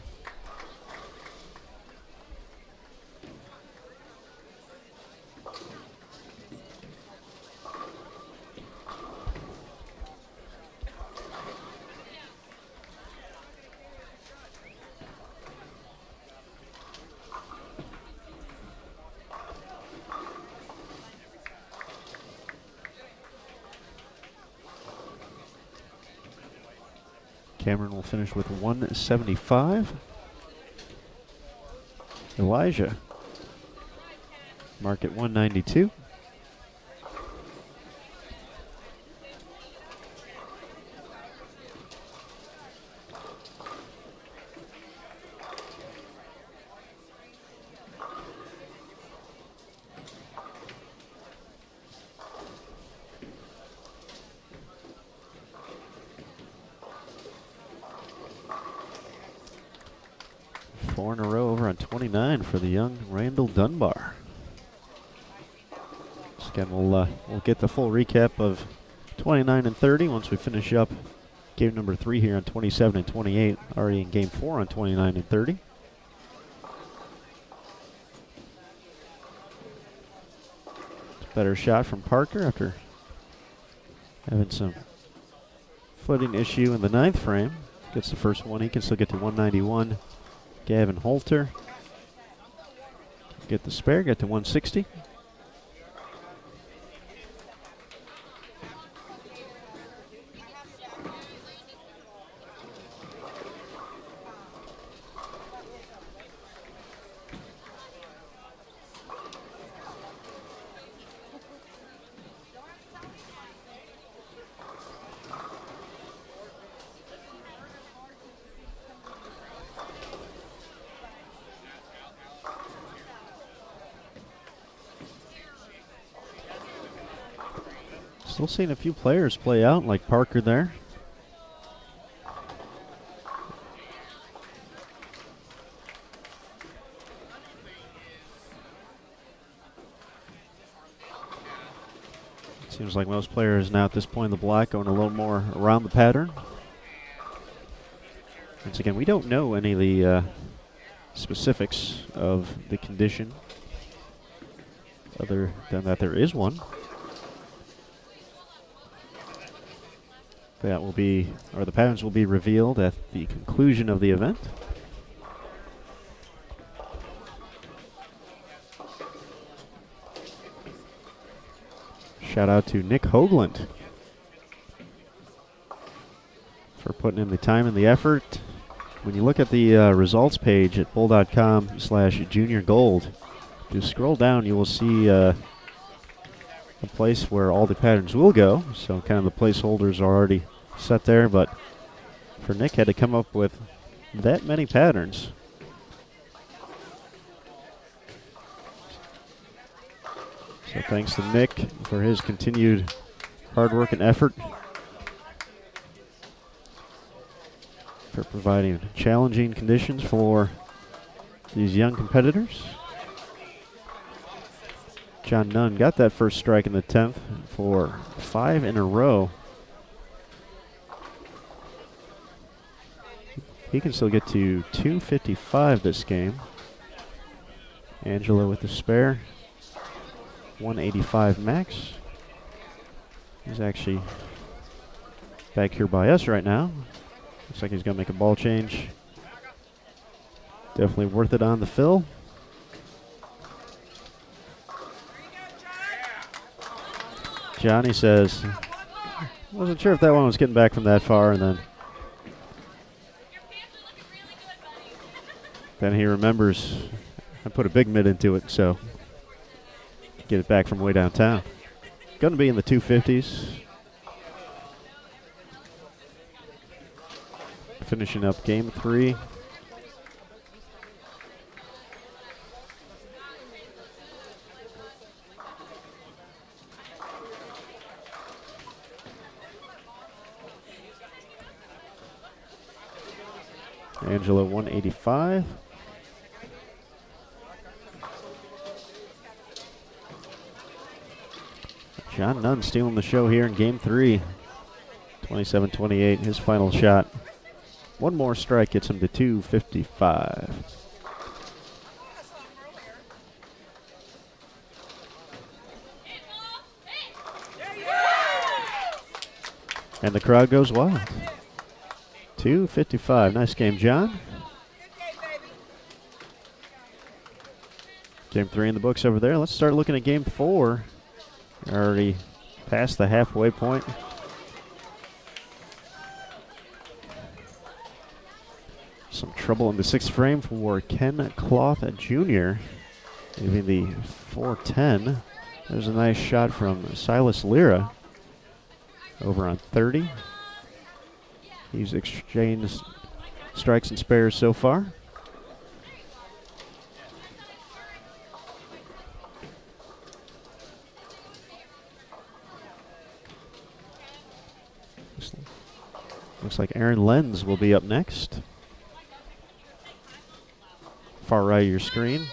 Cameron will finish with 175. Elijah mark at 192. Four in a row over on 29 for the young Randall Dunbar. So again, we'll get the full recap of 29 and 30 once we finish up game number 3 here on 27 and 28. Already in game 4 on 29 and 30. Better shot from Parker after having some footing issue in the 9th frame. Gets the first one. He can still get to 191. Gavin Holter get the spare, get to 160. Still seeing a few players play out, like Parker there. Seems like most players now at this point in the block going a little more around the pattern. Once again, we don't know any of the specifics of the condition, other than that there is one. That will be, or the patterns will be revealed at the conclusion of the event. Shout out to Nick Hoagland for putting in the time and the effort. When you look at the results page at bowl.com/juniorgold, just scroll down, you will see a place where all the patterns will go. So kind of the placeholders are already set there, but for Nick had to come up with that many patterns. So thanks to Nick for his continued hard work and effort, for providing challenging conditions for these young competitors. John Nunn got that first strike in the 10th for 5 in a row. He can still get to 255 this game. Angelo with the spare. 185 max. He's actually back here by us right now. Looks like he's going to make a ball change. Definitely worth it on the fill. Johnny says, wasn't sure if that one was getting back from that far, and then he remembers I put a big mitt into it, so get it back from way downtown. Going to be in the 250s. Finishing up game 3. Angelo 185. John Nunn stealing the show here in game 3. 27-28, his final shot. One more strike gets him to 255. And the crowd goes wild. 255. Nice game, John. Game 3 in the books over there. Let's start looking at game 4. Already past the halfway point. Some trouble in the 6th frame for Ken Cloth Jr. Leaving the 410. There's a nice shot from Silas Lira over on 30. He's exchanged strikes and spares so far. Looks like Aaron Lenz will be up next. Far right of your screen.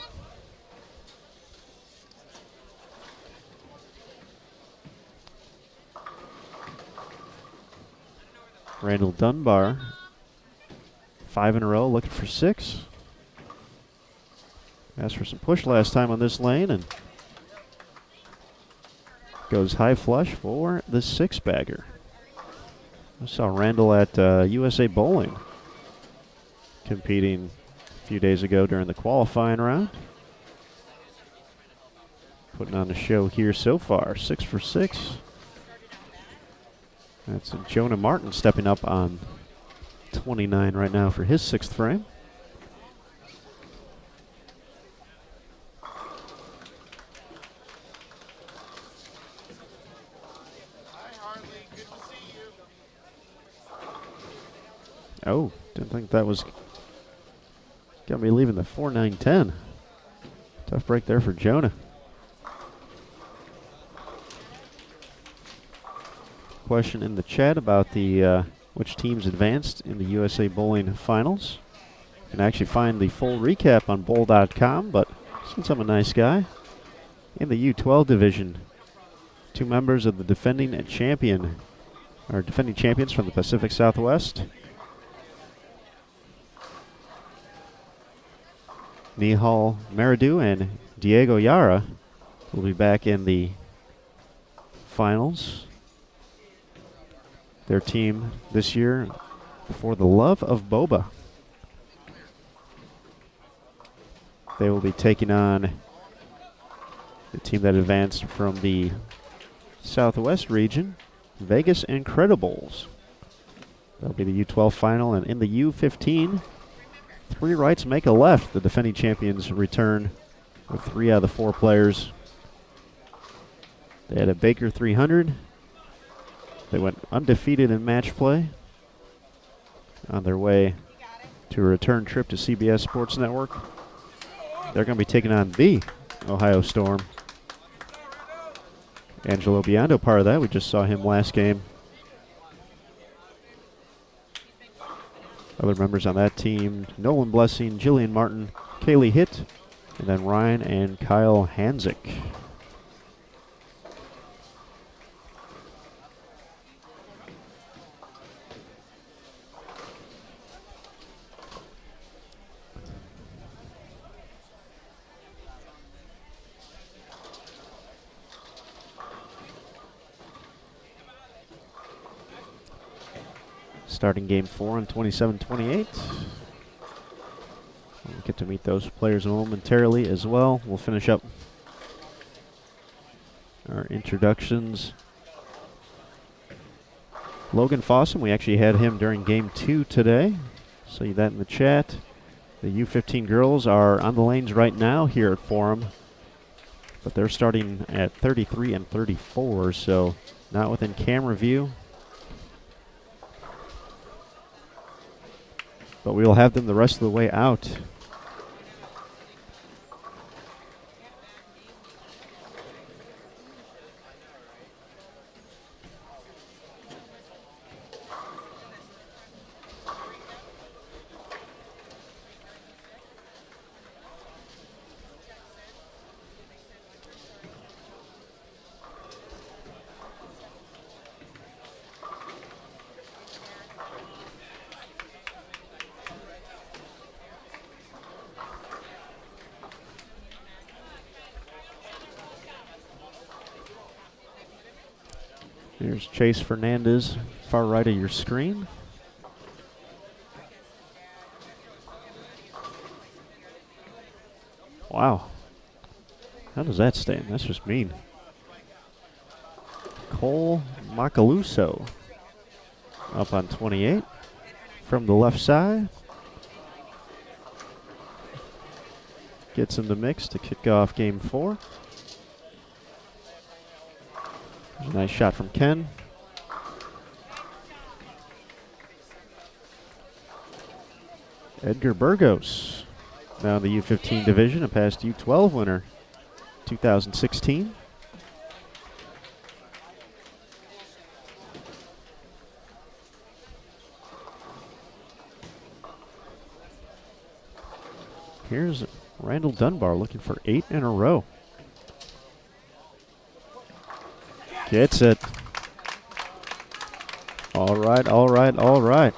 Randall Dunbar, 5 in a row, looking for 6. Asked for some push last time on this lane and goes high flush for the 6-bagger. I saw Randall at USA Bowling competing a few days ago during the qualifying round. Putting on the show here so far, 6 for 6. That's Jonah Martin stepping up on 29 right now for his 6th frame. Oh, didn't think that was got me leaving the 4-9-10. Tough break there for Jonah. question in the chat about the which teams advanced in the USA Bowling Finals. You can actually find the full recap on bowl.com, but since I'm a nice guy, in the U12 division, 2 members of the defending champions from the Pacific Southwest, Nihal Maridu and Diego Yara, will be back in the finals. Their team this year for the love of boba. They will be taking on the team that advanced from the Southwest region, Vegas Incredibles. That'll be the U12 final, and in the U15, 3 rights make a left. The defending champions return with 3 out of the 4 players. They had a Baker 300. They went undefeated in match play on their way to a return trip to CBS Sports Network. They're going to be taking on the Ohio Storm. Angelo Biondo, part of that. We just saw him last game. Other members on that team, Nolan Blessing, Jillian Martin, Kaylee Hitt, and then Ryan and Kyle Hanzik. Starting game 4 on 27-28. We'll get to meet those players momentarily as well. We'll finish up our introductions. Logan Fossum, we actually had him during game 2 today. See that in the chat. The U15 girls are on the lanes right now here at Forum, but they're starting at 33 and 34, so not within camera view. But we will have them the rest of the way out. Here's Chase Fernandez, far right of your screen. Wow. How does that stand? That's just mean. Cole Macaluso up on 28 from the left side. Gets in the mix to kick off game 4. There's a nice shot from Ken. Edgar Burgos, now in the U15 division, a past U12 winner, 2016. Here's Randall Dunbar looking for 8 in a row. Gets it. All right, all right, all right.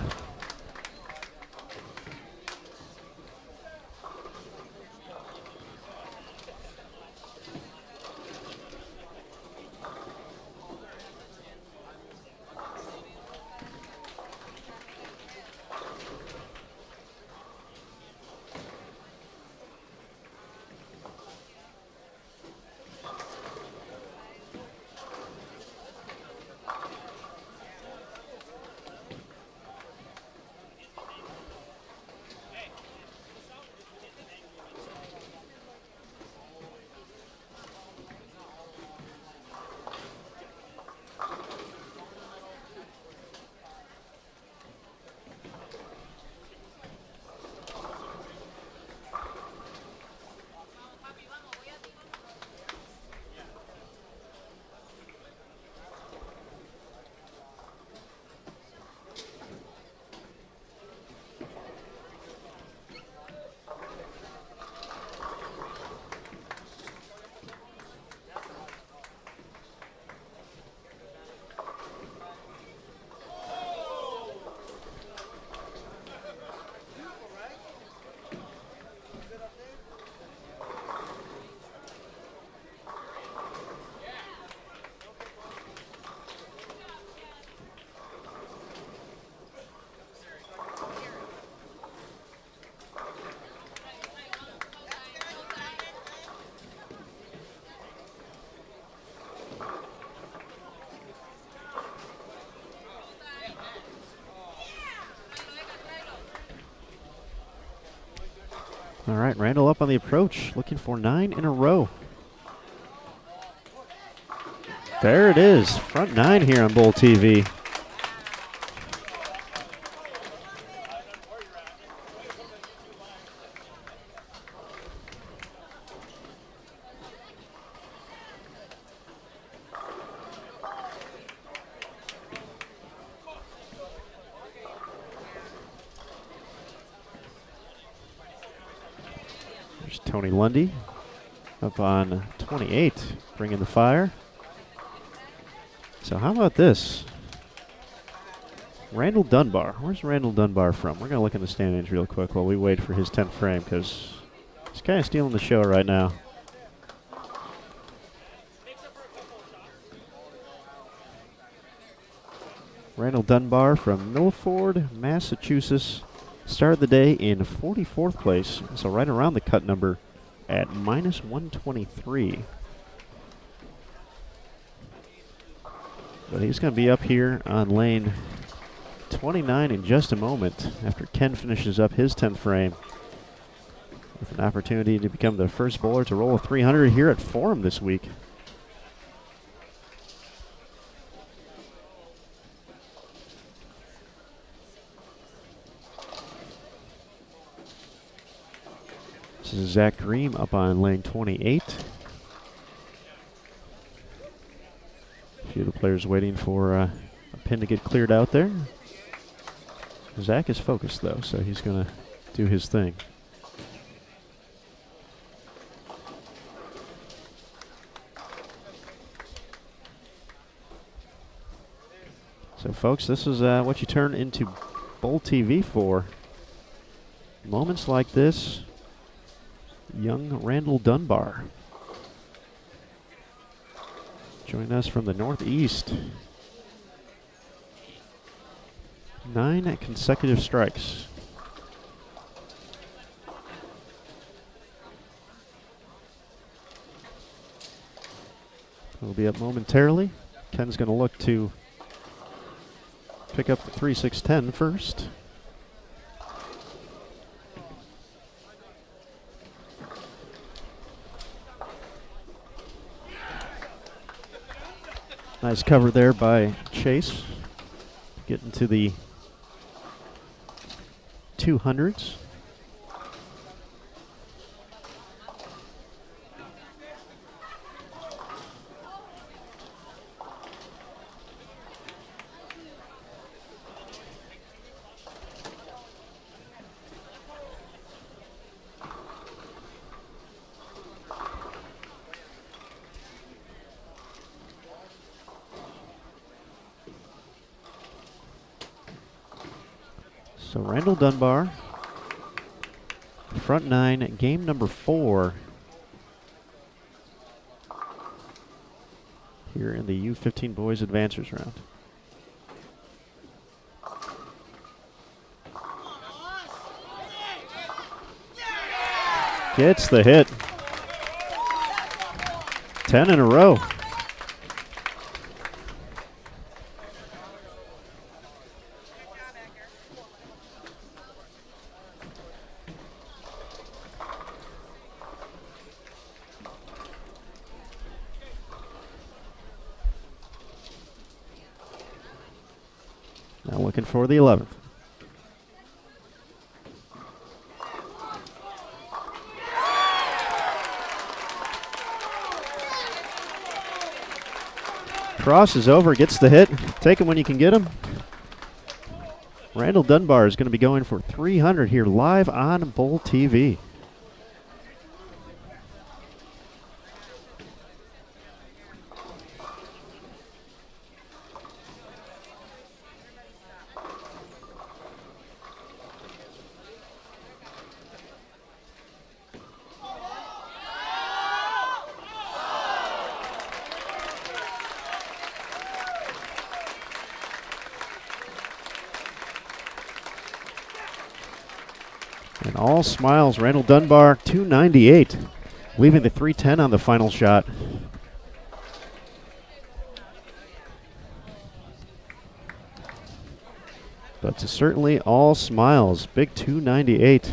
All right, Randall up on the approach, looking for 9 in a row. There it is, front 9 here on Bowl TV. There's Tony Lundy up on 28, bringing the fire. So how about this? Randall Dunbar. Where's Randall Dunbar from? We're going to look in the standings real quick while we wait for his 10th frame, because he's kind of stealing the show right now. Randall Dunbar from Milford, Massachusetts. Started the day in 44th place, so right around the cut number at -123. But he's going to be up here on lane 29 in just a moment after Ken finishes up his 10th frame, with an opportunity to become the first bowler to roll a 300 here at Forum this week. This is Zach Green up on lane 28. A few of the players waiting for a pin to get cleared out there. Zach is focused though, so he's going to do his thing. So folks, this is what you turn into Bowl TV for. Moments like this, young Randall Dunbar joining us from the Northeast. 9 consecutive strikes. He'll be up momentarily. Ken's going to look to pick up the 3-6-10 first. Nice cover there by Chase. Getting to the 200s. So Randall Dunbar, front 9, game number 4 here in the U15 Boys Advancers round. Gets the hit. 10 in a row. Now looking for the 11th. Cross is over, gets the hit. Take him when you can get him. Randall Dunbar is going to be going for 300 here live on Bowl TV. And all smiles, Randall Dunbar, 298, leaving the 310 on the final shot. But certainly all smiles, big 298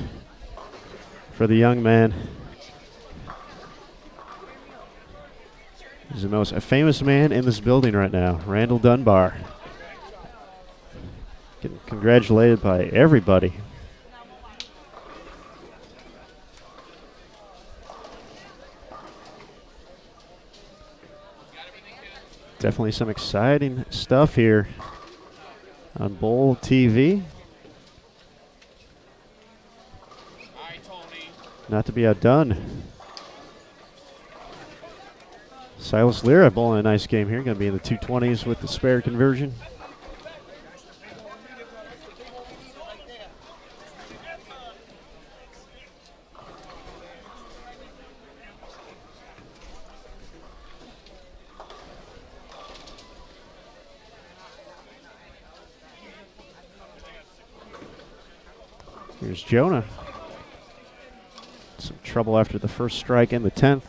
for the young man. He's the most famous man in this building right now, Randall Dunbar. Getting congratulated by everybody. Definitely some exciting stuff here on Bowl TV. Not to be outdone. Silas Lira bowling a nice game here. Going to be in the 220s with the spare conversion. Here's Jonah. Some trouble after the first strike in the 10th.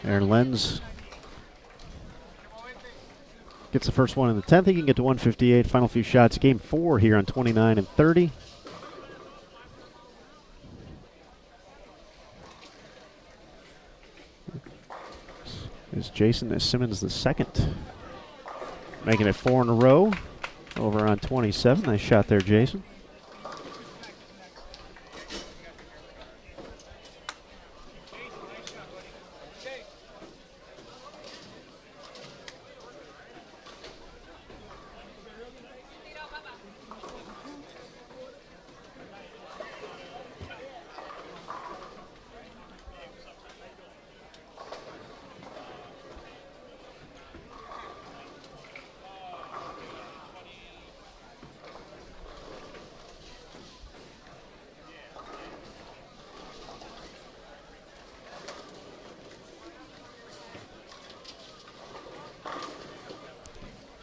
Aaron Lenz gets the first one in the 10th. He can get to 158. Final few shots. Game 4 here on 29 and 30. Is Jason Simmons the second. Making it 4 in a row. Over on 27. Nice shot there, Jason.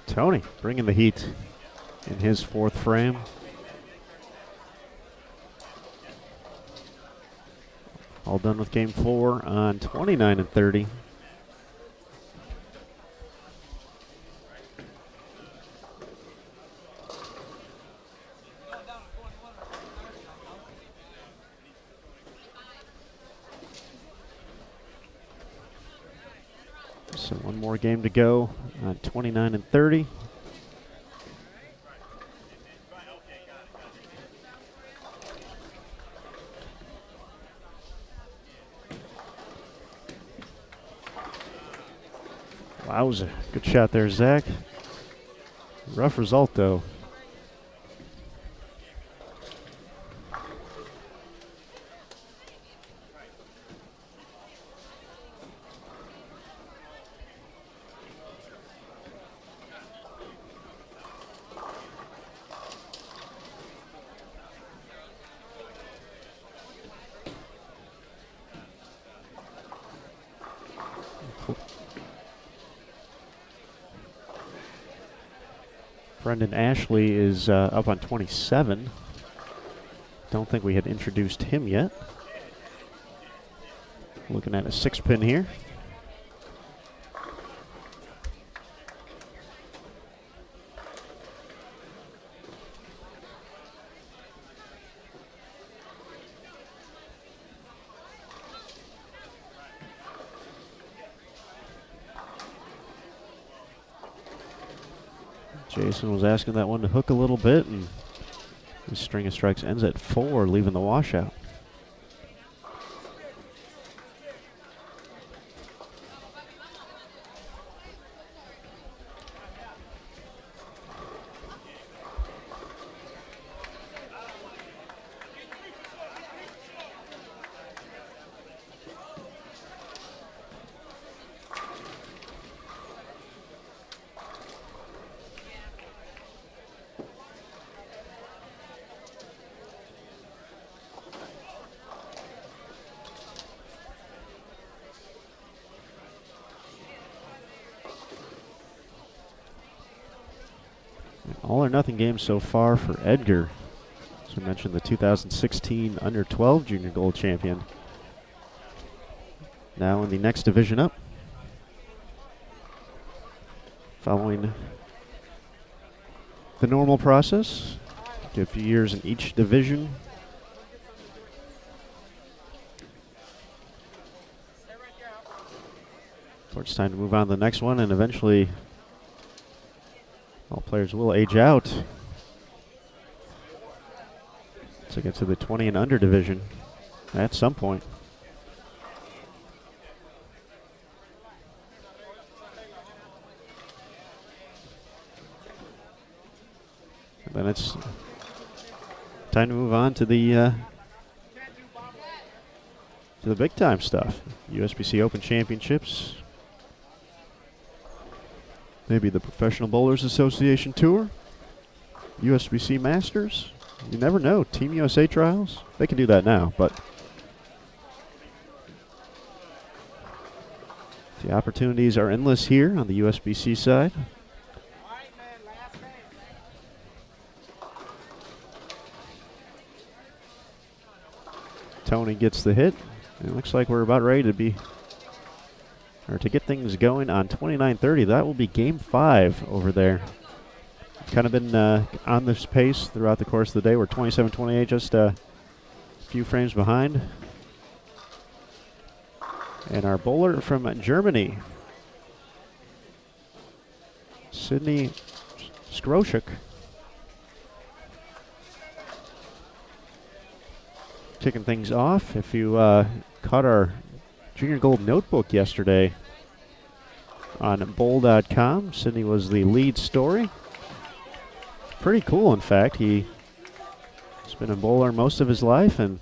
Tony bringing the heat in his 4th frame. All done with game 4 on 29 and 30. So one more game to go on 29 and 30. Wowza. Good shot there, Zach. Rough result, though. Brendan Ashley is up on 27. Don't think we had introduced him yet. Looking at a 6-pin here. Jason was asking that one to hook a little bit, and the string of strikes ends at 4, leaving the washout. 4-0 game so far for Edgar. As we mentioned, the 2016 Under-12 Junior Gold champion. Now in the next division up. Following the normal process. Did a few years in each division. So it's time to move on to the next one, and eventually all players will age out to get to the 20 and under division at some point. And then it's time to move on to the big time stuff. USBC Open Championships. Maybe the Professional Bowlers Association Tour. USBC Masters. You never know. Team USA trials. They can do that now, but the opportunities are endless here on the USBC side. Tony gets the hit. It looks like we're about ready to get things going on 29:30. That will be game 5 over there. Kind of been on this pace throughout the course of the day. We're 27-28, just a few frames behind. And our bowler from Germany, Sydney Skrochuk, kicking things off. If you caught our Junior Gold Notebook yesterday on bowl.com, Sydney was the lead story. Pretty cool, in fact. He's been a bowler most of his life and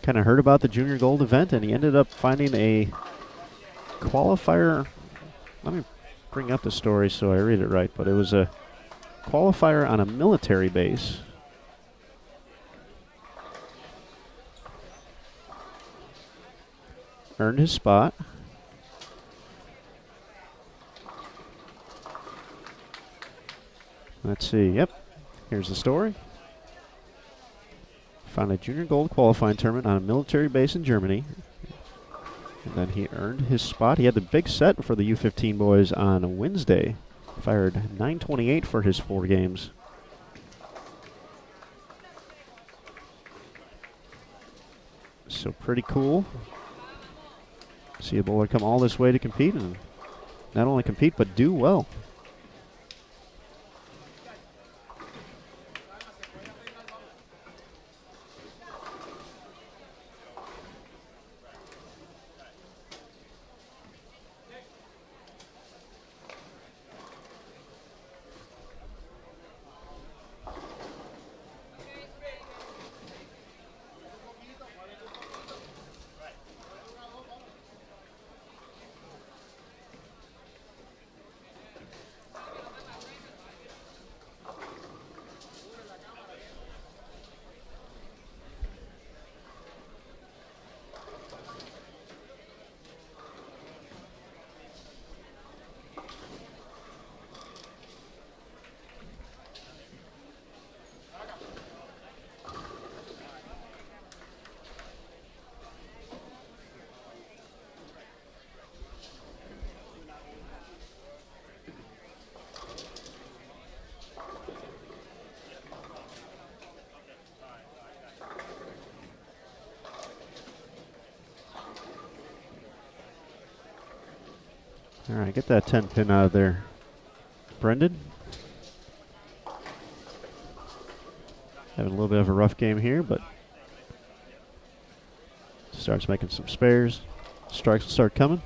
kind of heard about the Junior Gold event, and he ended up finding a qualifier. Let me bring up the story so I read it right, but it was a qualifier on a military base. Earned his spot. Let's see. Yep. Here's the story. Found a Junior Gold qualifying tournament on a military base in Germany. And then he earned his spot. He had the big set for the U15 boys on Wednesday. Fired .928 for his 4 games. So pretty cool. See a bowler come all this way to compete, and not only compete, but do well. All right, get that 10 pin out of there, Brendan. Having a little bit of a rough game here, but starts making some spares. Strikes will start coming.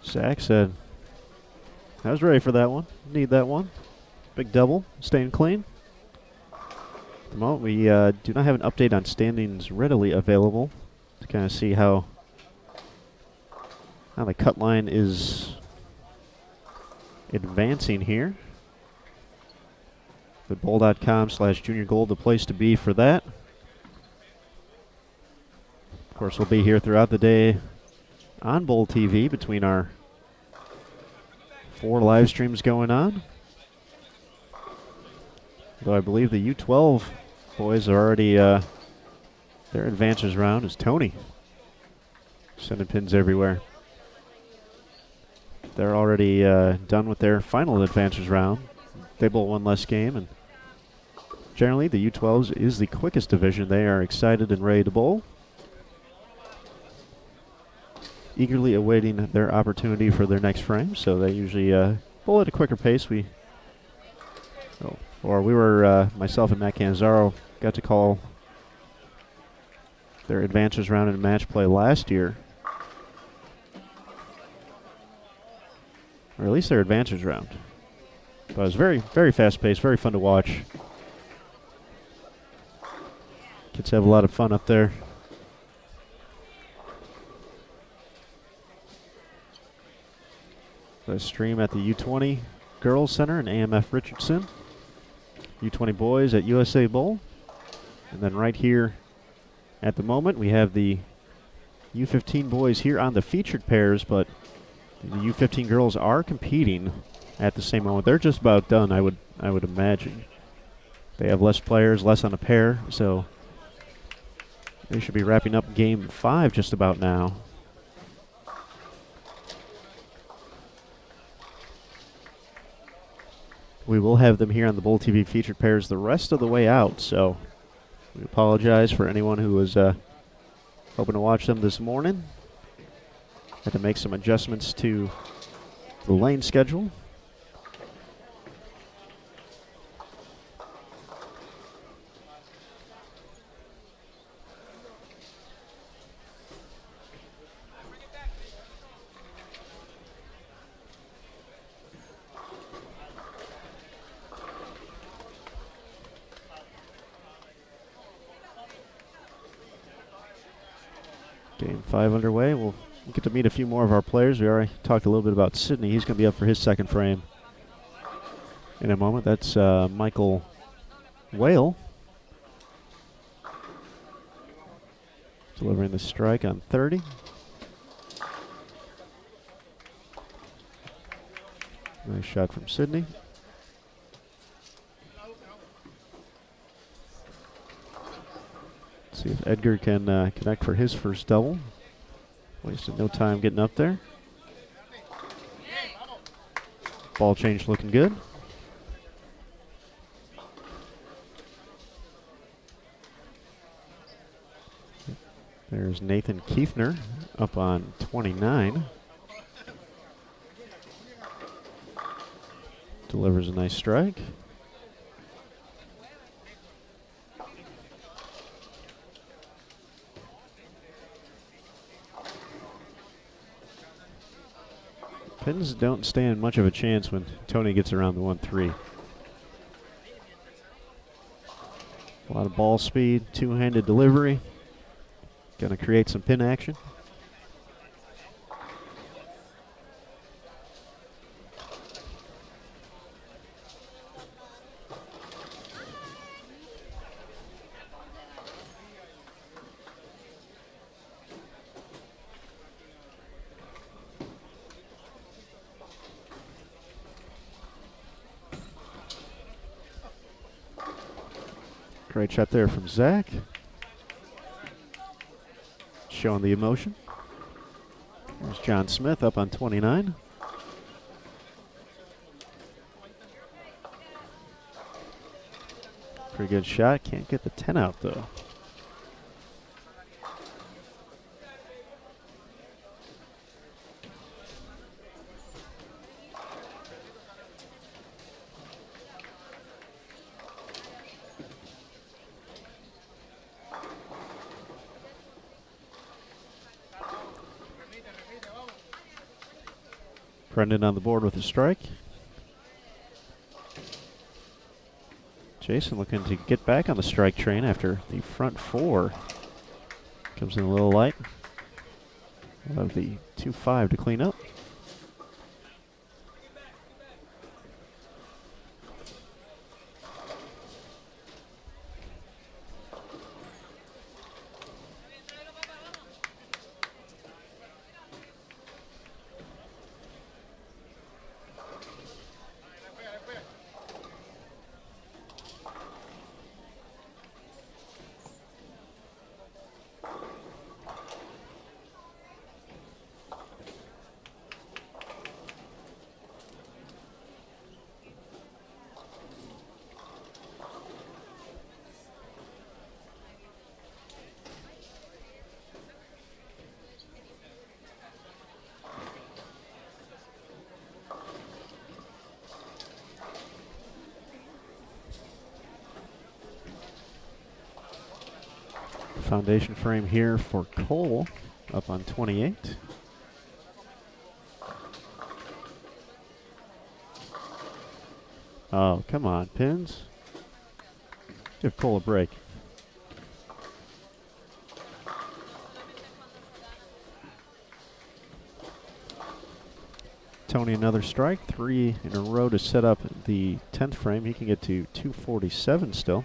Zach said, I was ready for that one. Need that one. Big double, staying clean. At the moment, we do not have an update on standings readily available to kind of see how the cut line is advancing here. But bowl.com/Junior Gold, the place to be for that. Of course, we'll be here throughout the day on Bowl TV between our 4 live streams going on. Though I believe the U12 boys are already, their advances round is Tony. Sending pins everywhere. They're already done with their final advances round. They bowl 1 less game, and generally the U12s is the quickest division. They are excited and ready to bowl, eagerly awaiting their opportunity for their next frame. So they usually bowl at a quicker pace. Myself and Matt Canzaro got to call their advances round in match play last year. Or at least their advances round. But it was very, very fast paced, very fun to watch. Kids have a lot of fun up there. The stream at the U20 Girls Center in AMF Richardson. U20 boys at USA Bowl. And then right here at the moment, we have the U15 boys here on the featured pairs, but the U15 girls are competing at the same moment. They're just about done, I would imagine. They have less players, less on a pair, so they should be wrapping up game 5 just about now. We will have them here on the Bowl TV featured pairs the rest of the way out, so we apologize for anyone who was hoping to watch them this morning. Had to make some adjustments to the lane schedule. Game 5 underway. We'll get to meet a few more of our players. We already talked a little bit about Sydney. He's going to be up for his second frame in a moment. That's Michael Whale delivering the strike on 30. Nice shot from Sydney. See if Edgar can connect for his first double. Wasted no time getting up there. Ball change looking good. There's Nathan Kiefner up on 29. Delivers a nice strike. Pins don't stand much of a chance when Tony gets around the 1-3. A lot of ball speed, two-handed delivery. Going to create some pin action. Great shot there from Zach. Showing the emotion. There's John Smith up on 29. Pretty good shot. Can't get the 10 out though. Brendan on the board with a strike. Jason looking to get back on the strike train after the front four. Comes in a little light. We'll have the 2-5 to clean up. Foundation frame here for Cole, up on 28. Oh, come on, pins. Give Cole a break. Tony another strike, 3 in a row to set up the 10th frame. He can get to 247 still.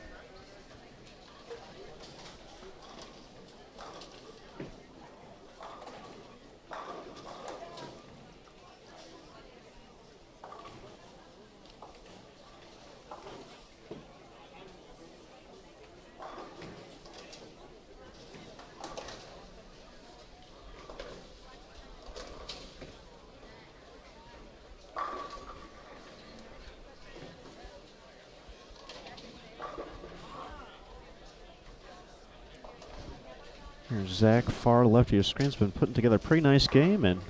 Here's Zach, far left of your screen's been putting together a pretty nice game, and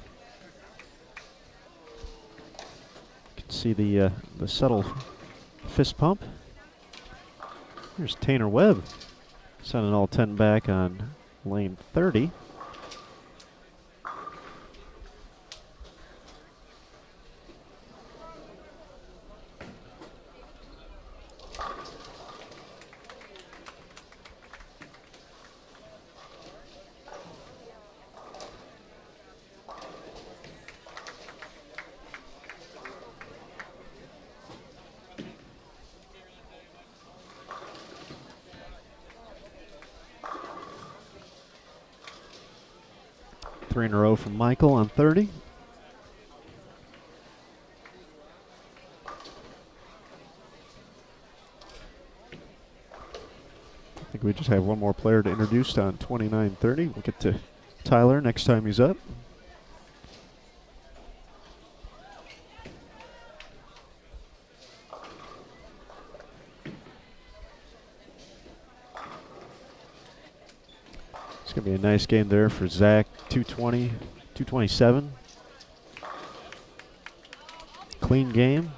you can see the subtle fist pump. Here's Tanner Webb, sending all 10 back on lane 30. Three in a row from Michael on 30. I think we just have one more player to introduce on 29-30. We'll get to Tyler next time he's up. It's going to be a nice game there for Zach. 220, 227. Clean game.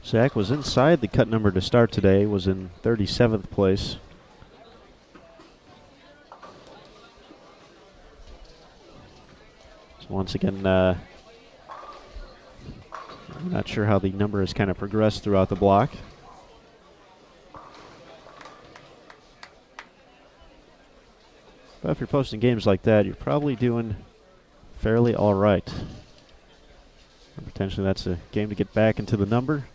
Zach was inside the cut number to start today, was in 37th place. So once again, I'm not sure how the number has kind of progressed throughout the block. But if you're posting games like that, you're probably doing fairly all right. And potentially that's a game to get back into the number.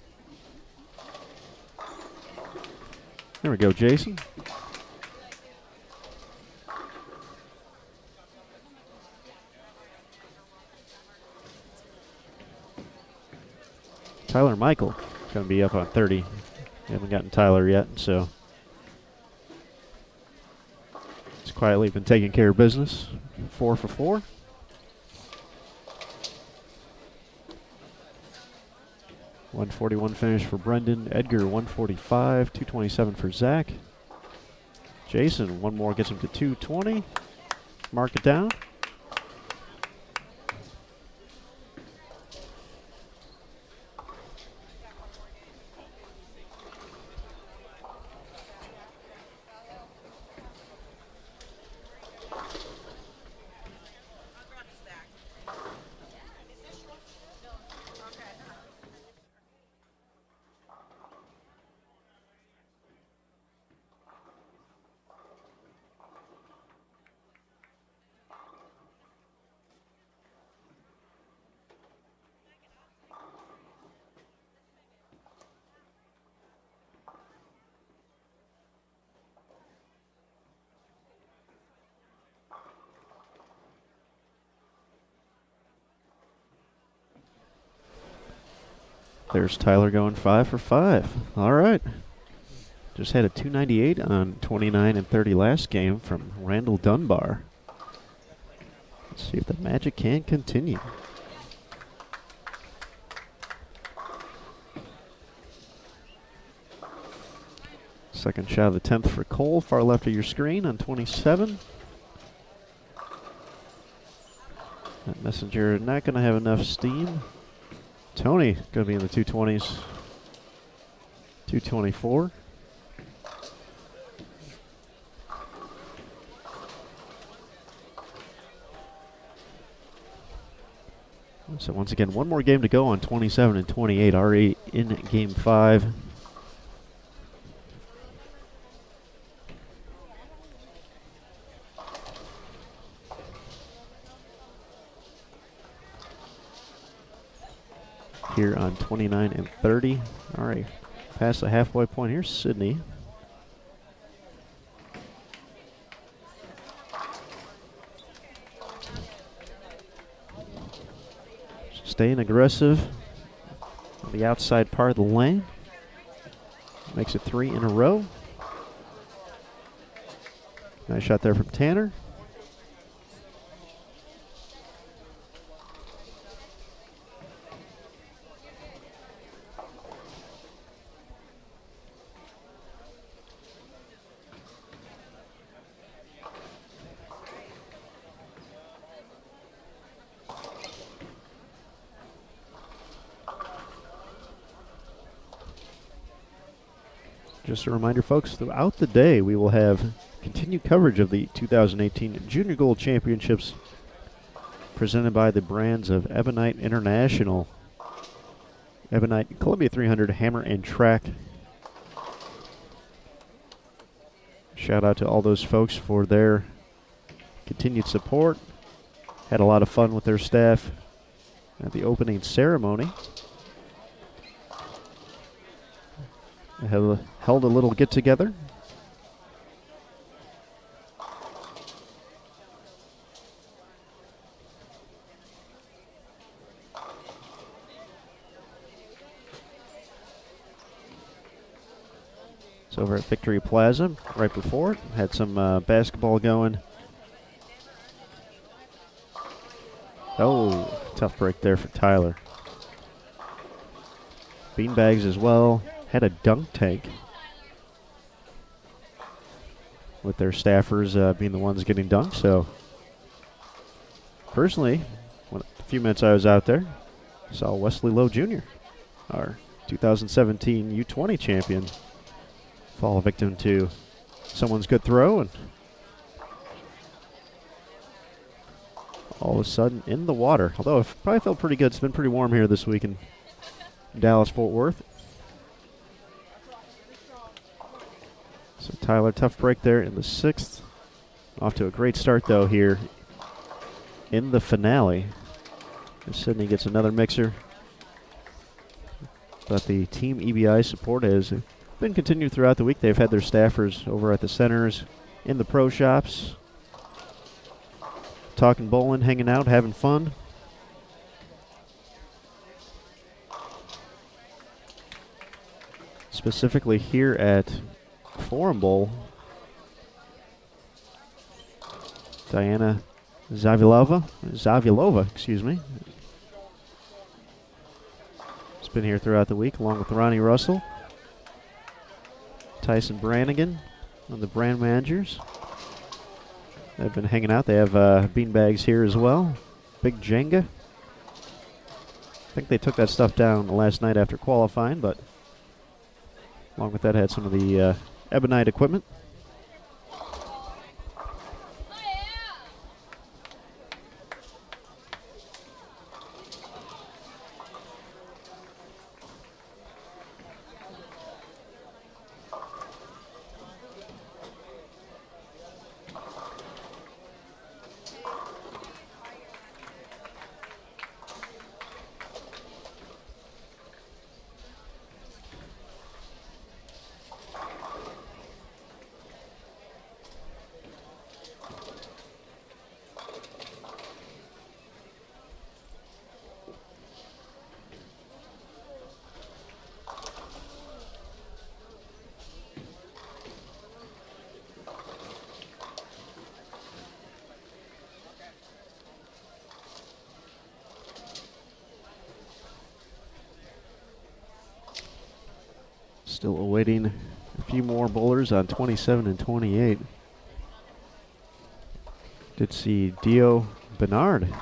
There we go, Jason. Tyler Michael going to be up on 30. We haven't gotten Tyler yet, so he's quietly been taking care of business. 4 for 4. 141 finish for Brendan. Edgar, 145. 227 for Zach. Jason, one more gets him to 220. Mark it down. There's Tyler going 5 for 5. All right. Just had a 298 on 29 and 30 last game from Randall Dunbar. Let's see if the magic can continue. Second shot of the 10th for Cole, far left of your screen on 27. That messenger not going to have enough steam. Tony going to be in the 220s. 224. So once again, one more game to go on 27 and 28, already in game 5. Here on 29 and 30. All right, past the halfway point. Here's Sydney. Staying aggressive on the outside part of the lane. Makes it 3 in a row. Nice shot there from Tanner. Just a reminder, folks, throughout the day we will have continued coverage of the 2018 Junior Gold Championships presented by the brands of Ebonite International, Ebonite Columbia 300 Hammer and Track. Shout out to all those folks for their continued support. Had a lot of fun with their staff at the opening ceremony. Held a little get-together. It's over at Victory Plaza right before it. Had some basketball going. Oh, tough break there for Tyler. Beanbags as well. Had a dunk tank with their staffers being the ones getting dunked. So personally, a few minutes I was out there, saw Wesley Lowe Jr., our 2017 U20 champion, fall victim to someone's good throw, and all of a sudden in the water. Although it probably felt pretty good. It's been pretty warm here this week in Dallas-Fort Worth. So Tyler, tough break there in the 6th. Off to a great start, though, here in the finale. As Sydney gets another mixer. But the Team EBI support has been continued throughout the week. They've had their staffers over at the centers, in the pro shops, talking bowling, hanging out, having fun. Specifically here at Forum Bowl, Diana Zavilova, excuse me, has been here throughout the week, along with Ronnie Russell, Tyson Brannigan, and the brand managers. They've been hanging out. They have beanbags here as well. Big Jenga. I think they took that stuff down last night after qualifying, but along with that had some of the Ebonite equipment. Still awaiting a few more bowlers on 27 and 28. Did see Dio Bernard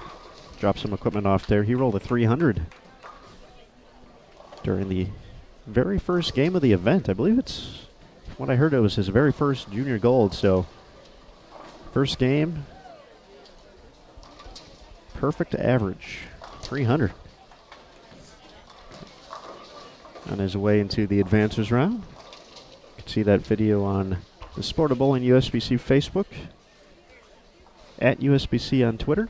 drop some equipment off there. He rolled a 300 during the very first game of the event. I believe it's, from what I heard, it was his very first junior gold. So, first game, perfect average, 300. On his way into the advancers round. You can see that video on the Sport of Bowling USBC Facebook, at USBC on Twitter.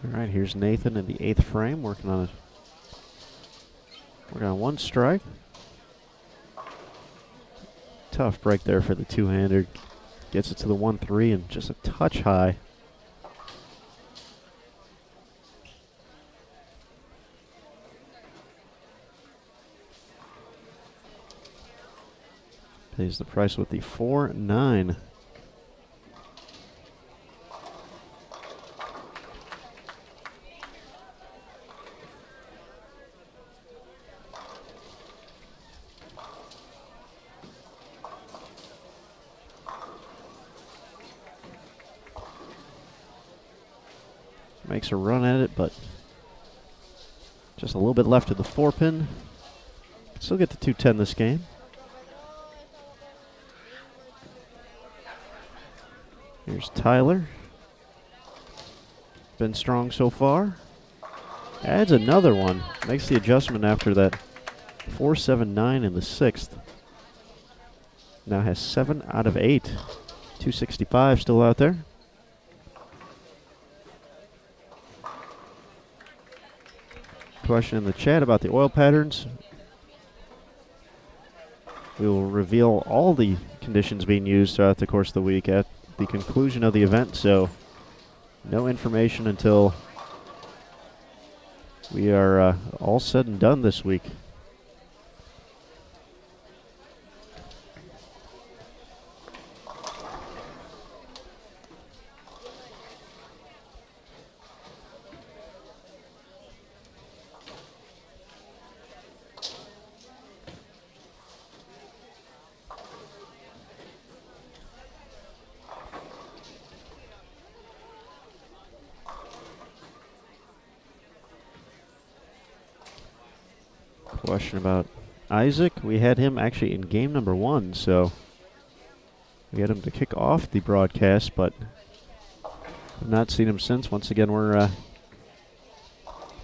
All right, here's Nathan in the 8th frame working on one strike. Tough break there for the two-hander. Gets it to the 1-3 and just a touch high. Pays the price with the 4-9. Makes a run at it, but just a little bit left of the 4-pin. Can still get to 210 this game. Here's Tyler. Been strong so far. Adds another one. Makes the adjustment after that 4-7-9 in the 6th. Now has 7 out of 8. 265 still out there. Question in the chat about the oil patterns. We will reveal all the conditions being used throughout the course of the week at the conclusion of the event, so no information until we are all said and done this week. Question about Isaac. We had him actually in game number 1, so we had him to kick off the broadcast, but have not seen him since. Once again, we're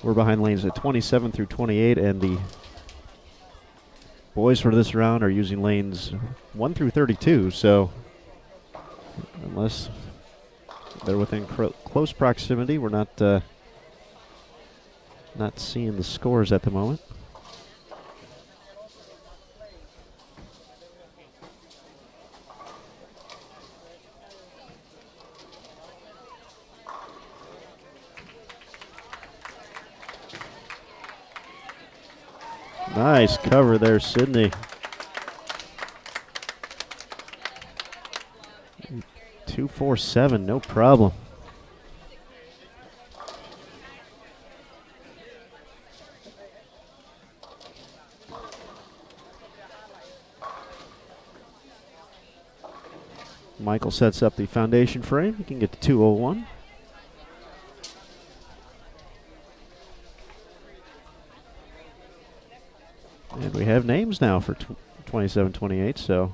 behind lanes at 27 through 28, and the boys for this round are using lanes 1 through 32, so unless they're within close proximity, we're not seeing the scores at the moment. Nice cover there, Sydney. 247, no problem. Michael sets up the foundation frame. He can get to 201. And we have names now for 27-28, so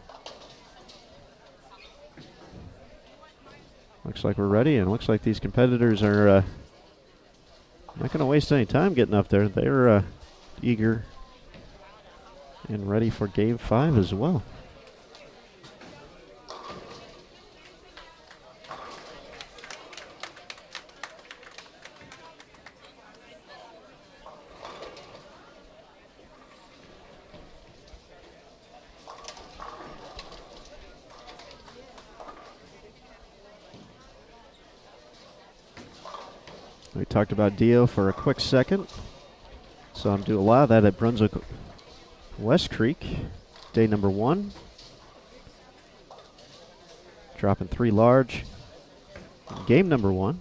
looks like we're ready, and looks like these competitors are not going to waste any time getting up there. They're eager and ready for game 5 as well. We talked about Dio for a quick second. Saw him do a lot of that at Brunswick West Creek, day number 1. Dropping 3 large in game number 1.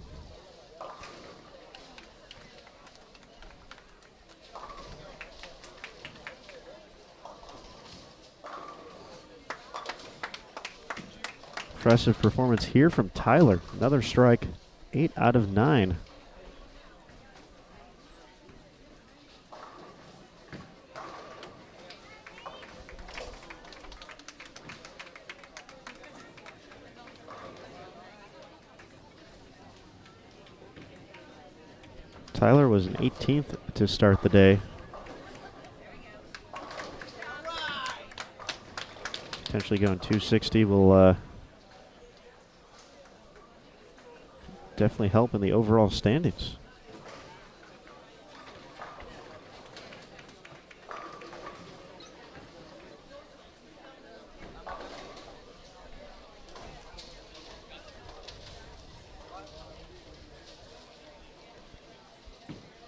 Impressive performance here from Tyler. Another strike, 8 out of 9. Tyler was an 18th to start the day. Potentially going 260 will definitely help in the overall standings.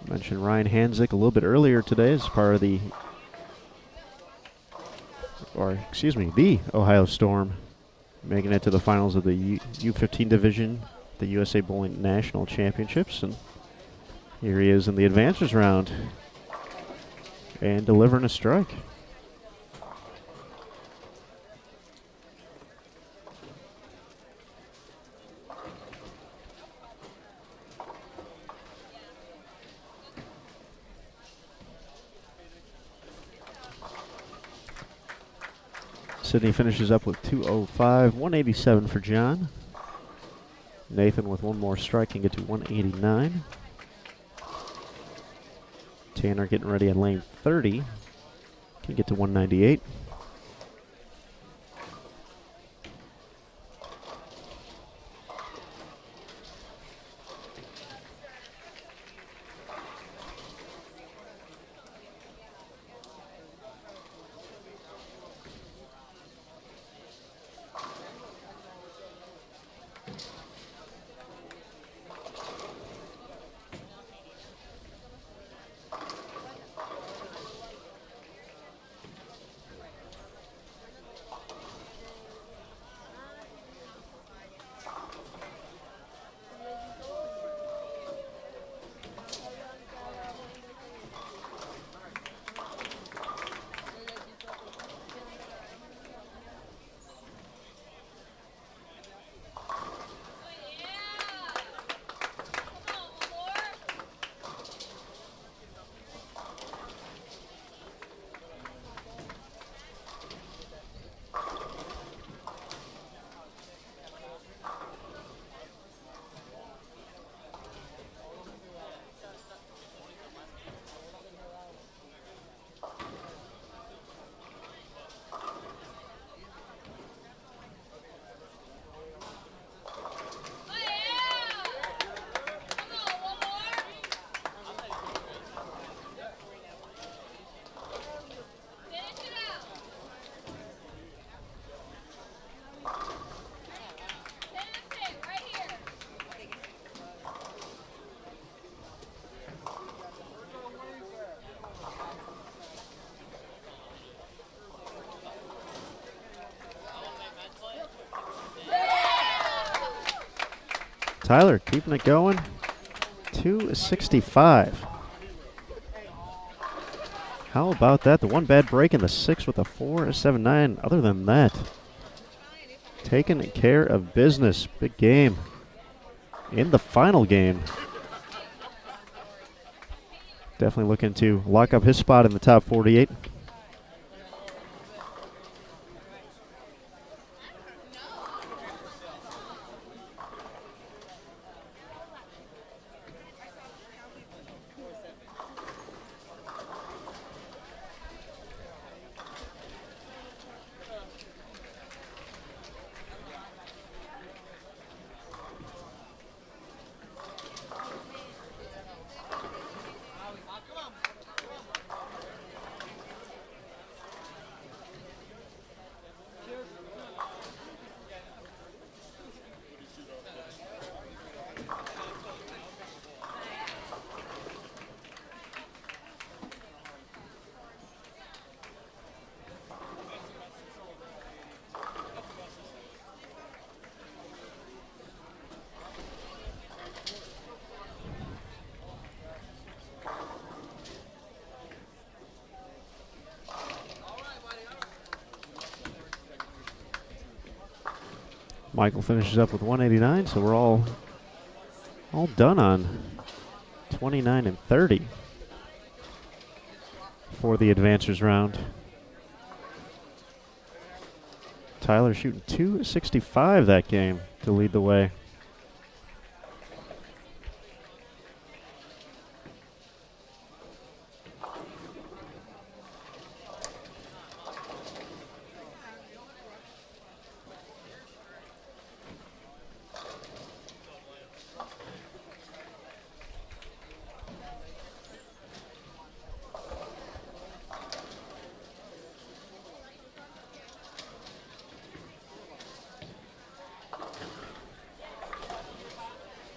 Mentioned Ryan Hanzik a little bit earlier today as part of the Ohio Storm, making it to the finals of the U15 division, the USA Bowling National Championships, and here he is in the advancers round and delivering a strike. Sydney finishes up with 205, 187 for John. Nathan with one more strike can get to 189. Tanner getting ready on lane 30, can get to 198. Tyler keeping it going. 265. How about that? The one bad break in the 6 with a 4.79. Other than that, taking care of business. Big game in the final game. Definitely looking to lock up his spot in the top 48. Michael finishes up with 189, so we're all done on 29 and 30 for the advancers round. Tyler shooting 265 that game to lead the way.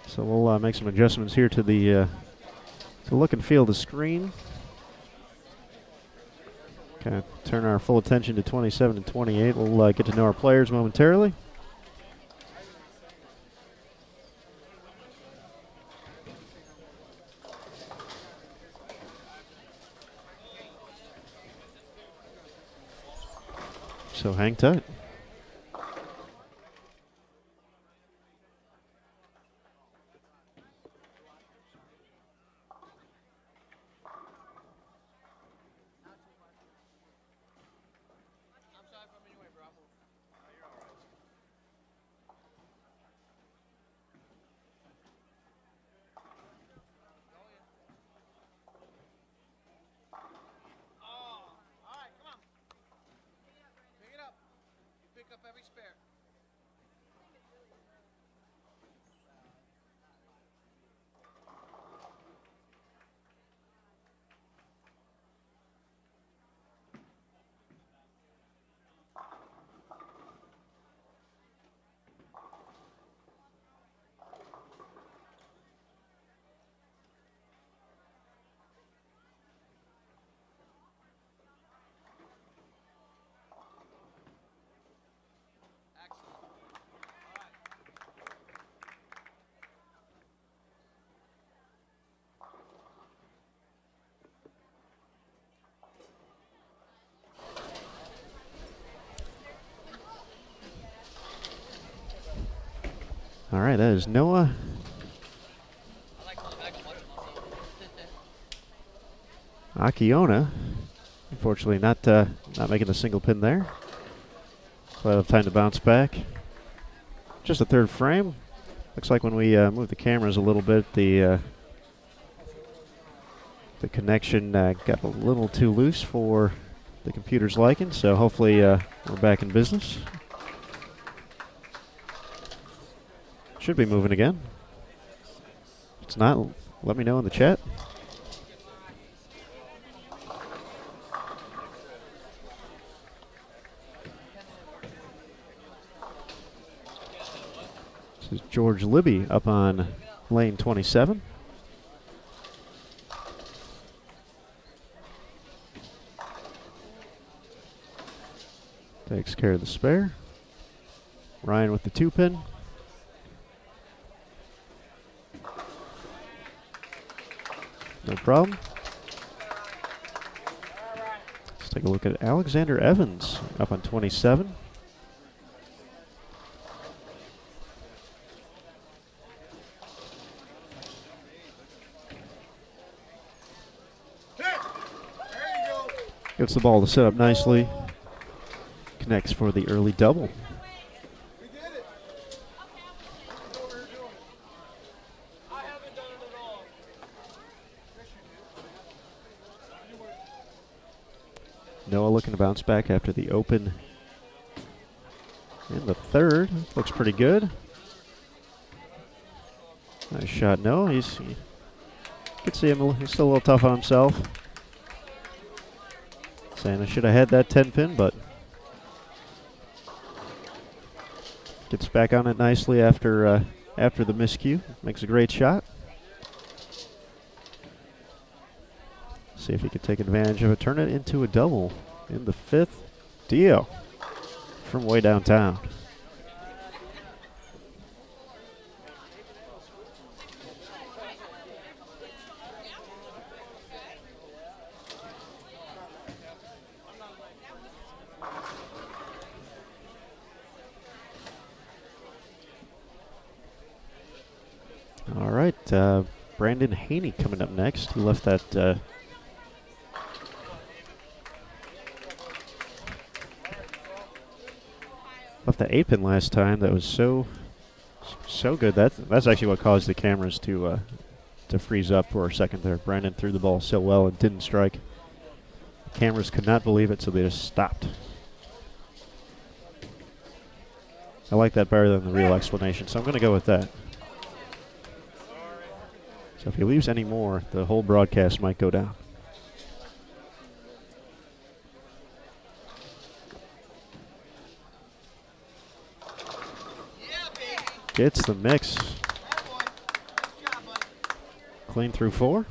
So we'll make some adjustments here to the look and feel of the screen. Kind of turn our full attention to 27 and 28. We'll get to know our players momentarily. So hang tight. All right, that is Noah Akiona. Unfortunately, not making the single pin there. So I'll have time to bounce back. Just a third frame. Looks like when we move the cameras a little bit, the connection got a little too loose for the computer's liking. So hopefully we're back in business. Should be moving again. If it's not, let me know in the chat. This is George Libby up on lane 27. Takes care of the spare. Ryan with the 2-pin. No problem. Let's take a look at Alexander Evans up on 27. Gets the ball to set up nicely. Connects for the early double. Noah looking to bounce back after the open in the third. Looks pretty good. Nice shot, Noah. You can see him, he's still a little tough on himself. Saying I should have had that 10 pin, but gets back on it nicely after the miscue. Makes a great shot. See if he can take advantage of it. Turn it into a double in the fifth. Dio from way downtown. All right, Brandon Haney coming up next. He left that left the 8-pin last time. That was so good. That's actually what caused the cameras to freeze up for a second there. Brandon threw the ball so well and didn't strike. The cameras could not believe it, so they just stopped. I like that better than the real explanation, so I'm going to go with that. So if he leaves any more, the whole broadcast might go down. Gets the mix. Clean through 4.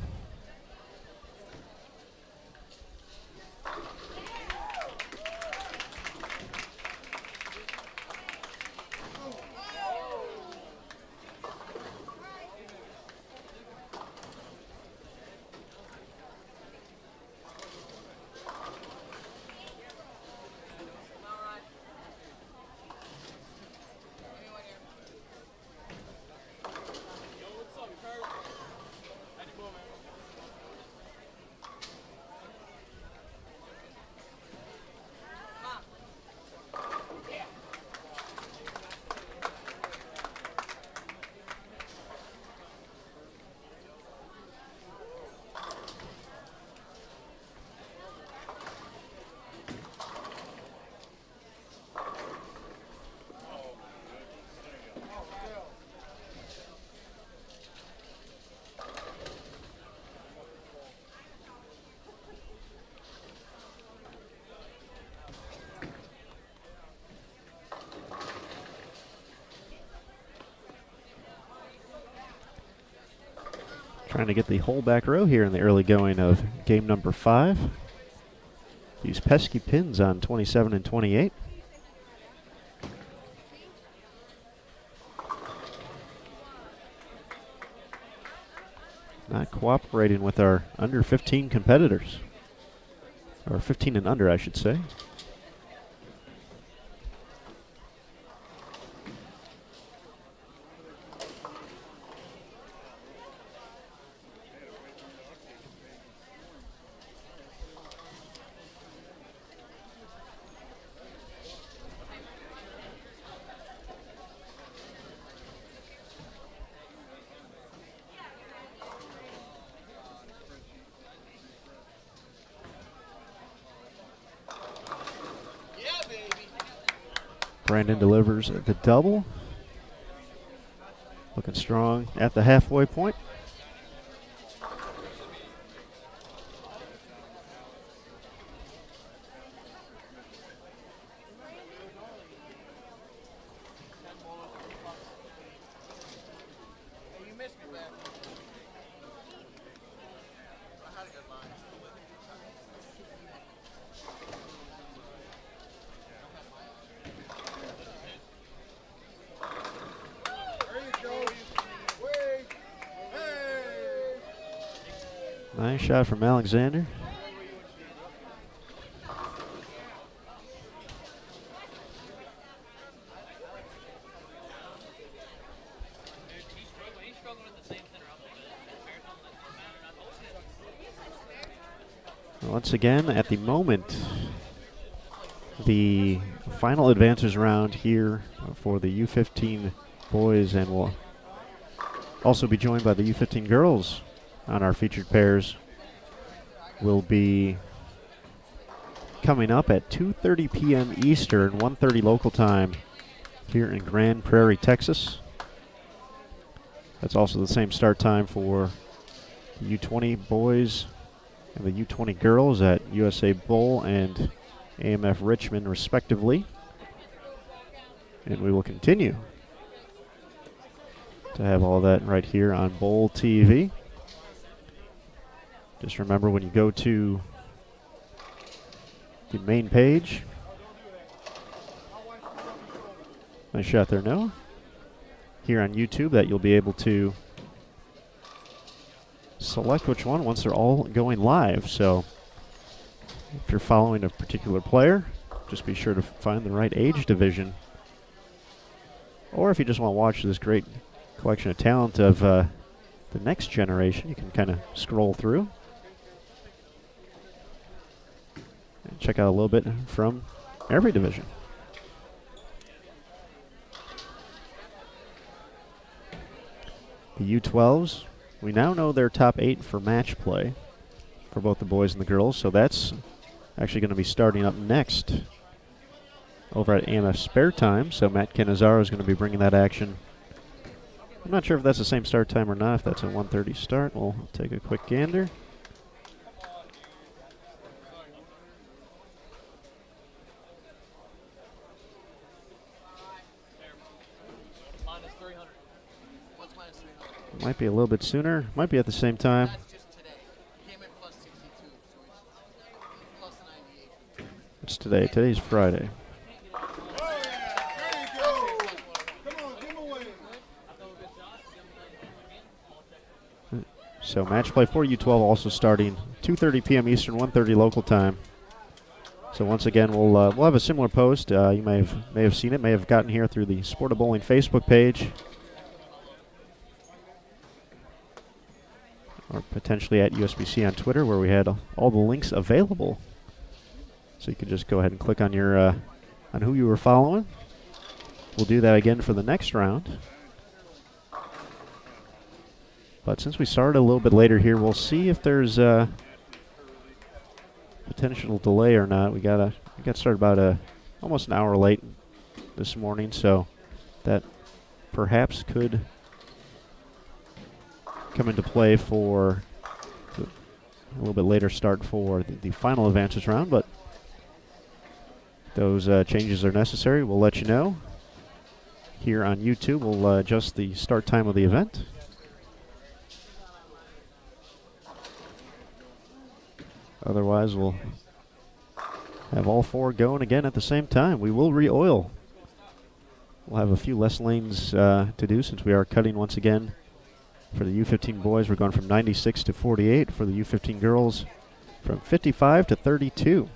Trying to get the whole back row here in the early going of game number 5. These pesky pins on 27 and 28. Not cooperating with our under 15 competitors. Or 15 and under, I should say. Brandon delivers the double. Looking strong at the halfway point. Nice shot from Alexander. Once again, at the moment, the final advances round here for the U15 boys, and we'll also be joined by the U15 girls on our featured pairs, will be coming up at 2:30 p.m. Eastern, 1:30 local time here in Grand Prairie, Texas. That's also the same start time for the U20 boys and the U20 girls at USA Bowl and AMF Richmond, respectively. And we will continue to have all that right here on Bowl TV. Just remember, when you go to the main page, nice shot there, Noah, here on YouTube, that you'll be able to select which one once they're all going live. So if you're following a particular player, just be sure to find the right age division. Or if you just want to watch this great collection of talent of the next generation, you can kind of scroll through and check out a little bit from every division. The U12s, we now know their top 8 for match play for both the boys and the girls, so that's actually going to be starting up next over at AMF Spare Time. So Matt Canizaro is going to be bringing that action. I'm not sure if that's the same start time or not, if that's a 1:30 start. We'll take a quick gander. Might be a little bit sooner. Might be at the same time. It's today. Today's Friday. So match play for U12 also starting 2:30 p.m. Eastern, 1:30 local time. So once again, we'll have a similar post. You may have seen it, may have gotten here through the Sport of Bowling Facebook page, or potentially at USBC on Twitter, where we had all the links available. So you can just go ahead and click on your on who you were following. We'll do that again for the next round. But since we started a little bit later here, we'll see if there's a potential delay or not. We got started about almost an hour late this morning, so that perhaps could come into play for a little bit later start for the final advances round. But those changes are necessary. We'll let you know. Here on YouTube, we'll adjust the start time of the event. Otherwise, we'll have all 4 going again at the same time. We will re-oil. We'll have a few less lanes to do, since we are cutting once again. For the U15 boys, we're going from 96 to 48. For the U15 girls, from 55 to 32.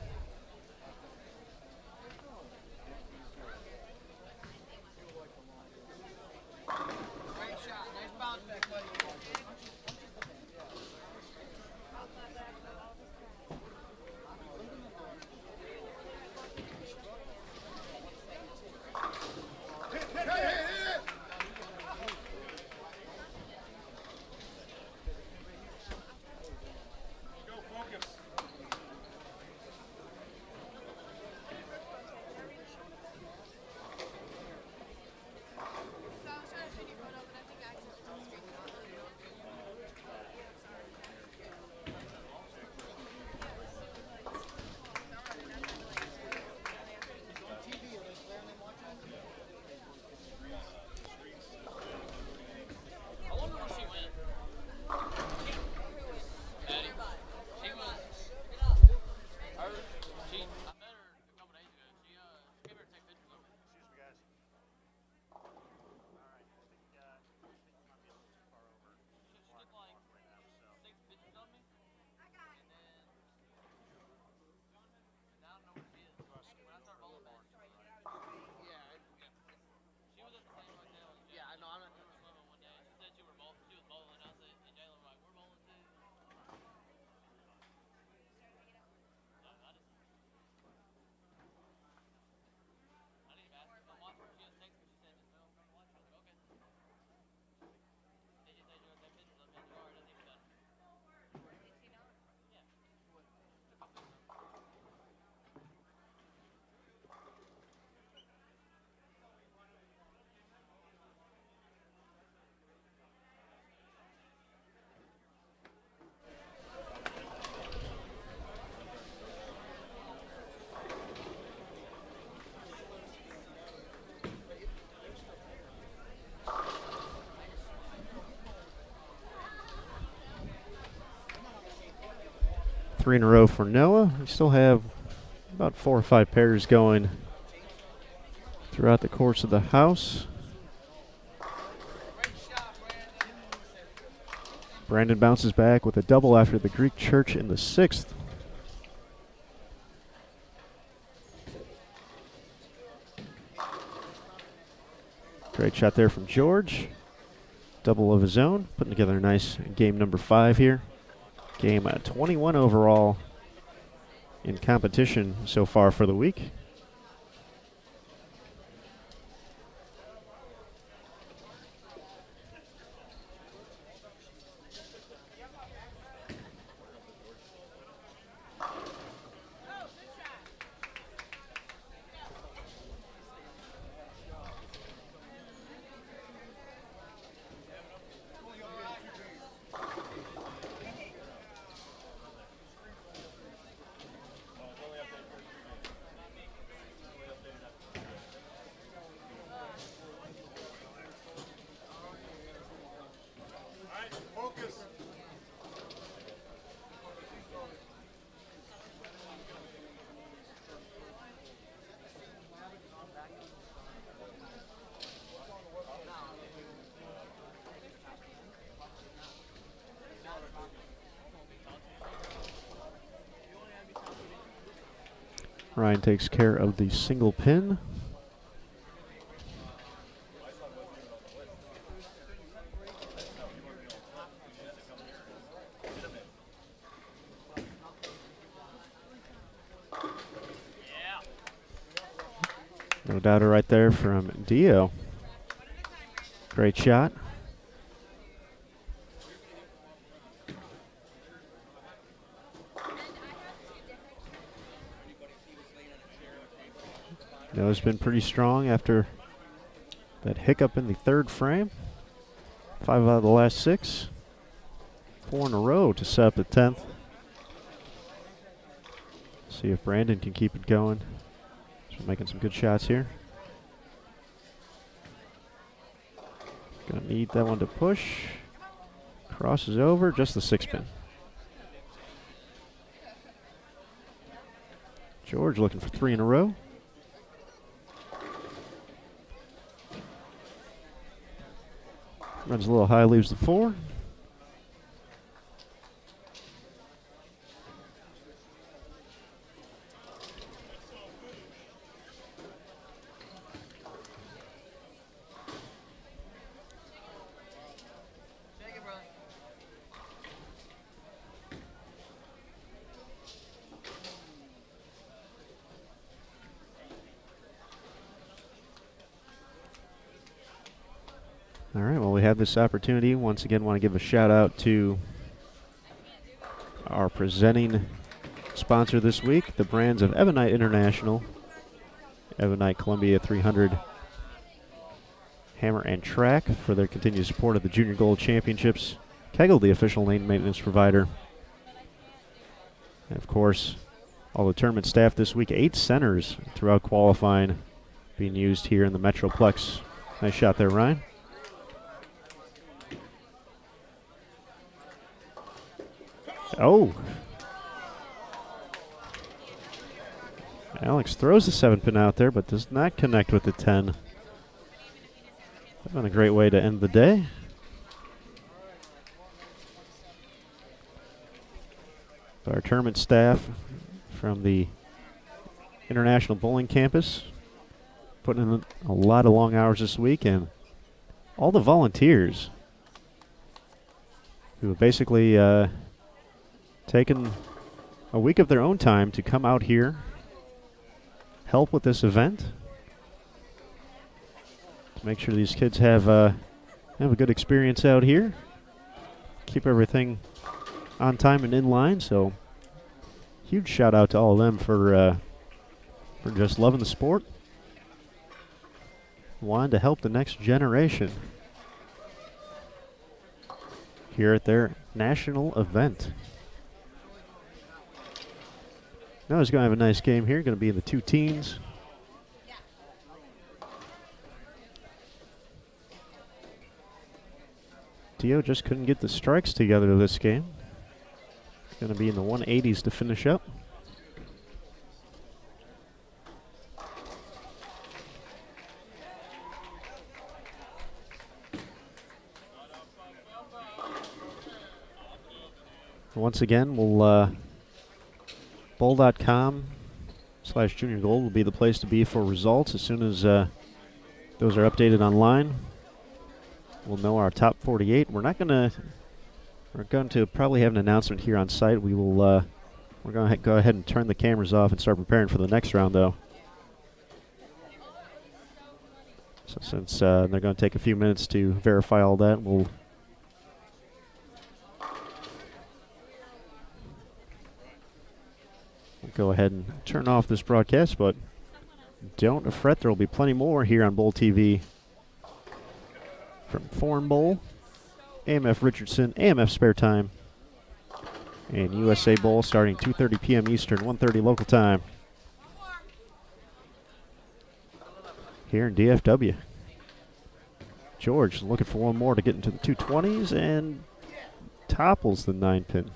3 in a row for Noah. We still have about 4 or 5 pairs going throughout the course of the house. Brandon bounces back with a double after the Greek Church in the 6th. Great shot there from George. Double of his own, putting together a nice game number 5 here. Game 21 overall in competition so far for the week. Ryan takes care of the single pin. No doubter right there from Dio. Great shot. Noah's been pretty strong after that hiccup in the 3rd frame. 5 out of the last 6. 4 in a row to set up the 10th. See if Brandon can keep it going. He's making some good shots here. Gonna need that one to push. Crosses over, just the 6-pin. George looking for 3 in a row. Runs a little high, leaves the 4. All right, well, we have this opportunity. Once again, want to give a shout out to our presenting sponsor this week, the brands of Ebonite International, Ebonite Columbia 300 Hammer and Track, for their continued support of the Junior Gold Championships. Kegel, the official lane maintenance provider. And of course, all the tournament staff this week, 8 centers throughout qualifying being used here in the Metroplex. Nice shot there, Ryan. Oh. Alex throws the 7-pin out there, but does not connect with the 10. That's been a great way to end the day. Our tournament staff from the International Bowling Campus putting in a lot of long hours this week, and all the volunteers who have basically taken a week of their own time to come out here, help with this event, to make sure these kids have a good experience out here, keep everything on time and in line. So huge shout out to all of them for just loving the sport, wanting to help the next generation here at their national event. Noah's going to have a nice game here. Going to be in the 2 teens. Dio just couldn't get the strikes together this game. Going to be in the 180s to finish up. Once again, we'll bowl.com/junior gold will be the place to be for results. As soon as those are updated online, we'll know our top 48. We're going to probably have an announcement here on site. We're going to go ahead and turn the cameras off and start preparing for the next round, though. So since they're going to take a few minutes to verify all that, we'll go ahead and turn off this broadcast, but don't fret, there will be plenty more here on Bowl TV from Foreign Bowl, AMF Richardson, AMF Spare Time, and USA Bowl starting 2:30 p.m. Eastern, 1:30 local time here in DFW. George looking for one more to get into the 220s and topples the 9-pin.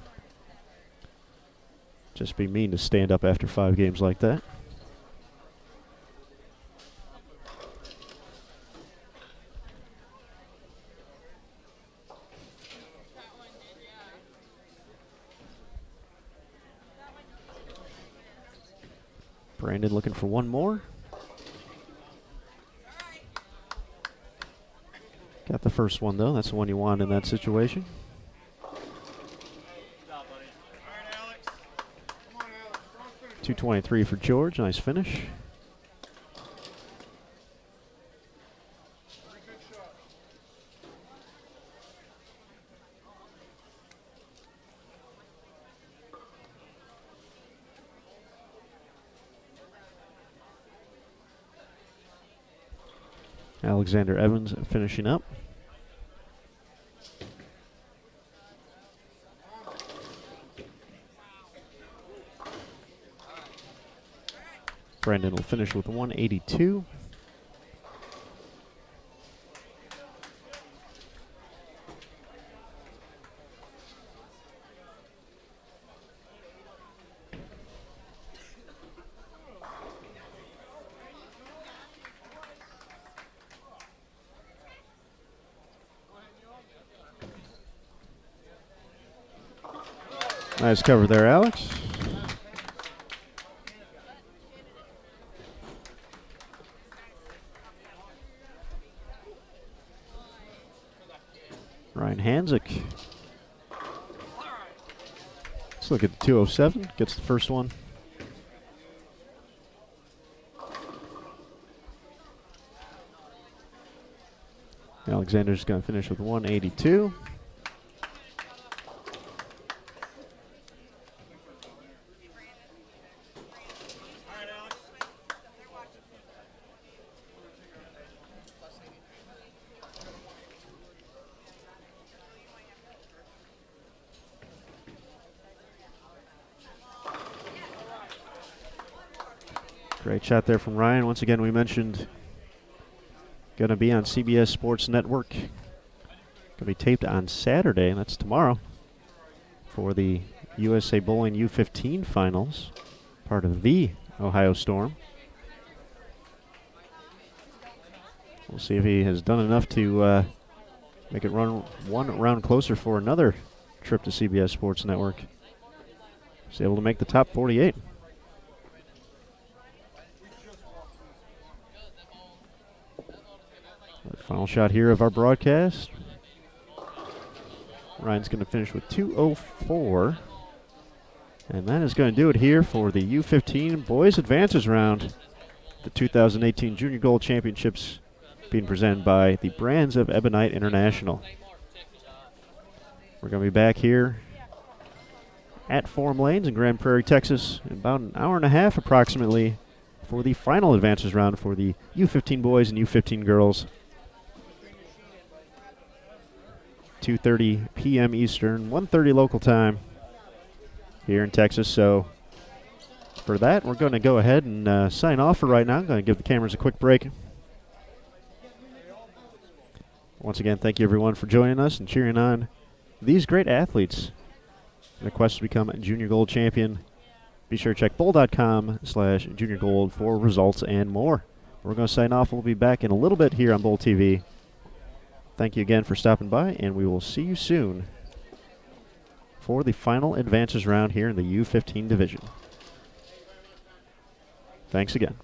Just be mean to stand up after 5 games like that. Brandon looking for one more. Got the first one, though. That's the one you want in that situation. 223 for George. Nice finish. Alexander Evans finishing up. Brandon will finish with 182. Nice cover there, Alex. Ryan Hanzik. Let's look at the 207. Gets the first one. Alexander's going to finish with 182. Great shot there from Ryan. Once again, we mentioned going to be on CBS Sports Network. Going to be taped on Saturday, and that's tomorrow, for the USA Bowling U15 finals, part of the Ohio Storm. We'll see if he has done enough to make it run one round closer for another trip to CBS Sports Network. He's able to make the top 48. Final shot here of our broadcast. Ryan's going to finish with 204. And that is going to do it here for the U15 Boys Advances Round. The 2018 Junior Gold Championships being presented by the Brands of Ebonite International. We're going to be back here at Forum Lanes in Grand Prairie, Texas, in about an hour and a half approximately for the final advances round for the U15 boys and U15 girls. 2:30 p.m. Eastern, 1:30 local time here in Texas. So for that, we're going to go ahead and sign off for right now. I'm going to give the cameras a quick break. Once again, thank you everyone for joining us and cheering on these great athletes. the quest to become a junior gold champion. Be sure to check bowl.com/junior gold for results and more. We're going to sign off. We'll be back in a little bit here on Bowl TV. Thank you again for stopping by, and we will see you soon for the final advances round here in the U15 division. Thanks again.